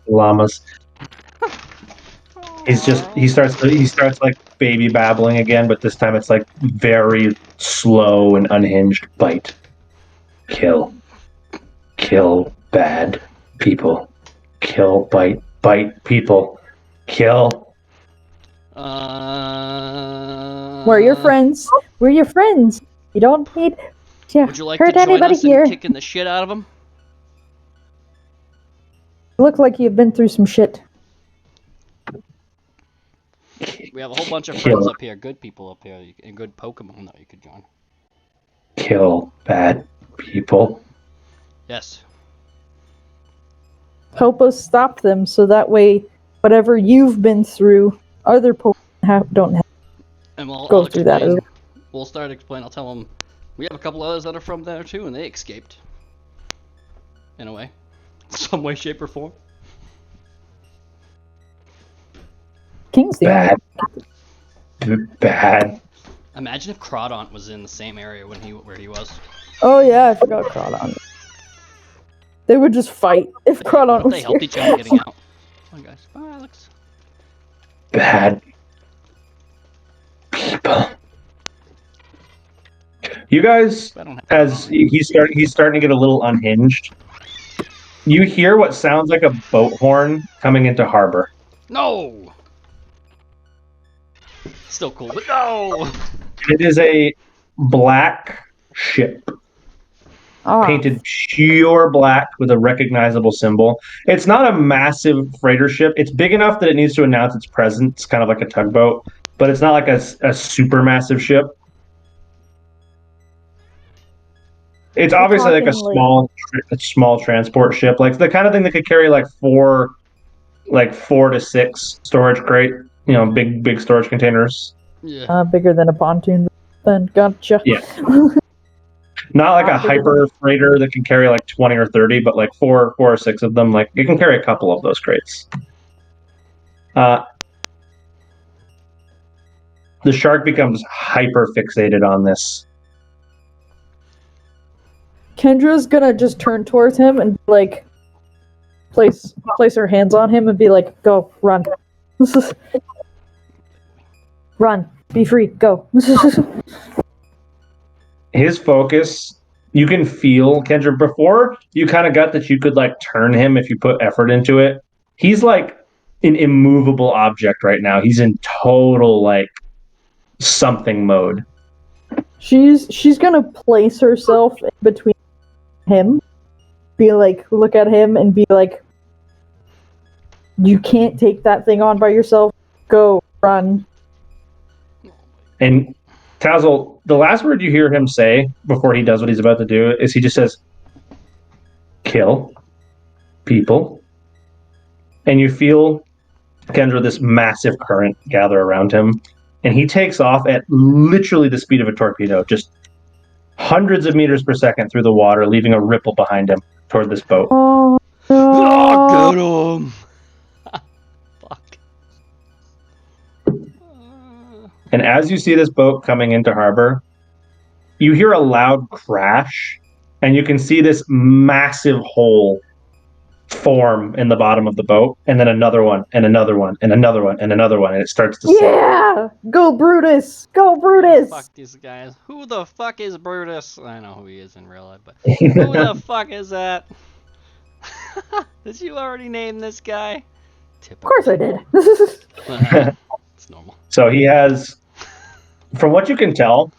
Llamas. He starts like baby babbling again, but this time it's like very slow and unhinged. Bite, kill, bad people, kill, bite people, kill. We're your friends. We're your friends. You don't need to Would you like hurt to join anybody us here. in kicking the shit out of them? You look like you've been through some shit. We have a whole bunch of Kill. friends up here, good people up here, and good Pokemon that you could join. Kill bad people. Yes. Help us stop them so that way whatever you've been through, other Pokemon don't have. And we'll Go I'll through that explain. as We'll start explaining. I'll tell them we have a couple others that are from there too, and they escaped. In a way. Some way, shape, or form. King's the Bad. only. Bad. Imagine if Crawdaunt was in the same area where he was. Oh yeah, I forgot Crawdon. They would just fight if Crawdon What if was they helped here. each other getting out? Come on, guys. Bye, Alex. Bad people. You guys, I don't have as he's starting to get a little unhinged. You hear what sounds like a boat horn coming into harbor. No! Still cool, but no! It is a black ship, Ah, painted pure black with a recognizable symbol. It's not a massive freighter ship. It's big enough that it needs to announce its presence, kind of like a tugboat, but it's not like a super massive ship. It's obviously like a talking, small transport ship, like the kind of thing that could carry like four to six storage crate, big storage containers. Yeah. bigger than a pontoon. Then gotcha. Yeah. Not like a hyper freighter that can carry like 20 or 30, but like four or six of them. Like it can carry a couple of those crates. The shark becomes hyper fixated on this. Kendra's gonna just turn towards him and like place her hands on him and be like, "Go, run, run, be free, go." His focus, you can feel, Kendra, before you kind of got that you could like turn him if you put effort into it. He's like an immovable object right now. He's in total like something mode. She's gonna place herself in between him, be like, look at him and be like, "You can't take that thing on by yourself. Go, run." And Tazzle, the last word you hear him say before he does what he's about to do is he just says, "Kill people." And you feel, Kendra, this massive current gather around him. And he takes off at literally the speed of a torpedo, just hundreds of meters per second through the water, leaving a ripple behind him toward this boat. Oh, Oh, get him! Fuck. And as you see this boat coming into harbor, you hear a loud crash, and you can see this massive hole form in the bottom of the boat, and then another one, and another one, and another one, and another one, and it starts to sink. yeah! Go, Brutus! Go, Brutus! Fuck these guys. Who the fuck is Brutus? I know who he is in real life, but who the fuck is that? Did you already name this guy? Of course I did. It's normal. So he has, from what you can tell,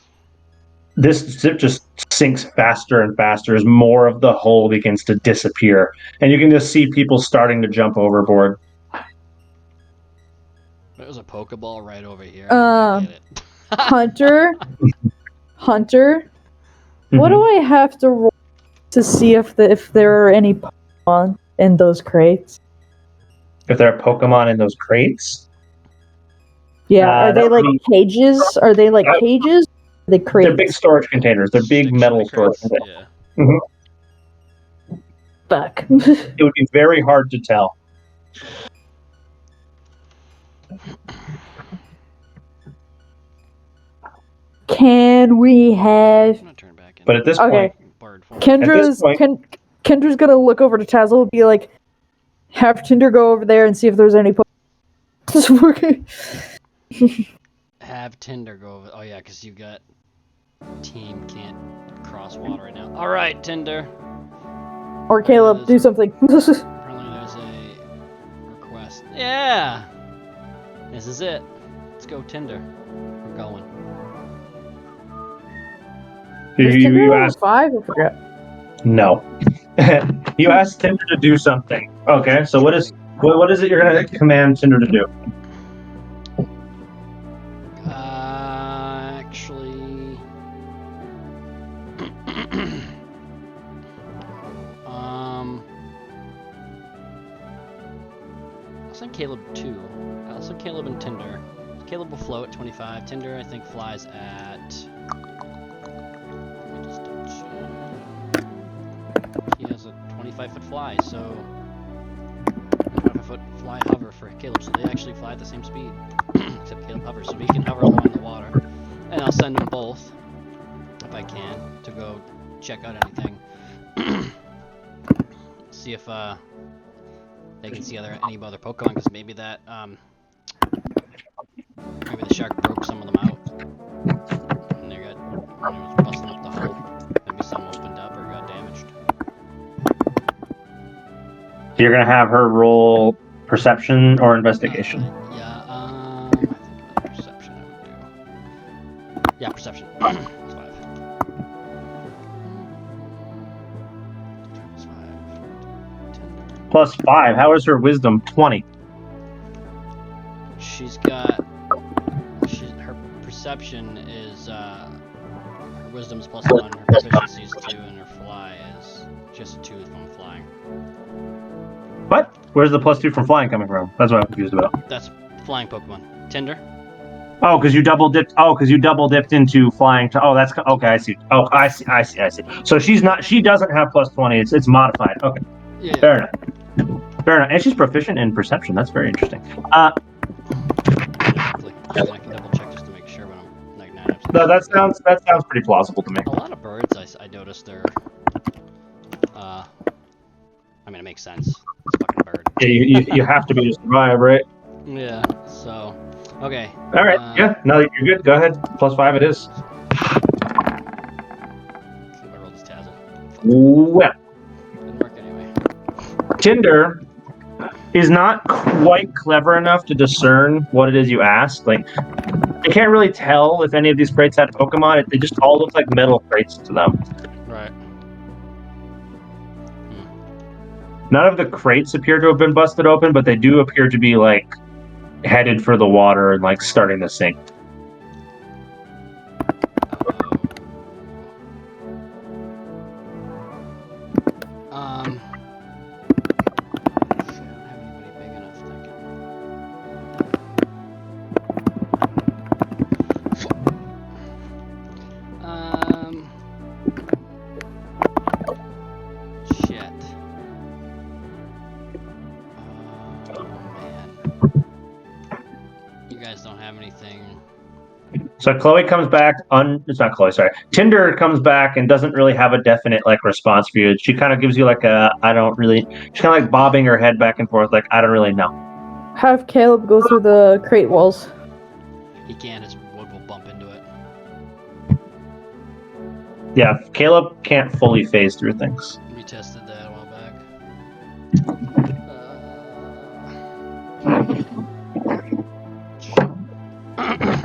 this ship just sinks faster and faster as more of the hull begins to disappear. And you can just see people starting to jump overboard. There was a Pokeball right over here. Hunter, what do I have to roll to see if there are any Pokemon in those crates? If there are Pokemon in those crates? Yeah, are they like cages? Are they like cages? Are they crates? They're big storage containers. They're big metal storage containers. Yeah. Mm-hmm. Fuck. It would be very hard to tell. Can we have? I'm gonna turn back in. But at this Okay. point, Bird form. Kendra's gonna look over to Tazzle and be like, have Tinder go over there and see if there's any Pokemon. Have Tinder go over. Oh yeah, because you got team can't cross water right now. All right, Tinder. Or Caleb, do something. Apparently there's a request. Yeah. This is it. Let's go Tinder. We're going. Is Tinder you level asked 5? I forgot. no. You asked Tinder to do something. Okay, so what is it you're gonna command Tinder to do? Actually, I'll send Caleb 2. I'll send Caleb and Tinder. Caleb will float at 25. Tinder, I think, flies at. Let me just double check. He has a 25-foot fly, so 25-foot fly hover for Caleb, so they actually fly at the same speed. Except Caleb hovers, so he can hover along the water. And I'll send them both, if I can, to go check out anything. See if they can see any other Pokemon, because maybe that maybe the shark broke some of them out, and they got when it was busting up the hull. Maybe some opened up or got damaged. So you're gonna have her roll perception or investigation. I think perception I would do. Yeah, perception. That's 5. That's 5. Plus 5. How is her wisdom? 20. She's got. Her perception is. Her wisdom's plus 1, her proficiency is 2, and her fly is just 2 from flying. What? Where's the plus 2 from flying coming from? That's what I'm confused about. That's flying Pokemon. Tinder? Oh, because you double dipped. Oh, because you double dipped into flying to. Oh, that's okay. I see. Oh, I see. So she's not. She doesn't have +20. It's modified. Okay, Yeah. fair enough. Fair enough. And she's proficient in perception. That's very interesting. I can double check just to make sure when I'm like 9 No, that sounds pretty plausible to me. A lot of birds, I noticed they're. I mean, it makes sense. It's a fucking bird. Yeah, you have to be to survive, right? Yeah. So, okay. All right. Yeah. No, you're good. Go ahead. +5 it is. I rolled this tassel. Well, Didn't work anyway. Tinder is not quite clever enough to discern what it is you asked. Like, they can't really tell if any of these crates had Pokemon. They just all look like metal crates to them. Right. None of the crates appear to have been busted open, but they do appear to be like headed for the water and like starting to sink. Shit, I don't have anybody big enough thinking. Shit. Oh man. You guys don't have anything. So Chloe comes back. It's not Chloe. Sorry, Tinder comes back and doesn't really have a definite like response for you. She kind of gives you like a I don't really. She's kind of like bobbing her head back and forth, like I don't really know. Have Caleb go through the crate walls. He can't. His wood will bump into it. Yeah, Caleb can't fully phase through things. We tested that a while back.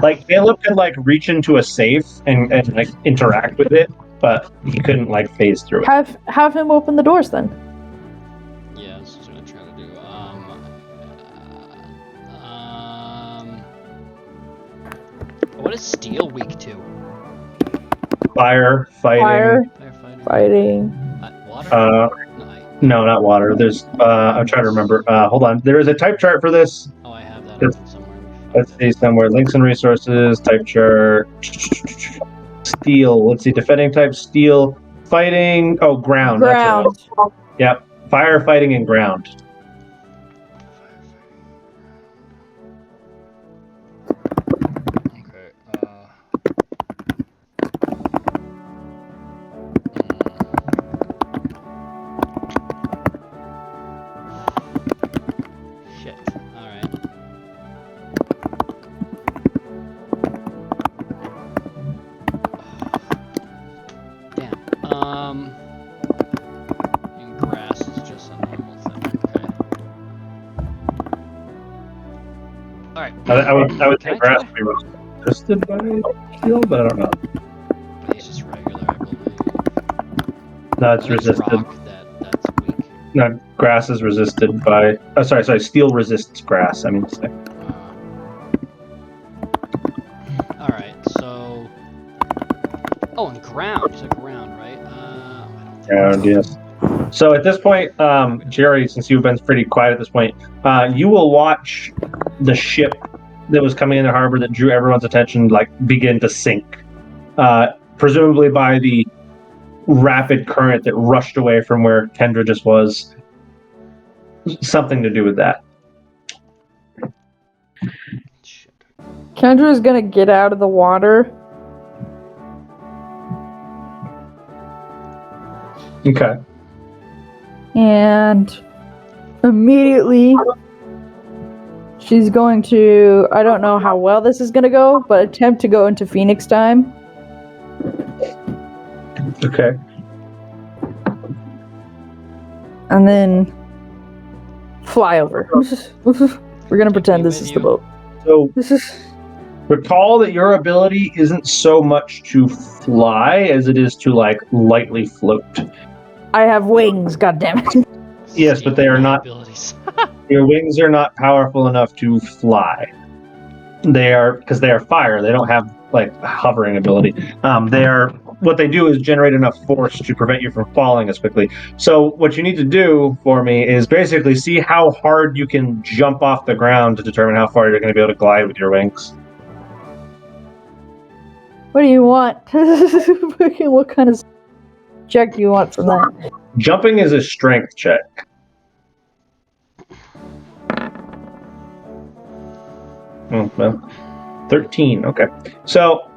Like Caleb can like reach into a safe and like interact with it, but he couldn't like phase through it. Have him open the doors then. Yeah, that's what I'm trying to do. What is steel weak to? Fire, fighting. Firefighting. Fighting. Water? No, not water. There's I'm trying to remember. Hold on. There is a type chart for this. Oh, I have that It's- open somewhere. Let's see somewhere. Links and resources, type chart. Steel. Let's see. Defending type steel. Fighting. Oh, ground. That's Ground. it. Yep. Fire, fighting, and ground. Okay. Shit. All right. Damn. And grass is just a normal thing. Okay. All right. I would Can think I grass try? would be resisted by steel, but I don't know. But it's just regular, I believe. No, it's I think resisted. rock that's weak. No, grass is resisted by. Oh, sorry. Steel resists grass. I mean to say. All right, so. Oh, and ground. You said ground, right? I don't think Ground, yes. So at this point, Jerry, since you've been pretty quiet at this point, you will watch the ship that was coming in the harbor that drew everyone's attention like begin to sink, presumably by the rapid current that rushed away from where Kendra just was. Something to do with that. Shit. Kendra's gonna get out of the water. Okay. And immediately she's going to, I don't know how well this is going to go, but attempt to go into Phoenix time. Okay. And then fly over. We're going to pretend this is the boat. So recall that your ability isn't so much to fly as it is to like lightly float. I have wings, goddammit. Yes, but they are not. Abilities. Your wings are not powerful enough to fly. They are because they are fire. They don't have like hovering ability. They are what they do is generate enough force to prevent you from falling as quickly. So what you need to do for me is basically see how hard you can jump off the ground to determine how far you're going to be able to glide with your wings. What do you want? What kind of check do you want from that? Jumping is a strength check. Oh, well, 13. Okay. So,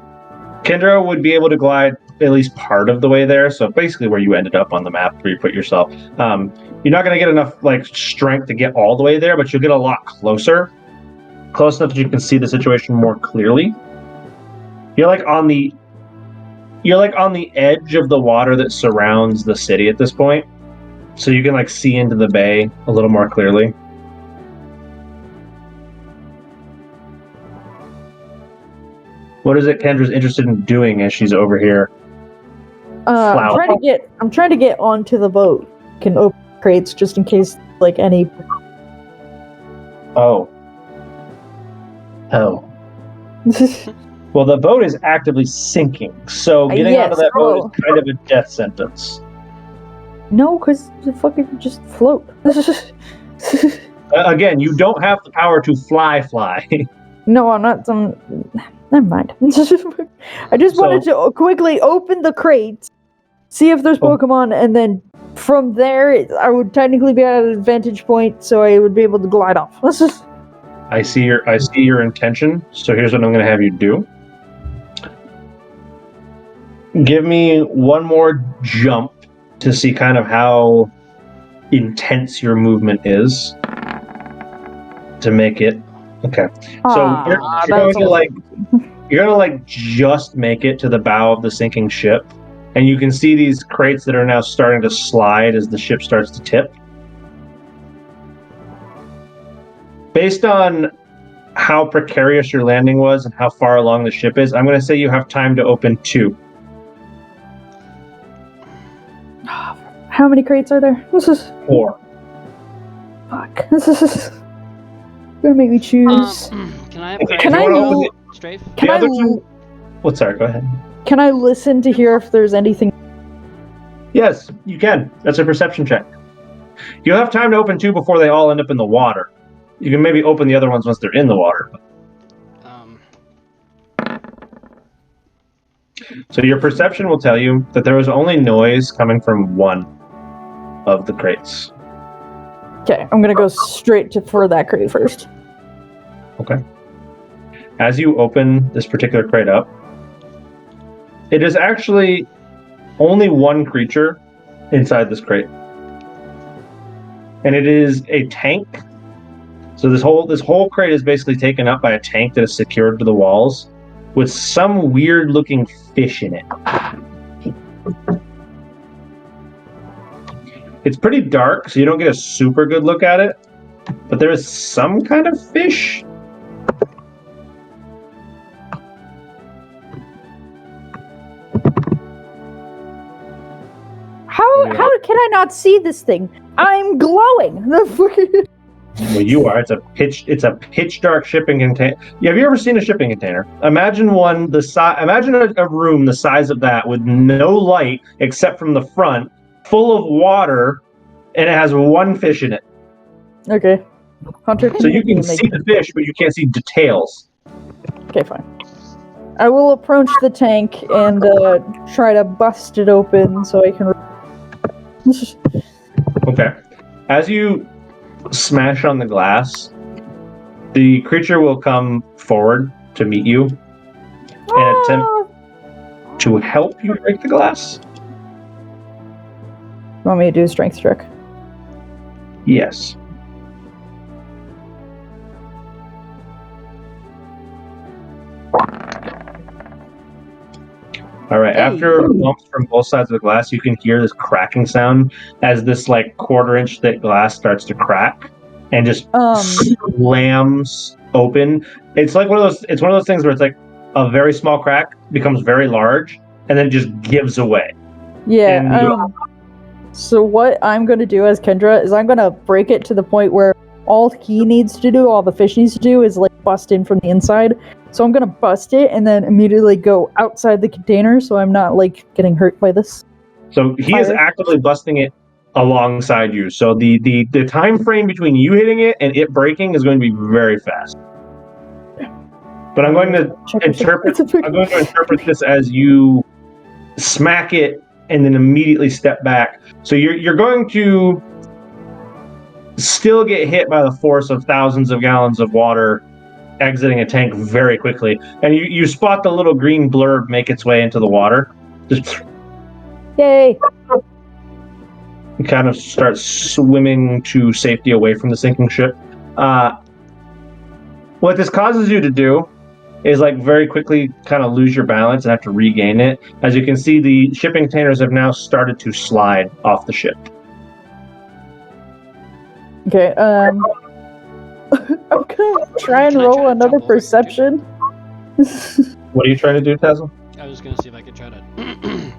Kendra would be able to glide at least part of the way there. So basically where you ended up on the map where you put yourself. You're not going to get enough like strength to get all the way there, but you'll get a lot closer. Close enough that you can see the situation more clearly. You're like on the edge of the water that surrounds the city at this point. So you can like see into the bay a little more clearly. What is it Kendra's interested in doing as she's over here? I'm trying to get onto the boat. Can open crates just in case like any. Oh. Well, the boat is actively sinking, so getting onto that boat is kind of a death sentence. No, because the fucking just float. Again, you don't have the power to fly. No, I'm not. Never mind. I just wanted to quickly open the crates, see if there's Pokemon, and then from there, I would technically be at an vantage point, so I would be able to glide off. I see your intention. So here's what I'm going to have you do. Give me one more jump to see kind of how intense your movement is to make it. Okay. So you're gonna just make it to the bow of the sinking ship, and you can see these crates that are now starting to slide as the ship starts to tip. Based on how precarious your landing was and how far along the ship is, I'm going to say you have time to open 2. How many crates are there? 4. Fuck. Gonna make me choose. Can I Strafe? Sorry, go ahead. Can I listen to hear if there's anything? Yes, you can. That's a perception check. You'll have time to open 2 before they all end up in the water. You can maybe open the other ones once they're in the water. So your perception will tell you that there was only noise coming from one of the crates. Okay, I'm gonna go straight for that crate first. Okay. As you open this particular crate up, it is actually only one creature inside this crate. And it is a tank. So this whole crate is basically taken up by a tank that is secured to the walls with some weird looking fish in it. It's pretty dark, so you don't get a super good look at it, but there is some kind of fish. How can I not see this thing? I'm glowing. Well, you are. It's a pitch dark shipping container. Have you ever seen a shipping container? Imagine one the size. Imagine a room the size of that with no light except from the front, full of water, and it has one fish in it. Okay, Hunter. So you can see the fish, but you can't see details. Okay, fine. I will approach the tank and try to bust it open so I can. Okay. As you smash on the glass, the creature will come forward to meet you and attempt to help you break the glass. Want me to do a strength check? Yes. All right. Hey. After bumps from both sides of the glass, you can hear this cracking sound as this like quarter-inch thick glass starts to crack and just slams open. It's like one of those. It's one of those things where it's like a very small crack becomes very large and then just gives away. Yeah. So what I'm going to do as Kendra is I'm going to break it to the point where all he needs to do, all the fish needs to do, is like bust in from the inside. So I'm going to bust it and then immediately go outside the container so I'm not, like, getting hurt by this. So he is actively busting it alongside you. So the time frame between you hitting it and it breaking is going to be very fast. But I'm going to Check it. interpret. It's a big- I'm going to interpret this as you smack it and then immediately step back. So you're going to still get hit by the force of thousands of gallons of water exiting a tank very quickly, and you spot the little green blurb make its way into the water. Just Yay! you kind of start swimming to safety away from the sinking ship. What this causes you to do is like very quickly kind of lose your balance and have to regain it. As you can see, the shipping containers have now started to slide off the ship. Okay, I'm gonna try and Can I roll try to another jump over it, too? perception. What are you trying to do, Tazzle? I was just gonna see if I could try to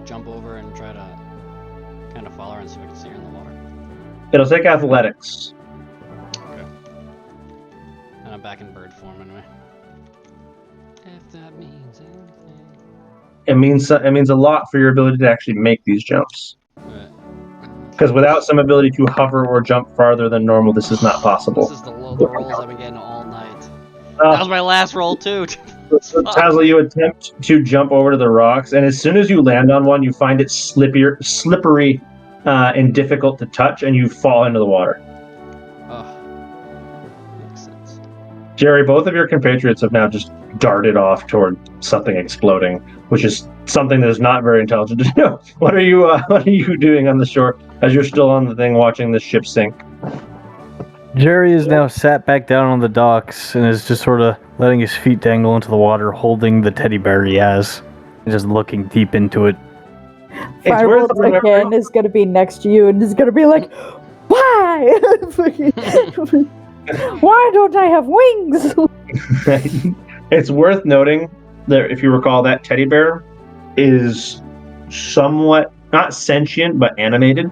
jump over and try to kind of follow her and see if I can see her in the water. It'll take athletics. Okay. And I'm back in bird form anyway. If that means anything. It means a lot for your ability to actually make these jumps. Right. Because without some ability to hover or jump farther than normal, this is not possible. This is the rolls I've been getting all night. That was my last roll too. Tazzle, you attempt to jump over to the rocks, and as soon as you land on one, you find it slippery and difficult to touch, and you fall into the water. Oh, makes sense. Jerry, both of your compatriots have now just darted off toward something exploding, which is something that is not very intelligent to do. What are you doing on the shore as you're still on the thing watching the ship sink? Jerry is now sat back down on the docks and is just sort of letting his feet dangle into the water, holding the teddy bear he has, and just looking deep into it. It's worth Firebolt remembering- again is gonna be next to you and is gonna be like, why? Why don't I have wings? It's worth noting that if you recall, that teddy bear is somewhat not sentient but animated.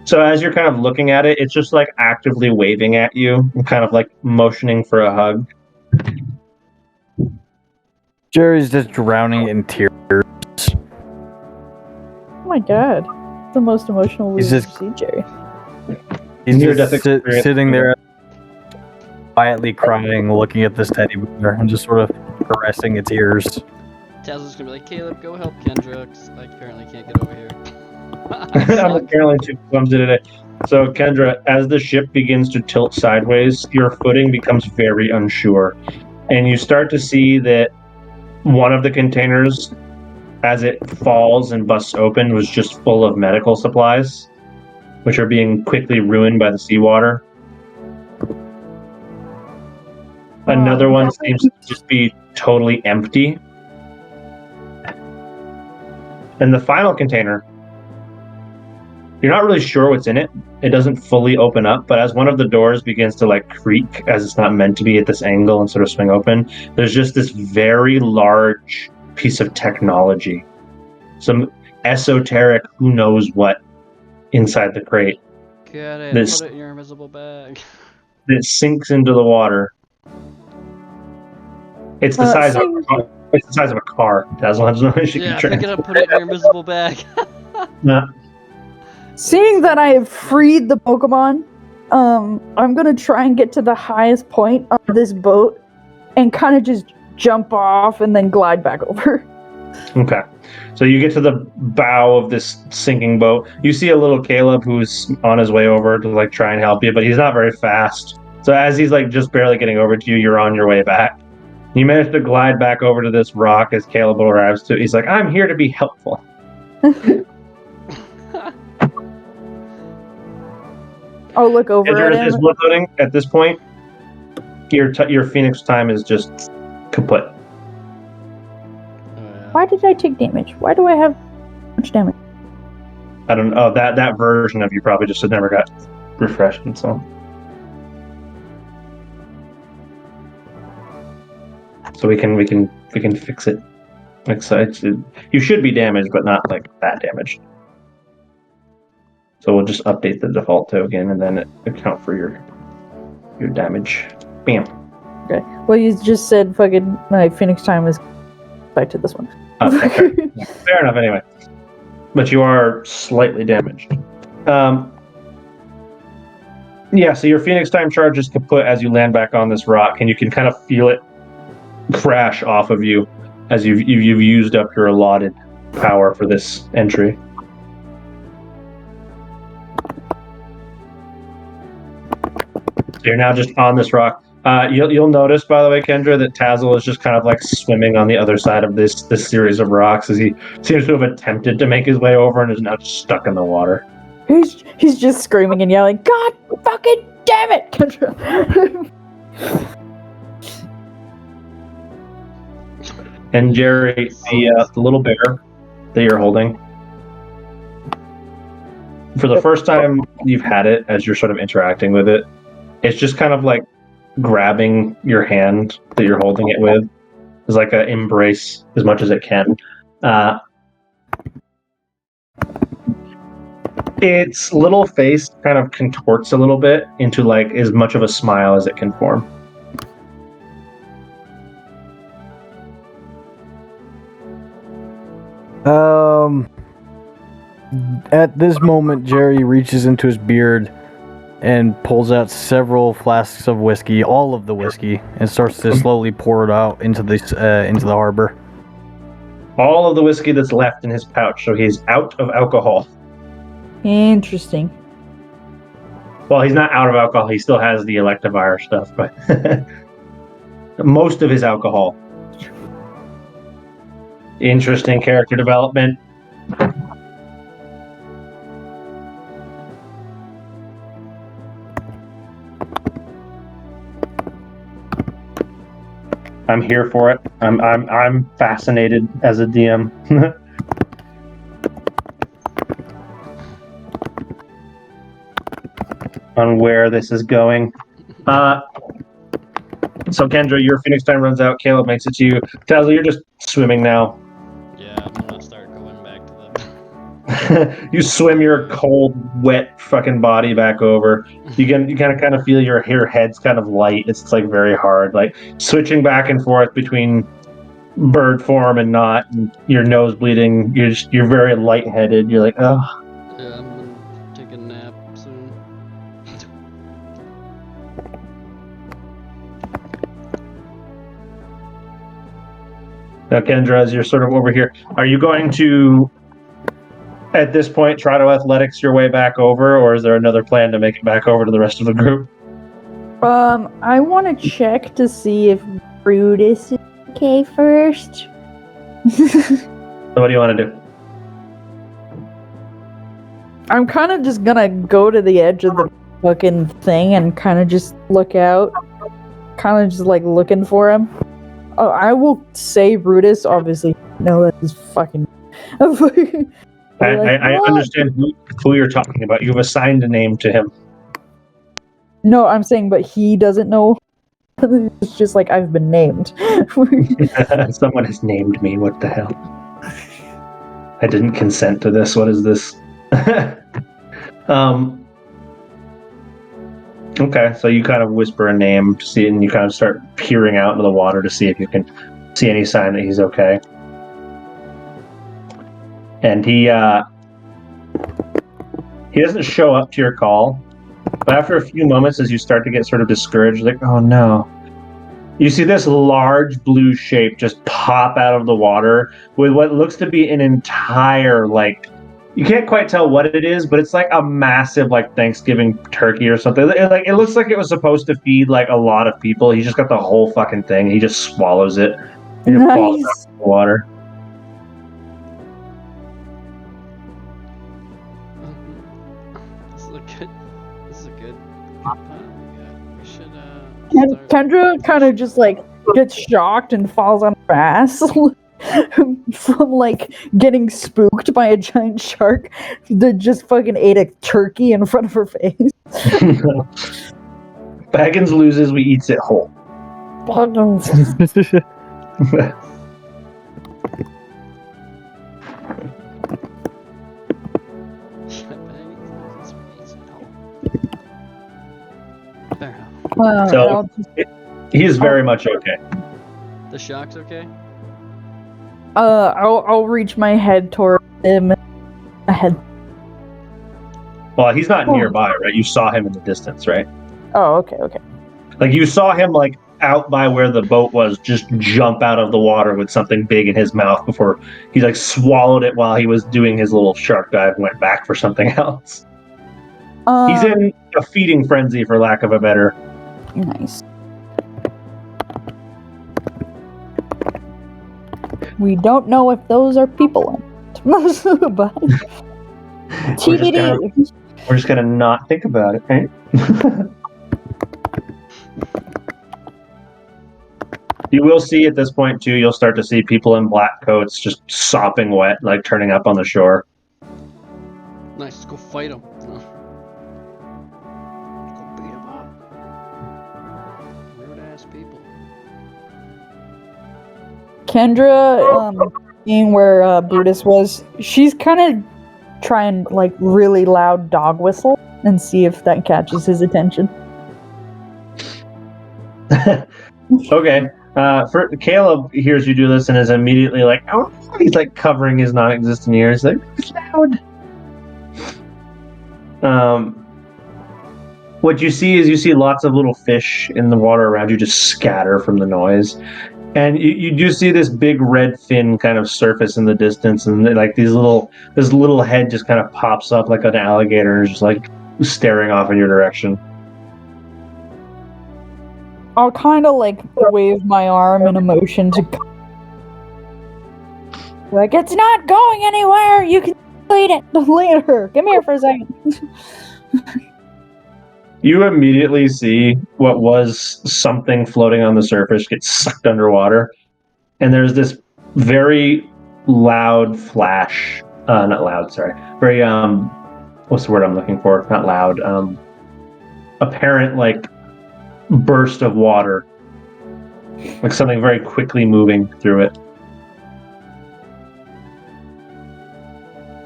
So as you're kind of looking at it, it's just like actively waving at you and kind of like motioning for a hug. Jerry's just drowning in tears. Oh my god. The most emotional we've He's ever just- seen, Jerry. He's Near-death just experience. sitting there, quietly crying, looking at this teddy bear and just sort of caressing its ears. Taz's gonna be like, Caleb, go help Kendra, 'cause I apparently can't get over here. I'm apparently too clumsy today. So Kendra, as the ship begins to tilt sideways, your footing becomes very unsure. And you start to see that one of the containers, as it falls and busts open, was just full of medical supplies, which are being quickly ruined by the seawater. Another one seems to just be totally empty. And the final container, you're not really sure what's in it. It doesn't fully open up, but as one of the doors begins to like creak, as it's not meant to be at this angle and sort of swing open, there's just this very large piece of technology. Some esoteric, who knows what, inside the crate Get it. This- Put it in your invisible bag. that sinks into the water. It's the size of a car. It's the size of a car. Dazzle has no issue. Yeah, pick it up, put it in your invisible bag. Seeing that I have freed the Pokemon, I'm gonna try and get to the highest point of this boat and kind of just jump off and then glide back over. Okay. So you get to the bow of this sinking boat. You see a little Caleb who's on his way over to like try and help you, but he's not very fast. So as he's like just barely getting over to you, you're on your way back. You manage to glide back over to this rock as Caleb arrives too. He's like, I'm here to be helpful. I'll look over And at there is him. one loading at this point. Your Phoenix time is just kaput. Why did I take damage? Why do I have much damage? I don't know. That version of you probably just never got refreshed and so. So we can fix it. Like so you should be damaged, but not like that damaged. So we'll just update the default to again, and then account for your damage. Bam. Okay. Well, you just said fucking my Phoenix time is back to this one. Okay, fair enough. Anyway, but you are slightly damaged. Yeah, so your Phoenix Time charge is kaput as you land back on this rock, and you can kind of feel it crash off of you as you've used up your allotted power for this entry. So you're now just on this rock. You'll notice, by the way, Kendra, that Tazzle is just kind of like swimming on the other side of this series of rocks as he seems to have attempted to make his way over and is now just stuck in the water. He's just screaming and yelling, "God fucking damn it, Kendra!" And Jerry, the little bear that you're holding, for the first time you've had it as you're sort of interacting with it, it's just kind of like grabbing your hand that you're holding it with. It's like an embrace as much as it can. Its little face kind of contorts a little bit into like as much of a smile as it can form. At this moment, Jerry reaches into his beard and pulls out several flasks of whiskey, all of the whiskey, and starts to slowly pour it out into the harbor. All of the whiskey that's left in his pouch, so he's out of alcohol. Interesting. Well, he's not out of alcohol. He still has the Electivire stuff, but most of his alcohol. Interesting character development. I'm here for it. I'm fascinated as a DM. On where this is going. So Kendra, your Phoenix time runs out. Caleb makes it to you. Tazzle, you're just swimming now. Yeah, I'm gonna start going back to them. You swim your cold, wet fucking body back over. You kind of feel your head's kind of light. It's like very hard, like switching back and forth between bird form and not. And your nose bleeding. You're very lightheaded. You're like, oh. Yeah, I'm gonna take a nap soon. Now, Kendra, as you're sort of over here, are you going to, at this point, try to athletics your way back over, or is there another plan to make it back over to the rest of the group? I want to check to see if Brutus is okay first. So what do you want to do? I'm kind of just gonna go to the edge of the fucking thing and kind of just look out. Kind of just like looking for him. Oh, I will say Brutus, obviously. No, that is fucking... I understand who you're talking about. You've assigned a name to him. No, I'm saying, but he doesn't know. It's just like I've been named. Someone has named me. What the hell? I didn't consent to this. What is this? Okay, so you kind of whisper a name to see, and you kind of start peering out into the water to see if you can see any sign that he's okay. And he doesn't show up to your call, but after a few moments, as you start to get sort of discouraged, like, oh no, you see this large blue shape just pop out of the water with what looks to be an entire, like, you can't quite tell what it is, but it's like a massive, like, Thanksgiving turkey or something. It looks like it was supposed to feed like a lot of people. He just got the whole fucking thing. He just swallows it and it falls out of the water. This is a good. We should. Kendra kind of just like gets shocked and falls on her ass from like getting spooked by a giant shark that just fucking ate a turkey in front of her face. Baggins loses, we eats it whole. So he's very much okay. The shock's okay? I'll reach my head toward him. Ahead. Well, he's not nearby, right? You saw him in the distance, right? Oh, okay. Like you saw him like out by where the boat was, just jump out of the water with something big in his mouth before he like swallowed it while he was doing his little shark dive and went back for something else. He's in a feeding frenzy, for lack of a better. Nice. We don't know if those are people in it, but TBD. We're just gonna not think about it, right? You will see at this point too. You'll start to see people in black coats just sopping wet, like turning up on the shore. Nice, let's go fight him. Go beat him up. Weird ass people. Kendra, seeing where Brutus was, she's kind of trying like really loud dog whistle and see if that catches his attention. Okay. For Caleb hears you do this and is immediately like, oh, he's like covering his non-existent ears, like it's loud. What you see is lots of little fish in the water around you just scatter from the noise, and you do see this big red fin kind of surface in the distance, and like this little head just kind of pops up like an alligator, just like staring off in your direction. I'll kind of like wave my arm in a motion to like, it's not going anywhere. You can lead it later. Come here for a second. You immediately see what was something floating on the surface get sucked underwater, and there's this very loud flash. Not loud, sorry. Very what's the word I'm looking for? Not loud. Apparent like burst of water, like something very quickly moving through it.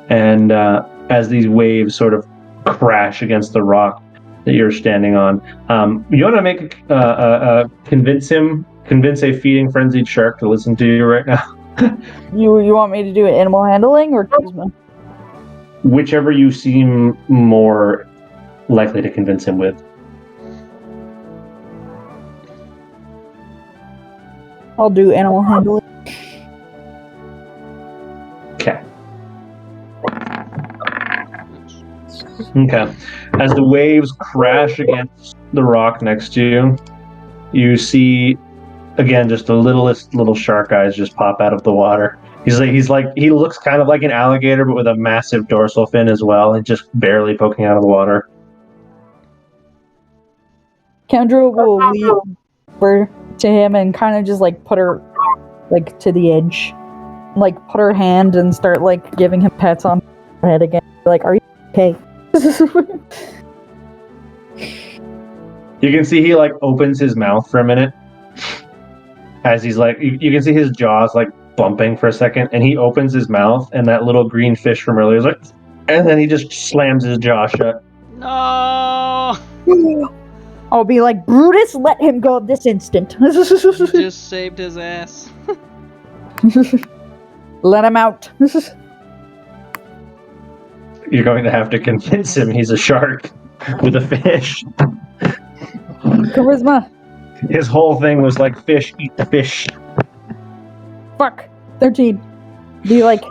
And as these waves sort of crash against the rock that you're standing on, you want to make convince a feeding frenzied shark to listen to you right now. You want me to do animal handling or charisma? Whichever you seem more likely to convince him with. I'll do animal handling. Okay. Okay. As the waves crash against the rock next to you, you see again just the littlest little shark eyes just pop out of the water. He looks kind of like an alligator, but with a massive dorsal fin as well, and just barely poking out of the water. Kendra will lead over to him and kind of just like put her like to the edge, like put her hand and start like giving him pets on her head again. Like, are you okay? You can see he like opens his mouth for a minute as he's like, you can see his jaws like bumping for a second, and he opens his mouth, and that little green fish from earlier is like, and then he just slams his jaw shut. No! I'll be like, Brutus, let him go this instant. Just saved his ass. Let him out. You're going to have to convince him he's a shark with a fish. Charisma. His whole thing was like, fish, eat the fish. Fuck. 13. Be like,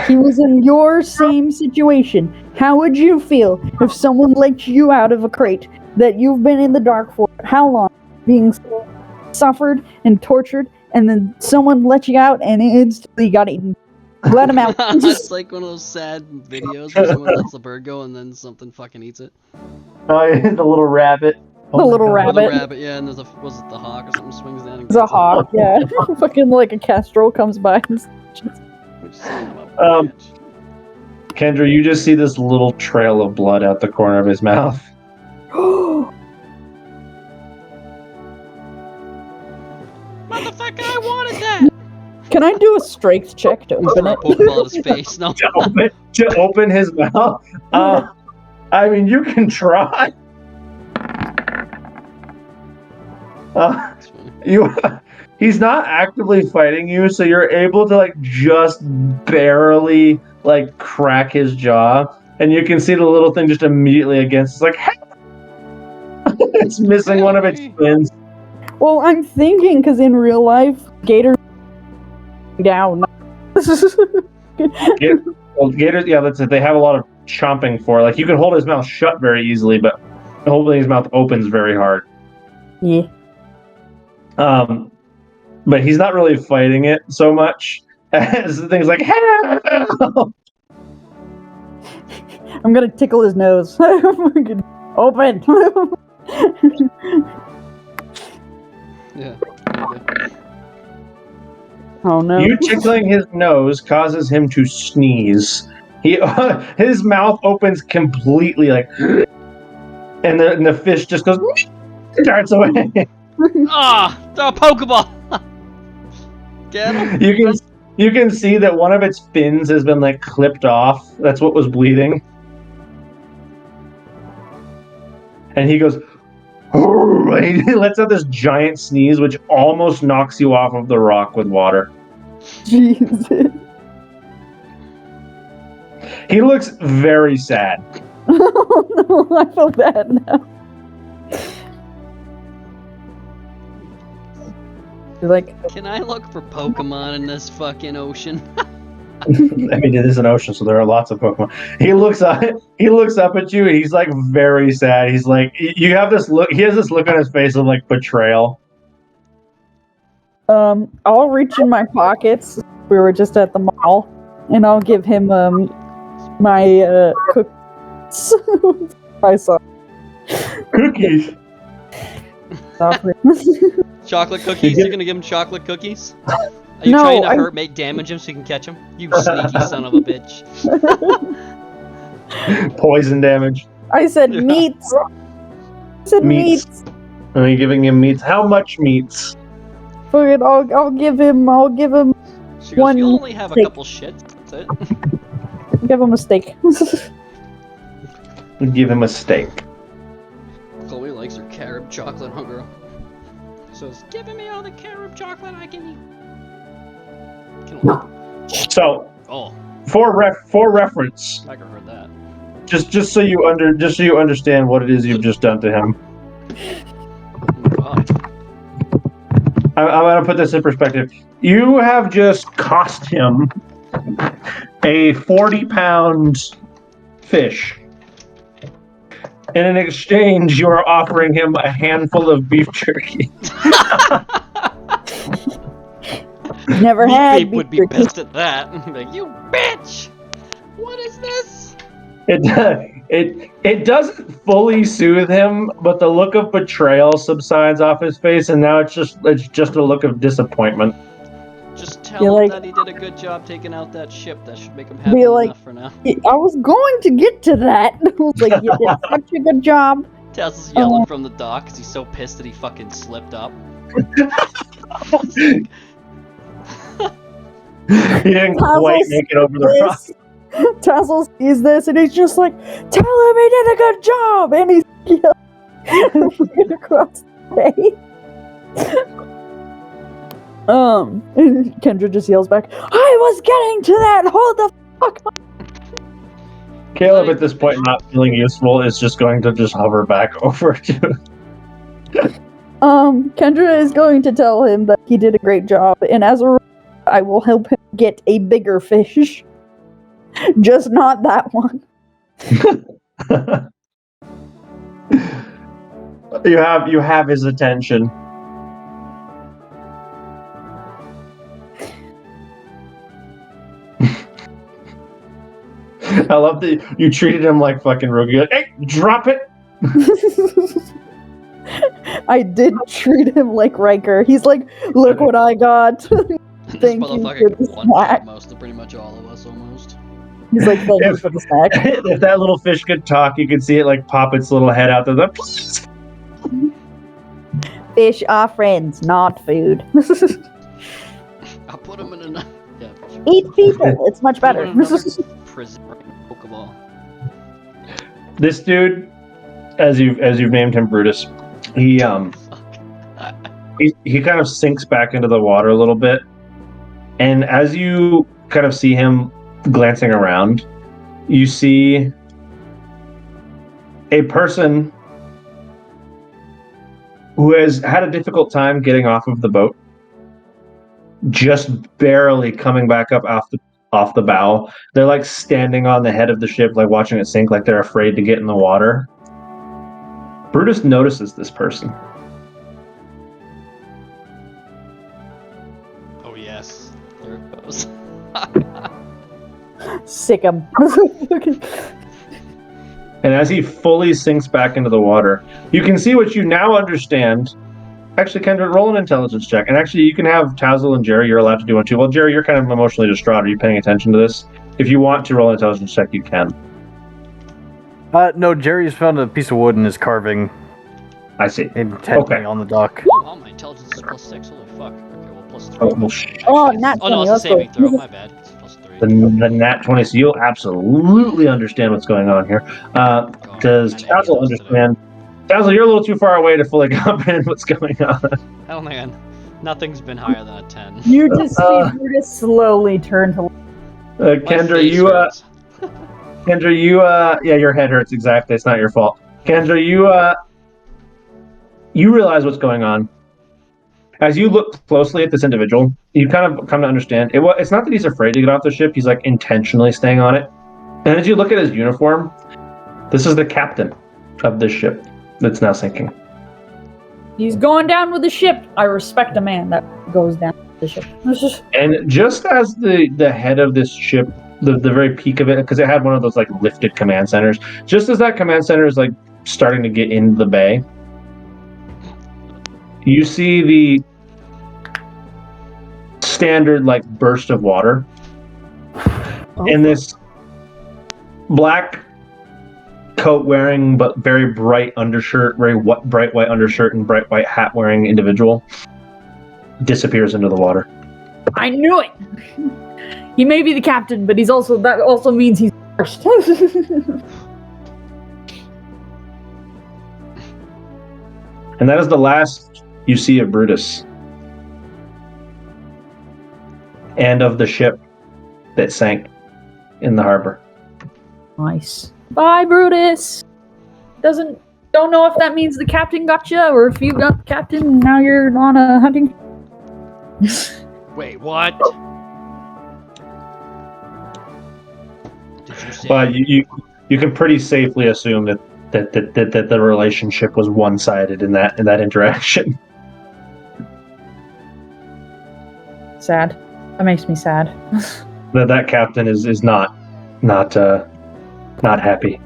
he was in your same situation. How would you feel if someone let you out of a crate that you've been in the dark for how long, being suffered and tortured, and then someone let you out and instantly got eaten? Let him out. It's like one of those sad videos where someone lets the bird go and then something fucking eats it. Oh, yeah, the little rabbit. The little rabbit. The rabbit, yeah, and there's was it the hawk or something swings down and It's a hawk, yeah. Fucking like a kestrel comes by and Kendra, you just see this little trail of blood out the corner of his mouth. Motherfucker, I wanted that! Can I do a strength check to open it? Pokeball at his face, no. to open his mouth? I mean, you can try. He's not actively fighting you, so you're able to like just barely like crack his jaw, and you can see the little thing just immediately against. It's like, it's missing one of its fins. Well, I'm thinking because in real life, gators down. Well, gators, yeah, that's it. They have a lot of chomping for. Like, you can hold his mouth shut very easily, but holding his mouth opens very hard. Yeah. But he's not really fighting it so much as things like, help! I'm gonna tickle his nose. Open. Yeah. Oh no. You tickling his nose causes him to sneeze. His mouth opens completely, like, and the fish just goes, darts away. Ah, throw a Pokeball. Get him. You can see that one of its fins has been like clipped off. That's what was bleeding. And he goes, and he lets out this giant sneeze, which almost knocks you off of the rock with water. Jesus. He looks very sad. Oh no, I feel bad now. You're like, Can I look for Pokemon in this fucking ocean? I mean, it is an ocean, so there are lots of Pokemon. He looks up at you, and he's like very sad. He's like, you have this look. He has this look on his face of like betrayal. I'll reach in my pockets. We were just at the mall, and I'll give him my cookies. I saw Cookies. Chocolate cookies? You're gonna give him chocolate cookies? Are you No, trying to make damage him so you can catch him? You sneaky son of a bitch. Poison damage. I said meats. I said Meats. meats. Are you giving him meats? How much meats? Fuck it, I'll give him. She goes, One you only have a steak. couple shits. That's it. Give him a steak. Give him a steak. Chloe likes her carob chocolate, huh, girl? So it's giving me all the carob chocolate I can eat. So, Oh, for reference, I heard that. just so you understand what it is you've just done to him. Oh, God. I'm gonna put this in perspective. You have just cost him a 40-pound fish. And in exchange, you are offering him a handful of beef jerky. Never had Beep would be beef jerky. pissed at that. Like, you bitch! What is this? It doesn't fully soothe him, but the look of betrayal subsides off his face, and now it's just a look of disappointment. Just tell You're him like- that he did a good job taking out that ship. That should make him happy Be like- enough for now. I was going to get to that. I was like, you did such a good job. Tassel's yelling from the dock because he's so pissed that he fucking slipped up. He didn't quite make it over the rock. Tassel sees this and he's just like, tell him he did a good job! And he's yelling across the bay. And Kendra just yells back, I was getting to that! Hold the fuck up! Caleb, at this point, not feeling useful, is just going to just hover back over to. Kendra is going to tell him that he did a great job, and as a result, I will help him get a bigger fish. Just not that one. You have his attention. I love that you treated him like fucking Rogue. You're like, hey, drop it! I did treat him like Riker. He's like, look what I got. This Thank you motherfucker for can the one shot snack. most of pretty much all of us almost. He's like, thank you for the snack. If that little fish could talk, you could see it like pop its little head out there. Like, Fish are friends, not food. I'll put him in a yeah. Eat people. It's much better. Put him in another prison Pokeball. This dude, as you've named him Brutus, he kind of sinks back into the water a little bit, and as you kind of see him glancing around, you see a person who has had a difficult time getting off of the boat, just barely coming back up off the bow. They're like standing on the head of the ship, like watching it sink, like they're afraid to get in the water. Brutus notices this person. Oh yes, there it goes. Sick him. And as he fully sinks back into the water, you can see what you now understand. Actually, Kendra, roll an intelligence check. And actually, you can have Tazzle and Jerry. You're allowed to do one too. Well, Jerry, you're kind of emotionally distraught. Are you paying attention to this? If you want to roll an intelligence check, you can. No, Jerry's found a piece of wood and is carving I see. intently on the dock. Oh, my intelligence is +6. Holy fuck. Okay, well, +3. Oh, well, shit. Oh, not Oh no, it's a saving throw. My bad. It's +3. The nat 20, so you'll absolutely understand what's going on here. Does Tazzle understand? Tazzle, you're a little too far away to fully comprehend what's going on. I don't think nothing's been higher than a 10. You just see Brutus slowly turn to. Kendra, yeah, your head hurts, exactly. It's not your fault. Kendra, you realize what's going on. As you look closely at this individual, you kind of come to understand it's not that he's afraid to get off the ship. He's like intentionally staying on it. And as you look at his uniform, this is the captain of this ship that's now sinking. He's going down with the ship. I respect a man that goes down with the ship. And just as the head of this ship, the very peak of it, because it had one of those like lifted command centers, just as that command center is like starting to get into the bay, you see the standard like burst of water, and this black coat wearing but very bright undershirt, bright white undershirt and bright white hat wearing individual disappears into the water. I knew it. He may be the captain, but that also means he's first. And that is the last you see of Brutus. And of the ship that sank in the harbor. Nice. Bye, Brutus. Don't know if that means the captain got you, or if you got the captain and now you're on a hunting. Wait, what? Did you say? But you can pretty safely assume that the relationship was one-sided in that interaction. Sad. That makes me sad. that captain is not happy.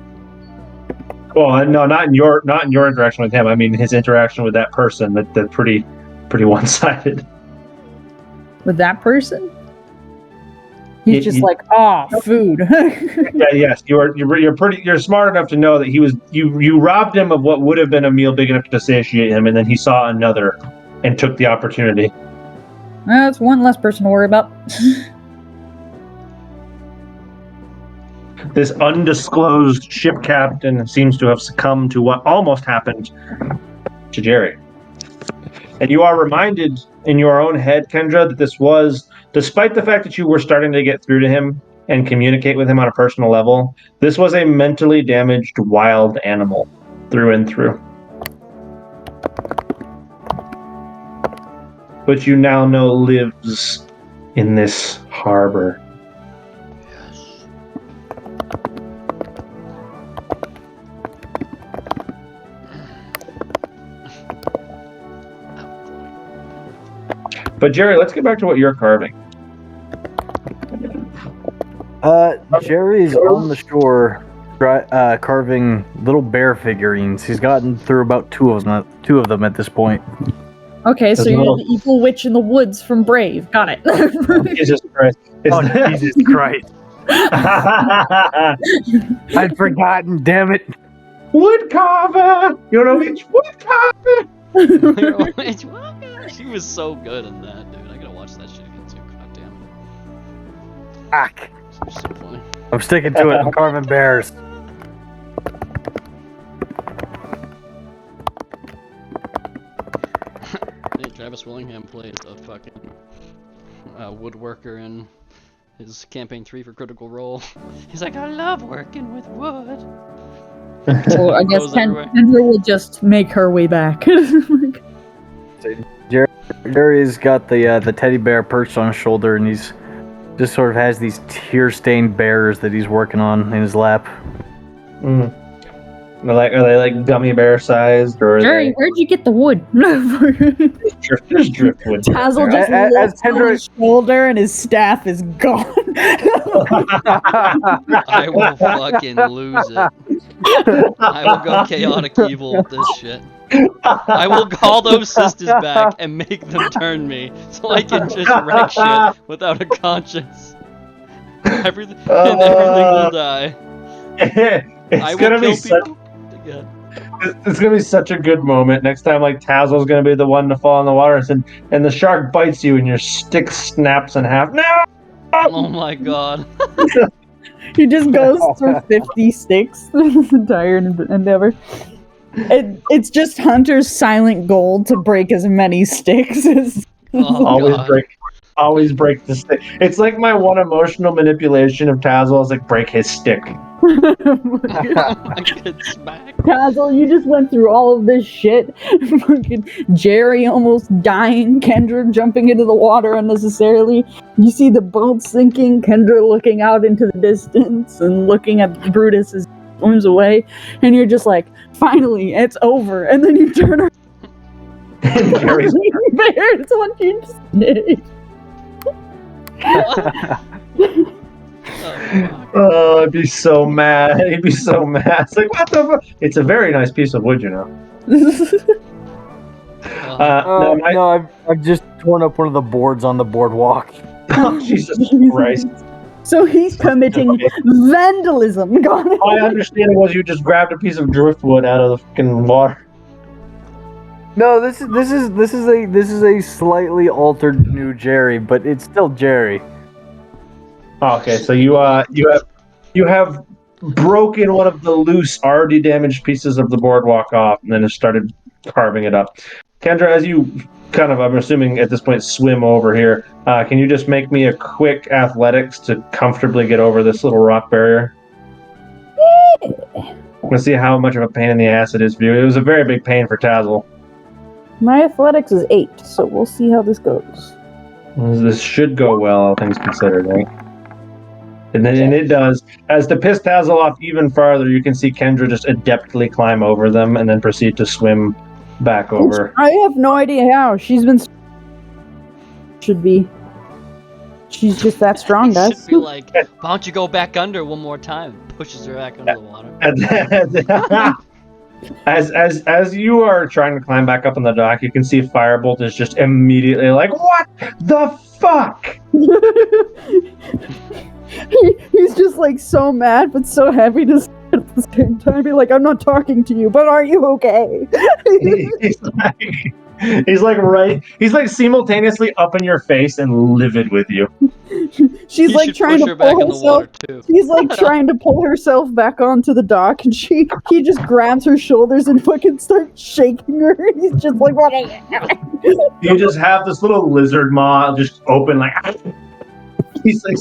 Well, no, not in your interaction with him. I mean, his interaction with that person that pretty one-sided. With that person? He's just like, food. Yeah, yes, you're smart enough to know that you robbed him of what would have been a meal big enough to satiate him, and then he saw another and took the opportunity. That's one less person to worry about. This undisclosed ship captain seems to have succumbed to what almost happened to Jerry. And you are reminded in your own head, Kendra, that this was, despite the fact that you were starting to get through to him and communicate with him on a personal level, this was a mentally damaged wild animal through and through. But you now know lives in this harbor. But Jerry, let's get back to what you're carving. Jerry's on the shore, carving little bear figurines. He's gotten through about two of them at this point. Okay, so you're the evil witch in the woods from Brave. Got it. Jesus Christ! Jesus Christ! I'd forgotten. Damn it! Wood carver. You're a witch wood carver. She was so good in that, dude. I gotta watch that shit again too. God damn it. Fuck. She was so funny. I'm sticking to it. I'm carving bears. Hey, Travis Willingham plays a fucking woodworker in his campaign 3 for Critical Role. He's like, I love working with wood. So I guess Goes everywhere. Kendra will just make her way back. Jerry's got the teddy bear perched on his shoulder, and he's just sort of has these tear-stained bears that he's working on in his lap. Mm. Are they like gummy bear sized, or are Jerry, where'd you get the wood? there's driftwood? Tazzle just As lifts on Kendra- his shoulder and his staff is gone. I will fucking lose it. I will go chaotic evil with this shit. I will call those sisters back and make them turn me so I can just wreck shit without a conscience. Everything will die. It's I will gonna be kill such. people. Yeah. It's gonna be such a good moment next time. Like Tazzle's gonna be the one to fall in the water, and the shark bites you, and your stick snaps in half. No! Oh my god. He just goes through 50 sticks this entire endeavor. It's just Hunter's silent goal to break as many sticks as Oh, always break the stick. It's like my one emotional manipulation of Tazzle is like break his stick. I get smacked. Tazzle, you just went through all of this shit. Fucking Jerry almost dying, Kendra jumping into the water unnecessarily. You see the boat sinking, Kendra looking out into the distance and looking at Brutus as he swims away, and you're just like, finally, it's over. And then you turn around. Jerry's Bears want you to stay. Oh, I'd be so mad. He'd be so mad. It's like, what the fuck? It's a very nice piece of wood, you know. No, I've just torn up one of the boards on the boardwalk. Oh, Jesus Christ. So he's committing vandalism. My understanding was you just grabbed a piece of driftwood out of the fucking water. No, this is a slightly altered new Jerry, but it's still Jerry. Okay, so you have broken one of the loose, already damaged pieces of the boardwalk off, and then have started carving it up. Kendra, as you kind of, I'm assuming at this point, swim over here, can you just make me a quick athletics to comfortably get over this little rock barrier? Let's see how much of a pain in the ass it is for you. It was a very big pain for Tazzle. My athletics is 8, so we'll see how this goes. This should go well, all things considered, right? And it does. As to piss Tazzle off even farther, you can see Kendra just adeptly climb over them and then proceed to swim back over. I have no idea how. She's been... Should be. She's just that strong, guys. Should be like, why don't you go back under one more time? Pushes her back under the water. As you are trying to climb back up on the dock, you can see Firebolt is just immediately like, what the fuck? He's just like so mad but so happy to see it at the same time. Be like, I'm not talking to you, but are you okay? He's like simultaneously up in your face and livid with you. She's You like should trying push to her back pull in the herself. water too. She's like trying to pull herself back onto the dock, and he just grabs her shoulders and fucking starts shaking her. And he's just like, what? You just have this little lizard maw just open like. He's like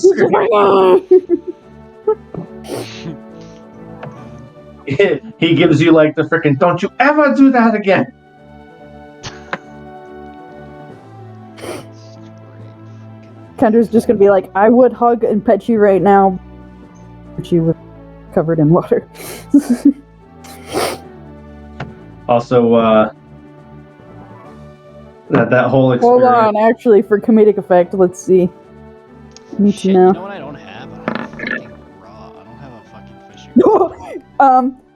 he gives you like the freaking don't you ever do that again. Kendra's just gonna be like, I would hug and pet you right now, but you were covered in water. Also, that whole experience. Hold on, actually, for comedic effect, let's see. Me too Shit, now. you know what I don't have? I don't have fucking raw. I don't have a fucking fishing.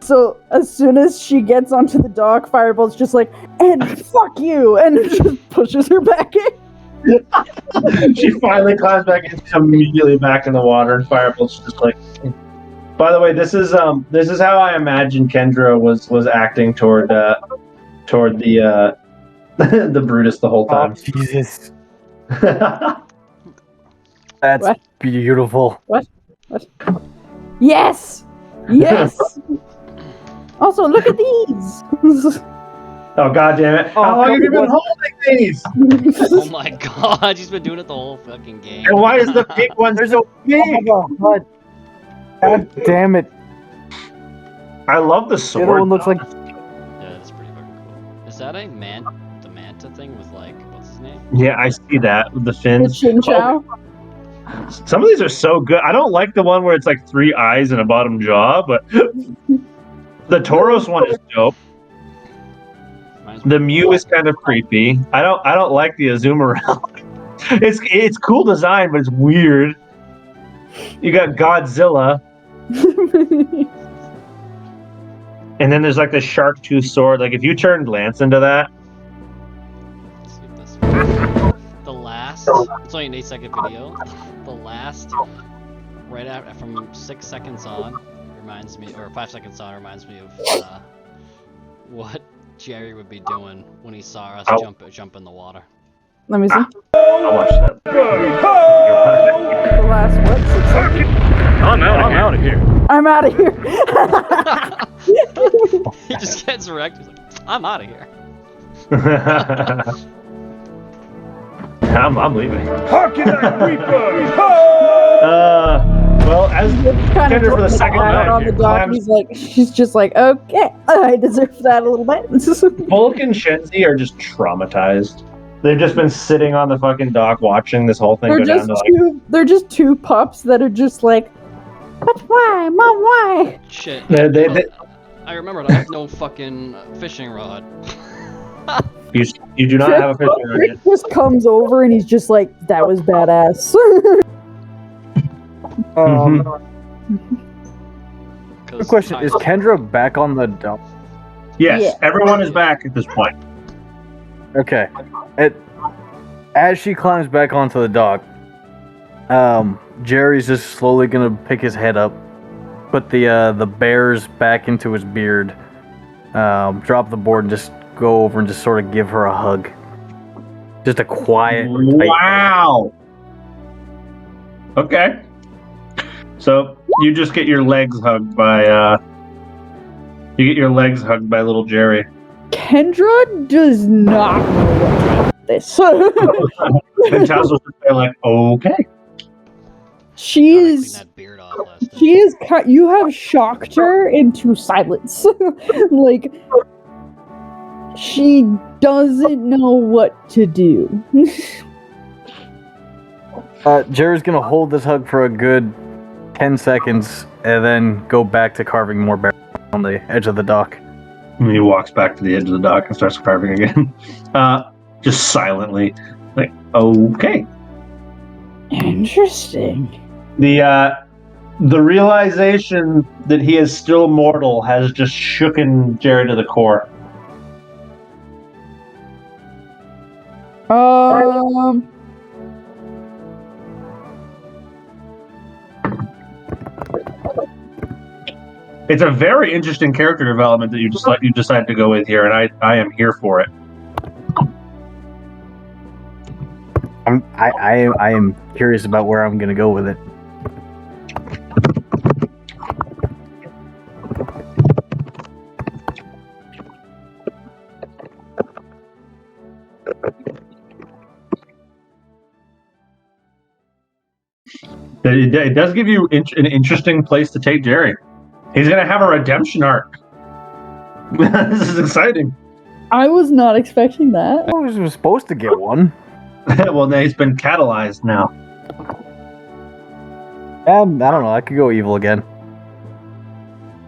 So as soon as she gets onto the dock, Firebolt's just like, and fuck you, and just pushes her back in. She finally climbs back in, she's immediately back in the water, and Firebolt's just like. By the way, this is how I imagine Kendra was acting toward the the Brutus the whole time. Oh, Jesus. That's What? beautiful. What? Yes! Yes! Also, look at these! Oh god damn it! Oh, How long have you been what? holding these? Oh my god, she's been doing it the whole fucking game. And why is the big one so big? Oh, God. God damn it. I love the The sword. other one looks like Yeah, that's pretty fucking cool. Is that the manta thing with like what's his name? Yeah, I see that with the The fins. Chin Chow. Some of these are so good. I don't like the one where it's like 3 eyes and a bottom jaw, but the Tauros one is dope. Reminds me The of- Mew is kind of creepy. I don't like the Azumarill. It's cool design, but it's weird. You got Godzilla, and then there's like the shark tooth sword. Like if you turned Lance into that, Let's see if this the last. It's only an 8-second video. The last, right after from 6 seconds on, reminds me, or 5 seconds on, reminds me of what Jerry would be doing when he saw us Oh. jump in the water. Let me see. I'll watch that. The last what? 6 seconds? I'm out of here. I'm out of here. He just gets wrecked. He's like, I'm out of here. I'm leaving. Harkness, Reaper! Well, as Kind Kendra for the second out time on the dock. climbs- She's just like, okay, I deserve that a little bit. Bulk and Shenzi are just traumatized. They've just been sitting on the fucking dock watching this whole thing they're go down just to like, they're just two pups that are just like, but why, mom, why? Shit. They- I remembered I have no fucking fishing rod. you do not have a fishing rod Rick yet. just comes over and he's just like, that was badass. Mhm. Good question. Is Kendra back on the dump? Yes, Yeah. everyone is back at this point. Okay. As she climbs back onto the dock, Jerry's just slowly gonna pick his head up, put the bears back into his beard, drop the board, and just go over and just sort of give her a hug. Just a quiet. tight- Wow. Okay. So you just get your legs hugged by little Jerry. Kendra does not know what to do with this. And Tazo's just there like, okay. She Clean is. that beard off last She is. You have shocked her into silence. Like, she doesn't know what to do. Jerry's gonna hold this hug for a good 10 seconds and then go back to carving more bears on the edge of the dock. And he walks back to the edge of the dock and starts carving again. Just silently. Like, okay. Interesting. The realization that he is still mortal has just shooken Jerry to the core. It's a very interesting character development that you decided to go with here, and I am here for it. I am curious about where I'm gonna go with it. It does give you an interesting place to take Jerry. He's gonna have a redemption arc. This is exciting. I was not expecting that. I was supposed to get one. Well, now he's been catalyzed now. I don't know. I could go evil again.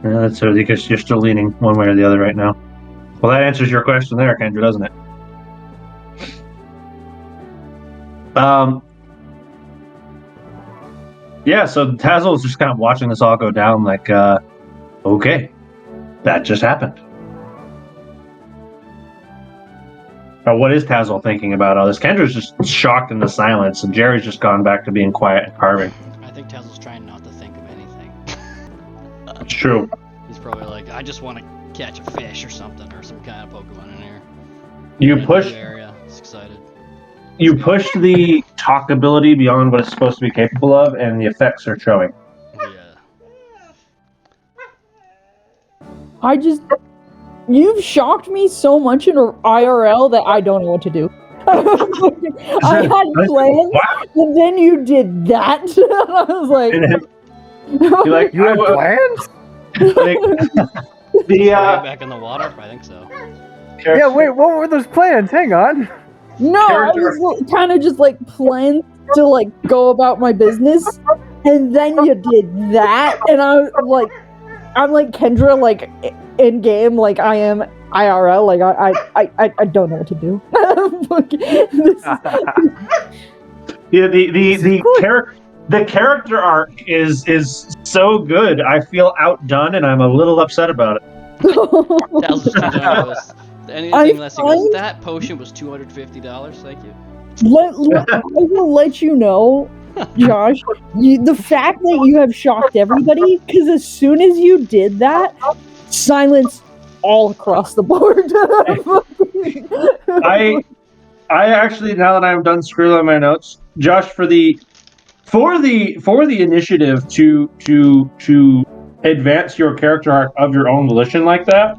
Yeah, that's so because you're still leaning one way or the other right now. Well, that answers your question there, Kendra, doesn't it? Yeah, so Tazel's just kind of watching this all go down like, okay, that just happened. Now, what is Tazel thinking about all this? Kendra's just shocked into silence, and Jerry's just gone back to being quiet and carving. I think Tazel's trying not to think of anything. It's true. He's probably like, I just want to catch a fish or something, or some kind of Pokemon in here. You In a new push area. He's excited. You push the talk ability beyond what it's supposed to be capable of, and the effects are showing. Yeah. You've shocked me so much in IRL that I don't know what to do. I had plans, Wow. and then you did that. I was like, And then you're like, You have plans? Like, Throw you back in the water? I think so. Yeah, wait, what were those plans? Hang on. No, I was kind of just like planning to like go about my business, and then you did that, and I'm like Kendra, like in game, like I am IRL, like I don't know what to do. Yeah, the character arc is so good. I feel outdone, and I'm a little upset about it. Tells us $2. Anything less, he goes, that potion was $250, thank you. I will let you know, Josh, the fact that you have shocked everybody, because as soon as you did that, silence all across the board. I actually, now that I'm done scribbling my notes, Josh, for the initiative to advance your character arc of your own volition like that,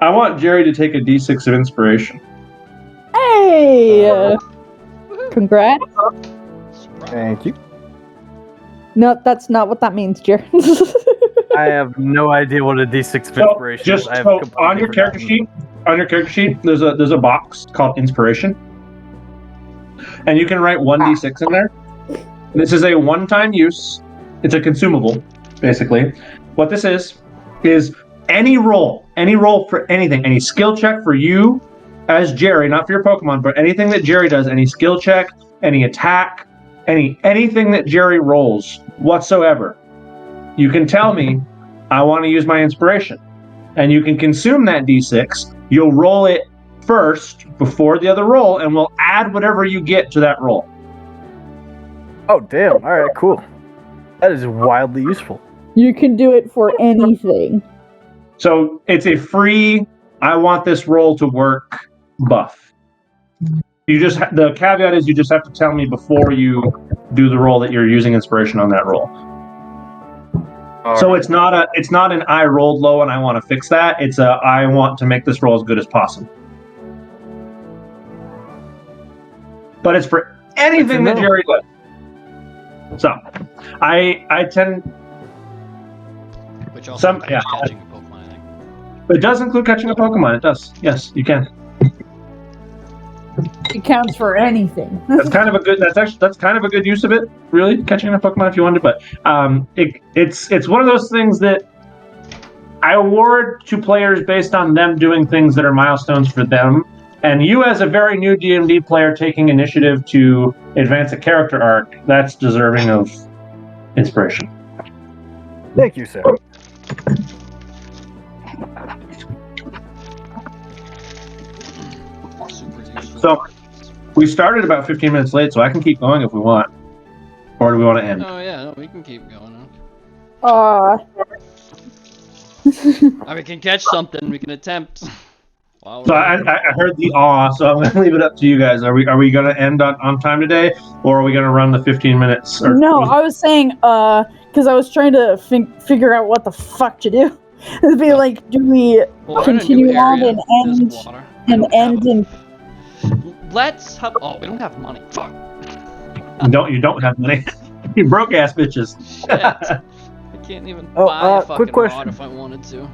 I want Jerry to take a D6 of inspiration. Hey! Congrats. Thank you. No, that's not what that means, Jer. I have no idea what a D6 of inspiration is. I have on your character sheet, there's a box called inspiration, and you can write 1d6 in there. This is a one-time use. It's a consumable, basically. What this is any roll for anything, any skill check for you as Jerry, not for your Pokemon, but anything that Jerry does, any skill check, any attack, anything that Jerry rolls whatsoever. You can tell me, I want to use my inspiration. And you can consume that D6. You'll roll it first before the other roll, and we'll add whatever you get to that roll. Oh, damn. All right, cool. That is wildly useful. You can do it for anything. So it's a free, I want this roll to work buff. You just the caveat is you just have to tell me before you do the roll that you're using inspiration on that roll. So it's not an I rolled low and I want to fix that. It's a I want to make this roll as good as possible. But it's for anything that Jerry does. So I tend. Which also includes catching a Pokemon, I think. It does include catching a Pokemon. It does. Yes, you can. It counts for anything. That's kind of a good use of it, really, catching a Pokemon if you wanted. But it's one of those things that I award to players based on them doing things that are milestones for them. And you, as a very new D&D player, taking initiative to advance a character arc, that's deserving of inspiration. Thank you, sir. So, we started about 15 minutes late, so I can keep going if we want. Or do we want to end? Oh, yeah, no, we can keep going. We can catch something, we can attempt. Wow. So I heard the awe, so I'm going to leave it up to you guys. Are we going to end on time today, or are we going to run the 15 minutes? No, I was saying, because I was trying to figure out what the fuck to do. It'd be like, do we continue on and end in... Let's have... Oh, we don't have money. Fuck. You don't have money. You broke ass bitches. Shit. I can't even buy a fucking quick question. rod if I wanted to.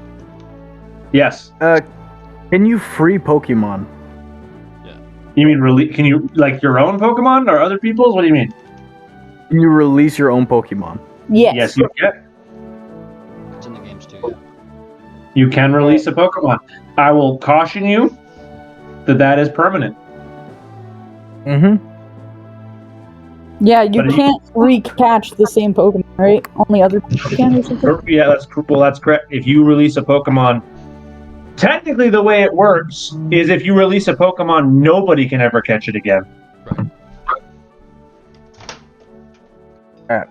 Yes. Can you free Pokemon? Yeah. You mean can you, like, your own Pokemon or other people's? What do you mean? Can you release your own Pokemon? Yes. Yes, you can. It's in the games too, yeah. You can release a Pokemon. I will caution you that is permanent. Mm-hmm. Yeah, you can't recatch the same Pokemon, right? Only other people can or something? Yeah, that's correct. If you release a Pokemon, technically the way it works is if you release a Pokemon, nobody can ever catch it again. Right. Alright.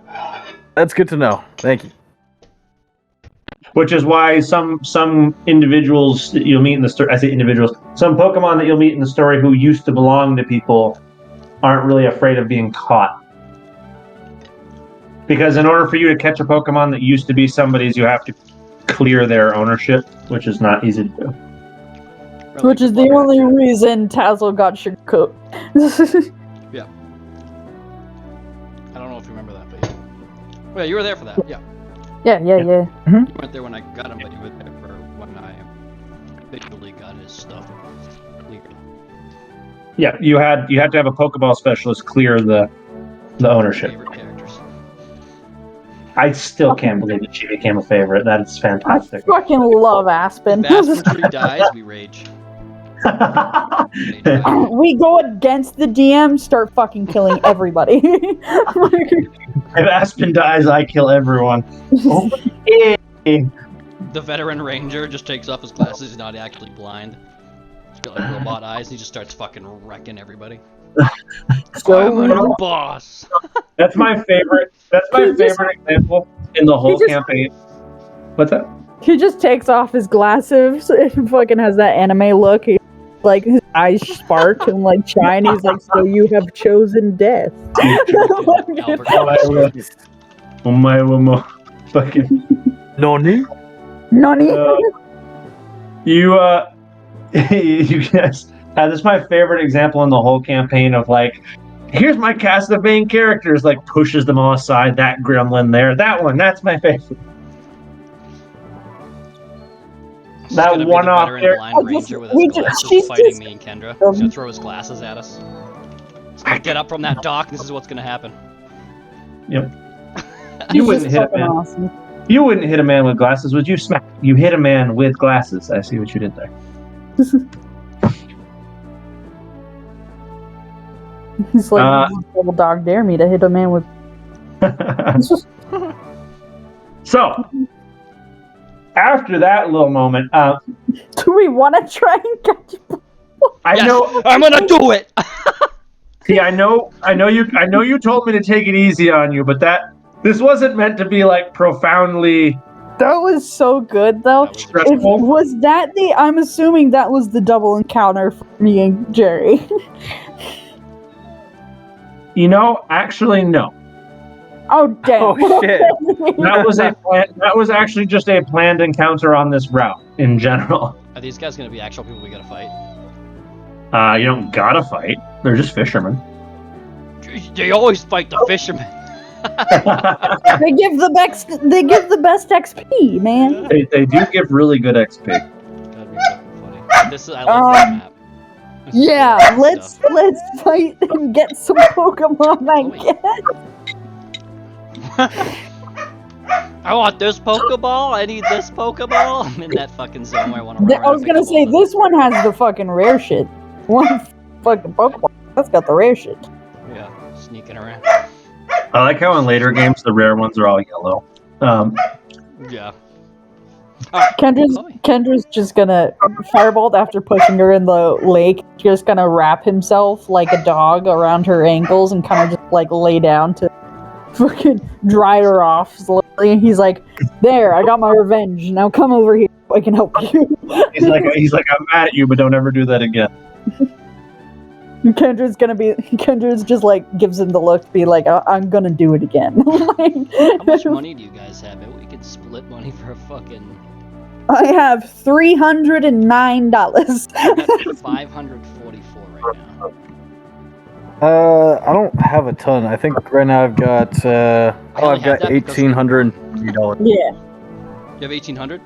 That's good to know. Thank you. Which is why some individuals that you'll meet in the story, I say individuals, some Pokemon that you'll meet in the story who used to belong to people aren't really afraid of being caught. Because in order for you to catch a Pokemon that used to be somebody's, you have to clear their ownership, which is not easy to do. Which is the only reason Tazzle got your coat. Yeah. I don't know if you remember that, but yeah. Well, you were there for that, yeah. Yeah. You weren't there when I got him, but you were there for when I officially got his stuff cleared. Yeah, you had to have a Pokeball specialist clear the ownership. Favorite characters. I still can't believe that she became a favorite. That is I fantastic. fucking love Aspen. If Aspen Tree dies, we rage. Rage quit. We go against the DM, start fucking killing everybody. If Aspen dies, I kill everyone. Oh, The veteran ranger just takes off his glasses. He's not actually blind. He's got like robot eyes. And he just starts fucking wrecking everybody. So I'm a boss. That's my favorite. That's my favorite example in the whole campaign. What's that? he just takes off his glasses and fucking has that anime look. He, like his eyes spark and like shine. He's like, "So you have chosen death." Albert. Oh my fucking Noni? Nani? you guys. This is my favorite example in the whole campaign of like, here's my cast of main characters. Like pushes them all aside. That gremlin there. That one. That's my favorite. That one off there. Blind ranger with his glasses fighting me and Kendra. He's gonna throw his glasses at us. He's gonna get up from that dock. This is what's gonna happen. Yep. You wouldn't hit a man. Awesome. You wouldn't hit a man with glasses, would you? Smack. You hit a man with glasses. I see what you did there. He's like, little dog dare me to hit a man with. So, after that little moment, Do we want to try and catch you? I know. I'm gonna do it. See, I know you told me to take it easy on you, but this wasn't meant to be like profoundly. That was so good, though. That was Stressful. Was that the? I'm assuming that was the double encounter for me and Jerry. Actually, no. Oh damn! Oh, shit. That was actually just a planned encounter on this route in general. Are these guys gonna be actual people we gotta fight? You don't gotta fight. They're just fishermen. They always fight the fishermen. They give the best. They give the best XP, man. They do give really good XP. That'd be fucking funny. This is I like this map. This is Yeah, cool let's stuff. fight and get some Pokemon. I guess. I want this Pokeball. I need this Pokeball. I'm in that fucking zone where I want to. I was gonna say this one has the fucking rare shit. One fucking Pokeball that's got the rare shit. Yeah, sneaking around. I like how in later games the rare ones are all yellow. Yeah. Kendra's just gonna firebolt after pushing her in the lake. Just gonna wrap himself like a dog around her ankles and kind of just like lay down to fucking dry her off slowly. And he's like, "There, I got my revenge. Now come over here. I can help you." He's like, I'm mad at you, but don't ever do that again. Kendra's just like gives him the look to be like, I'm gonna do it again. How much money do you guys have? Maybe we could split money for a fucking. I have $309. That's 544 right now. I don't have a ton. I think right now I've got only have that because- $1,803. Yeah. You have 1,800?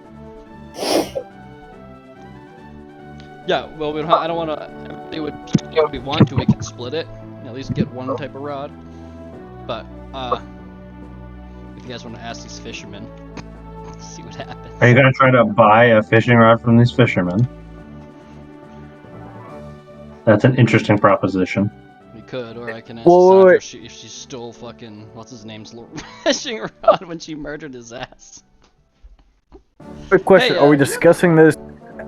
Yeah. Well, we don't. I don't want to. They would. If we want to, we can split it. And at least get one type of rod. But if you guys want to ask these fishermen, see what happens. Are you gonna try to buy a fishing rod from these fishermen? That's an interesting proposition. We could, or I can ask Whoa, Sandra wait. if she stole fucking what's his name's fishing rod when she murdered his ass. Quick question: Hey, are we discussing this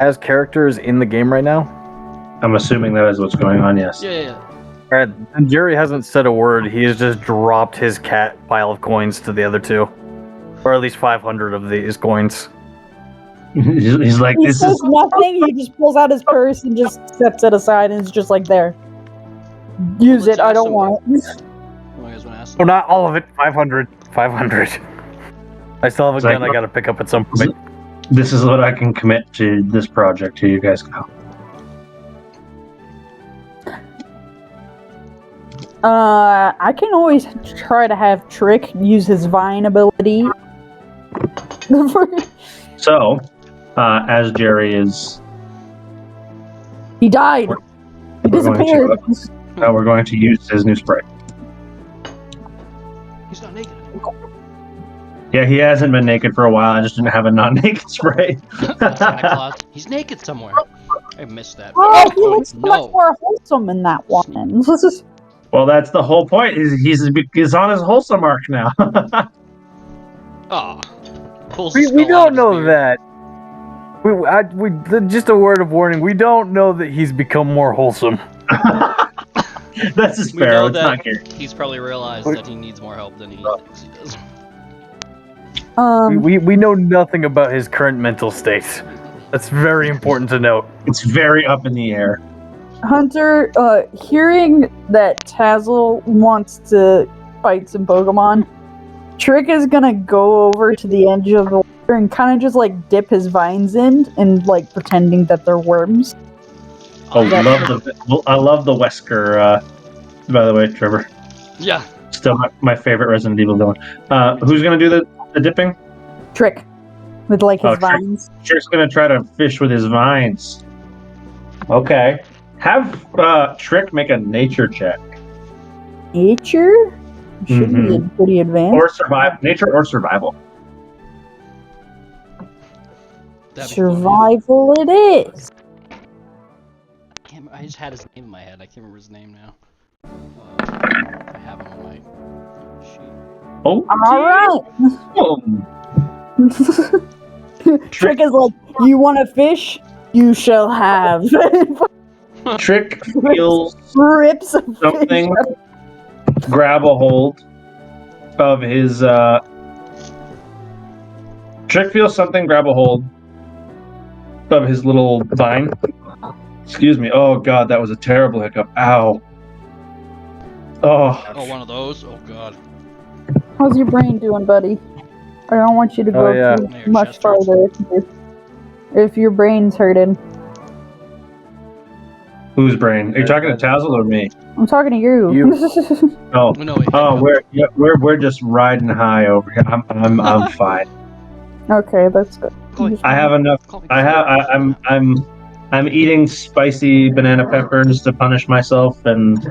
as characters in the game right now? I'm assuming that is what's going on. Yes. Yeah. Alright, and Jerry hasn't said a word. He has just dropped his cat pile of coins to the other two, or at least 500 of these coins. He's like, He this says is. nothing. He just pulls out his purse and just sets it aside, and it's just like, there. Use Let's it. I ask don't him want it. What do you guys want to ask? Oh, not all of it. 500. 500. I still have a It's like- gun I gotta pick up at some point. This is what I can commit to this project. Here you guys go. I can always try to have Trick use his Vine ability So, as Jerry is, He died. He We're going disappeared. we're going to use his new spray. He's not naked. Yeah, he hasn't been naked for a while. I just didn't have a non-naked spray. Santa Claus. He's naked somewhere. I missed that. Oh, he looks so much no. more wholesome in that one. Well, that's the whole point. He's on his wholesome arc now. Ah. We don't know that. Just a word of warning. We don't know that he's become more wholesome. That's his We know sparrow. It's that not here. he's probably realized that he needs more help than he thinks he does. We know nothing about his current mental state. That's very important to note. It's very up in the air. Hunter, hearing that Tazzle wants to fight some Pokemon, Trick is gonna go over to the edge of the water and kind of just like dip his vines in and like pretending that they're worms. I love the Wesker. By the way, Trevor, Yeah. still my favorite Resident Evil villain. Who's gonna do the dipping? Trick. With like his Oh, Trick. vines. Trick's gonna try to fish with his vines. Okay. Have Trick make a nature check. Nature? Should be pretty advanced. Or survive. Nature or survival. That'd be Survival it is. I just had his name in my head. I can't remember his name now. I have him on my sheet. Oh. Alright. Trick is like, you want to fish? You shall have. Trick feels Rips a something fish. grab a hold of his Trick feels something grab a hold of his little vine. Excuse me. Oh god, that was a terrible hiccup. Ow. Oh. Oh, one of those? Oh god. How's your brain doing, buddy? I don't want you to go yeah. too Your much chest hurts. farther if your brain's hurting. Whose brain? Are you talking to Tazzle or me? I'm talking to you. Oh. No, wait, Oh, we're just riding high over here. I'm fine. Okay, that's good. I have enough. I'm eating spicy banana peppers to punish myself and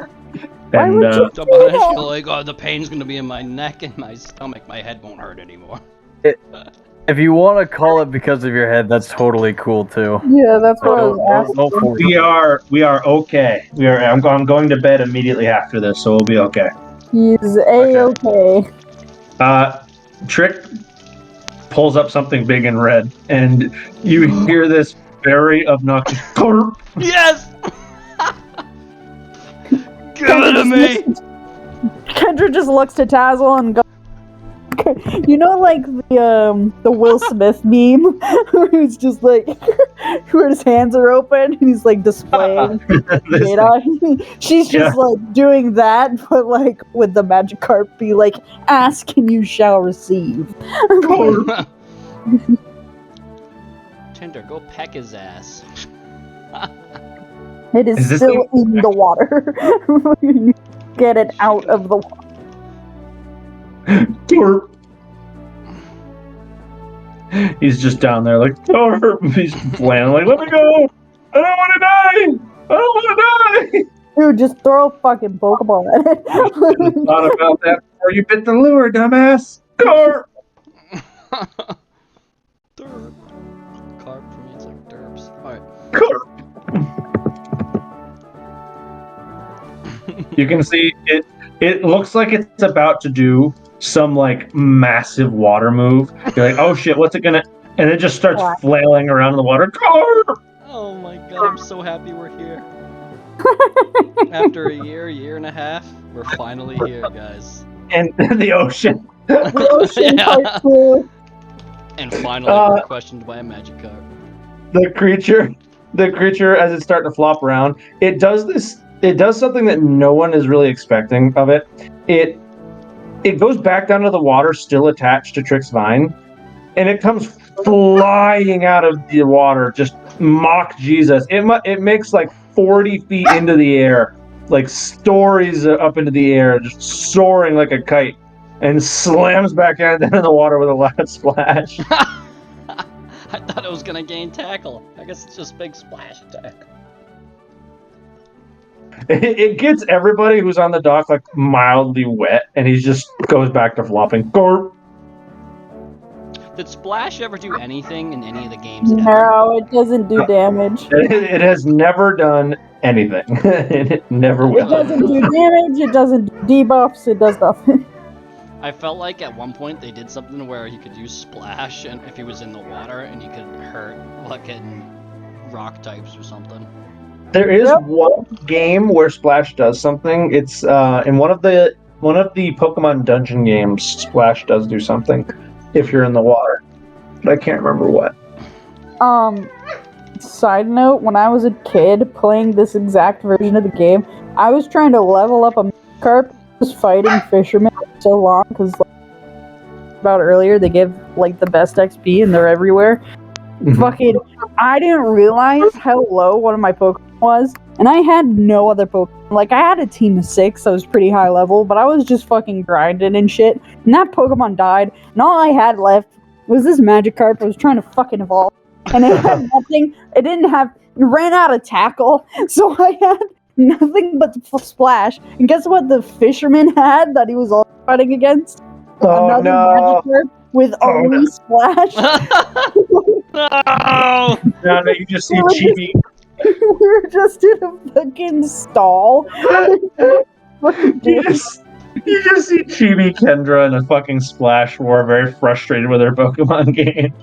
Why would you So do I that? feel like, oh, the pain's gonna be in my neck and my stomach. My head won't hurt anymore. If you want to call it because of your head, that's totally cool too. Yeah, that's what I was asking. Go for it. we are okay. I'm going to bed immediately after this, so we'll be okay. He's A-okay. Trick pulls up something big and red, and you hear this very obnoxious "Corp." Yes! Give it to me! Kendra just looks to Tazzle and goes, you know, like the Will Smith meme, where he's just like, where his hands are open and he's like displaying data. She's just like doing that, but like with the Magikarp, be like, ask and you shall receive. Tinder, go peck his ass. It is Is this still in the water. Get it out of the water. Corp. He's just down there like Corp. He's flailing like, let me go. I don't want to die. I don't want to die. Dude, just throw a fucking Pokeball at it. Should've thought about that before you bit the lure, dumbass. Corp. Derp. Carp for me, it's like derps. Alright. Corp. You can see it. It looks like it's about to do some like massive water move. You're like, oh shit, what's it gonna? And it just starts flailing around in the water. Corp. Oh my god, I'm so happy we're here. After a year and a half, we're finally here, guys. And the ocean. The ocean Yeah. part two. And finally, we're questioned by a Magikarp. The creature as it's starting to flop around, it does something that no one is really expecting of it. It goes back down to the water, still attached to Trick's vine, and it comes flying out of the water, just mock Jesus. It makes like 40 feet into the air, like stories up into the air, just soaring like a kite, and slams back into the water with a loud splash. I thought it was gonna gain tackle. I guess it's just big splash attack. It gets everybody who's on the dock like mildly wet, and he just goes back to flopping. Gorp. Did Splash ever do anything in any of the games? No, it doesn't do damage. It has never done anything. It never It will. doesn't do damage, it doesn't do debuffs, it does nothing. I felt like at one point they did something where he could use Splash, and if he was in the water, and he could hurt fucking rock types or something. There is one game where Splash does something. It's in one of the Pokemon dungeon games. Splash does do something if you're in the water, but I can't remember what. Side note, when I was a kid playing this exact version of the game, I was trying to level up a Magikarp, just fighting fishermen for so long, because about earlier, they give like the best XP and they're everywhere. Fucking, I didn't realize how low one of my Pokemon was, and I had no other Pokemon. Like, I had a team of 6, so I was pretty high level, but I was just fucking grinding and shit, and that Pokemon died, and all I had left was this Magikarp I was trying to fucking evolve, and it had nothing, it ran out of tackle, so I had nothing but Splash, and guess what the fisherman had that he was all fighting against? Another Magikarp with only Splash. No! No, you just see Chibi. We were just in a fucking stall. You just see Chibi, Kendra, and a fucking Splash War, very frustrated with their Pokemon game.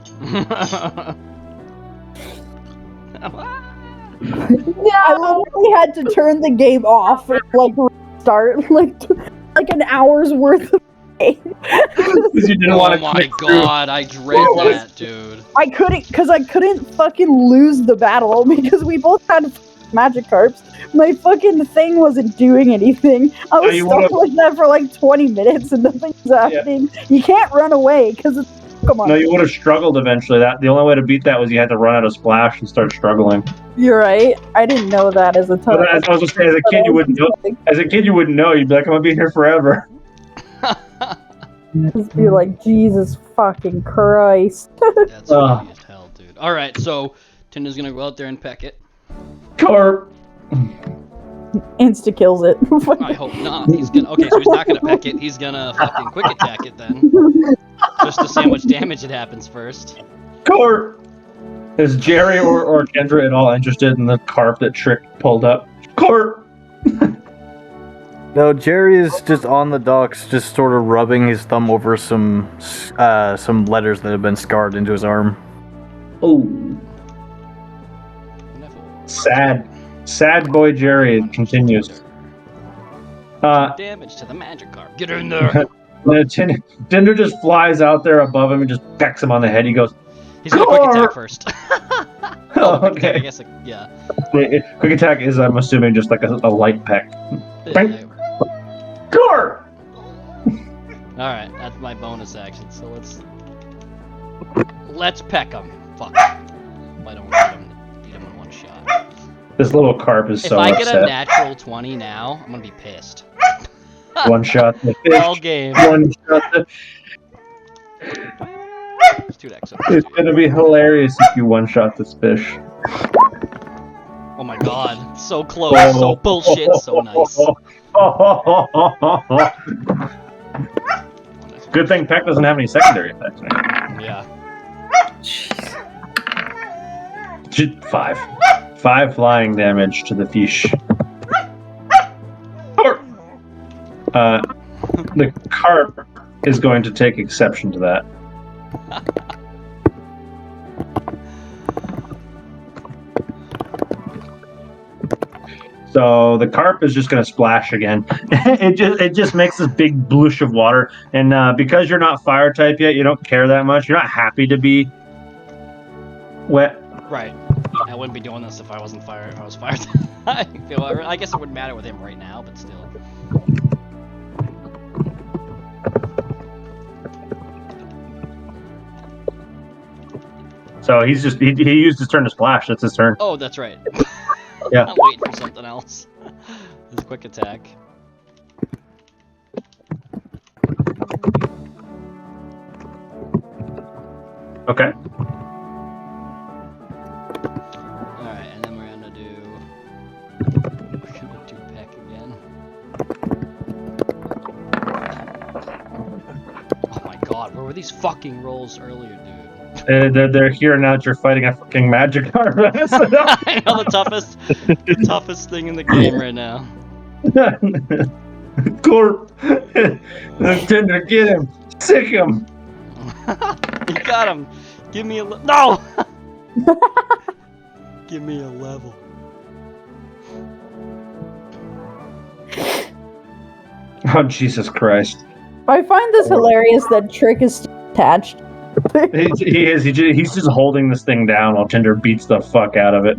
Yeah, I literally had to turn the game off and like restart like an hour's worth of game. Because you didn't want to. Oh my god, I dread that, dude. I couldn't fucking lose the battle because we both had Magikarps. My fucking thing wasn't doing anything. I was stuck like that for like 20 minutes and nothing's happening. Yeah. You can't run away because it's Pokemon. No, you would have struggled eventually. The only way to beat that was you had to run out of Splash and start struggling. You're right. I didn't know that as a child. I was just saying, as a kid, you wouldn't know. As a kid, you wouldn't know. You'd be like, I'm gonna be here forever. Just be like, Jesus fucking Christ. That's funny as hell, dude. Alright, so Tinder's gonna go out there and peck it. Carp! Insta kills it. I hope not. He's gonna. Okay, so he's not gonna peck it. He's gonna fucking quick attack it then, just to see how much damage it happens first. Carp! Is Jerry or Kendra at all interested in the carp that Trick pulled up? Carp! No, Jerry is just on the docks, just sort of rubbing his thumb over some letters that have been scarred into his arm. Oh. Sad boy Jerry continues. Damage to the Magikarp. Get in there. Tinder just flies out there above him and just pecks him on the head. He goes, he's gonna quick attack first. Okay. I guess, yeah. Quick attack is, I'm assuming, just like a light peck. Car! Alright, that's my bonus action, so let's peck him. Fuck. I don't want beat him in one shot. This little carp is so upset. If I get a natural 20 now, I'm gonna be pissed. One shot. All game. One shot. It's gonna be hilarious if you one-shot this fish. Oh my god, so close, so bullshit, so nice. Good thing Peck doesn't have any secondary effects. Right? Yeah. Five flying damage to the fish. The carp is going to take exception to that. So the carp is just going to splash again. it just makes this big bloosh of water, and because you're not fire type yet, you don't care that much. You're not happy to be wet. Right. I wouldn't be doing this if I wasn't fire. If I was fire type. I guess it wouldn't matter with him right now, but still. So he used his turn to splash. That's his turn. Oh, that's right. Yeah. I'm waiting for something else. His quick attack. Okay. Alright, and then we're gonna do Peck again. Oh my god, where were these fucking rolls earlier, dude? They're here now that you're fighting a fucking Magikarp. I know the toughest thing in the game right now. Corp. Tender, get him. Sick him. You got him. Give me a no. Give me a level. Oh, Jesus Christ. I find this hilarious that Trick is attached. He is. He's just holding this thing down while Tinder beats the fuck out of it.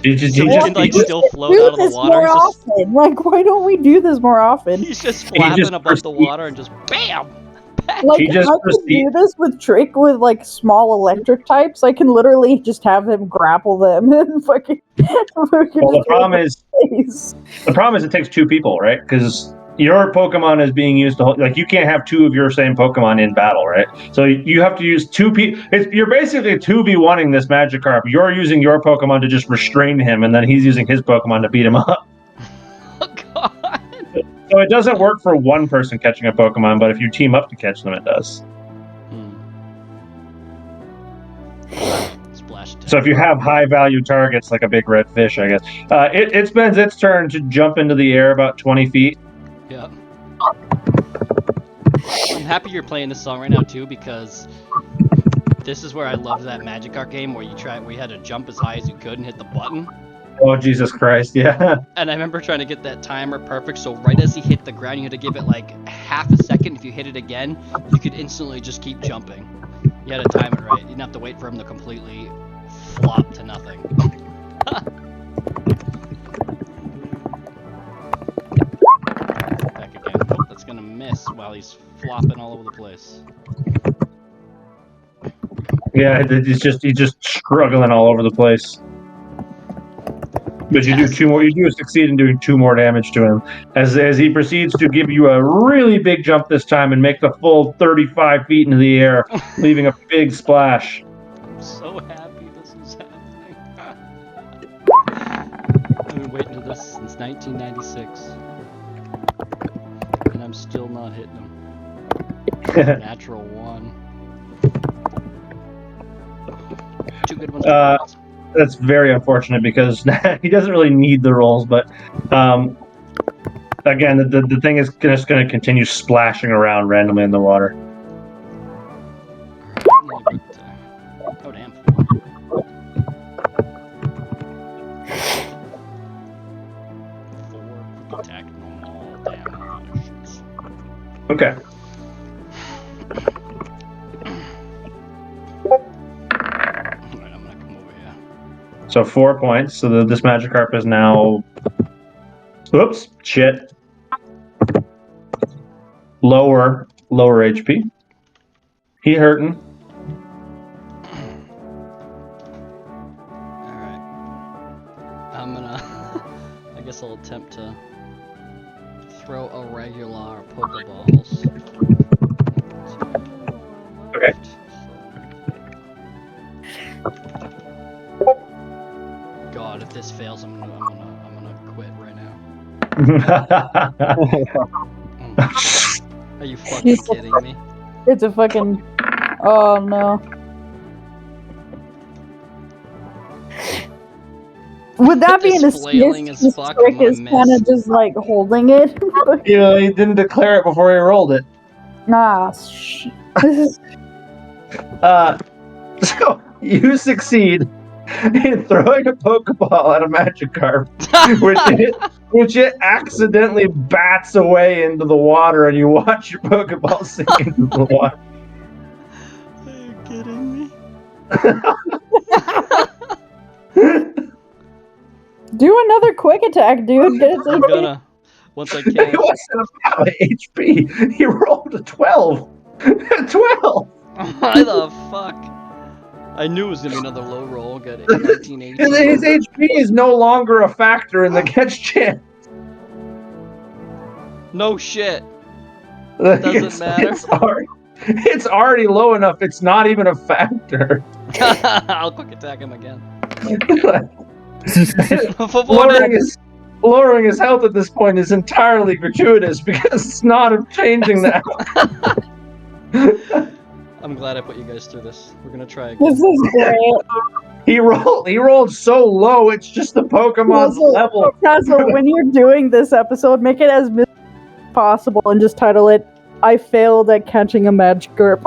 He Can still float do out of the this water. more He's just, often. Like, why don't we do this more often? he's just flapping above the water and just bam. Like, He if just I can do this with Trick with like small electric types, I can literally just have him grapple them and fucking. Well, the problem is it takes two people, right? Because your Pokemon is being used to hold, like you can't have two of your same Pokemon in battle, right? So you have to use two people. You're basically 2v1ing this Magikarp. You're using your Pokemon to just restrain him, and then he's using his Pokemon to beat him up. Oh god. So it doesn't work for one person catching a Pokemon, but if you team up to catch them, it does. Splash attack. So if you have high value targets like a big red fish, I guess, it spends its turn to jump into the air about 20 feet. Yeah. I'm happy you're playing this song right now too, because this is where I loved that Magikarp game where you had to jump as high as you could and hit the button. Oh, Jesus Christ, yeah. And I remember trying to get that timer perfect, so right as he hit the ground, you had to give it like half a second. If you hit it again, you could instantly just keep jumping. You had to time it right. You didn't have to wait for him to completely flop to nothing. Back again. Oh, that's gonna miss while he's flopping all over the place. Yeah, he's just struggling all over the place. But you do two more. You do succeed in doing 2 more damage to him as he proceeds to give you a really big jump this time and make the full 35 feet into the air, leaving a big splash. I'm so happy this is happening. I've been waiting for this since 1996, and I'm still not hitting him. Natural 1. 2 good ones. That's very unfortunate because he doesn't really need the rolls, but again, the thing is just going to continue splashing around randomly in the water. Oh damn. 4 attack normal damage. Okay. Alright, I'm gonna come over here. So 4 points. So this Magikarp is now. Oops, shit. Lower HP. He hurting. Alright. I'm gonna. I guess I'll attempt to throw a regular Pokeballs. Okay. God, if this fails, I'm gonna quit right now. Are you fucking kidding me? It's a fucking. Oh no. Would that be an This flailing assist? as fuck, Trick I'm gonna is miss. kind of just like holding it. Yeah, he didn't declare it before he rolled it. Nah, this is So you succeed in throwing a Pokeball at a Magikarp, which it accidentally bats away into the water, and you watch your Pokeball sink into the water. Are you kidding me? do another quick attack, dude. Get it I'm to gonna. Once I He can. wasn't about HP. He rolled a 12. 12. Why the fuck? I knew it was gonna be another low roll. Got it. 1980. His HP is no longer a factor in the catch chance. No shit. Doesn't matter. It's hard. It's already low enough. It's not even a factor. I'll quick attack him again. lowering his health at this point is entirely gratuitous because it's not changing that. I'm glad I put you guys through this. We're gonna try again. This is great. He rolled so low. It's just the Pokemon's level. Tassel, when you're doing this episode, make it as possible and just title it "I failed at catching a Magikarp."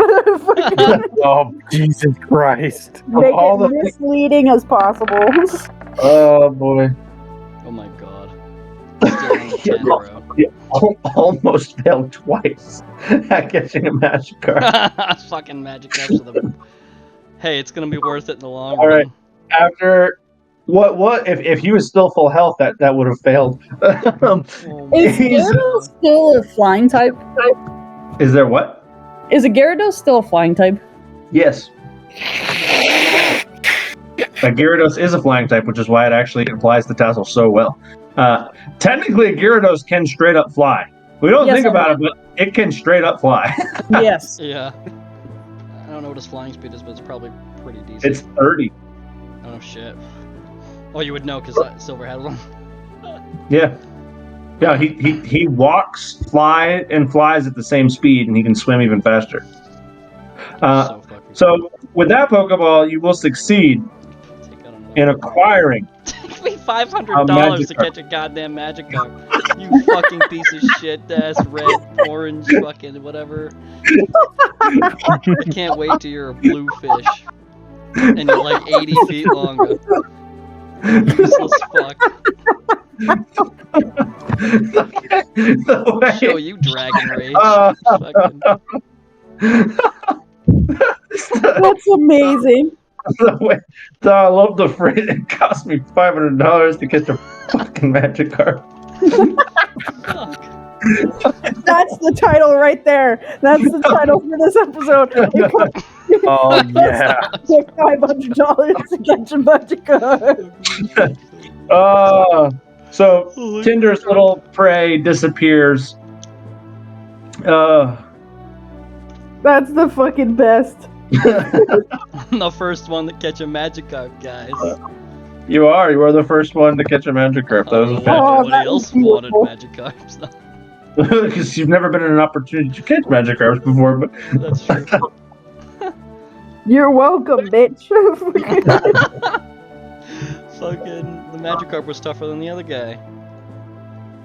Oh, Jesus Christ. Make it misleading as possible. Oh boy. Oh my god. Still on 10, bro. Almost failed twice at catching a Magikarp. Fucking Magikarps are the... Hey, it's gonna be worth it in the long All run. right. After what if he was still full health, that would have failed. Is Gyarados still a flying type? Is there what? Is a Gyarados still a flying type? Yes. A Gyarados is a flying type, which is why it actually applies to Tassel so well. Technically, a Gyarados can straight up fly. We don't think about it, but it can straight up fly. Yes. Yeah. I don't know what his flying speed is, but it's probably pretty decent. It's 30. Oh shit. Oh, you would know because Silver had one. Yeah. Yeah, he walks, flies at the same speed, and he can swim even faster. So with that Pokeball, you will succeed in acquiring. Take me $500 to catch a goddamn Magikarp. You fucking piece of shit ass red, orange, fucking whatever. I can't wait till you're a blue fish. And you're like 80 feet longer. Useless fuck. Show you Dragon Rage. That's amazing. I love the phrase. It cost me $500 to catch a fucking Magikarp. That's the title right there. That's the title for this episode. Oh yeah. $500 to catch a Magikarp. So Tinder's little prey disappears. That's the fucking best. I'm the first one to catch a Magikarp, guys. You are the first one to catch a Magikarp. That was Nobody else wanted Magikarps. because you've never been in an opportunity to catch Magikarps before. But That's true. You're welcome, bitch. Fucking the Magikarp was tougher than the other guy.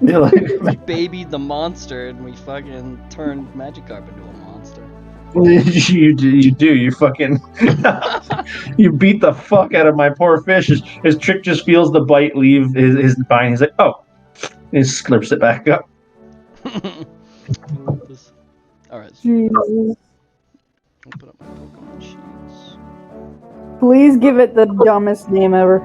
yeah, We babied the monster and we fucking turned Magikarp into a monster. you do. You fucking you beat the fuck out of my poor fish. His trick just feels the bite leave his spine. He's like, oh, he slurps it back up. Alright, so Jesus. open up my Pokemon sheets. Please give it the dumbest name ever.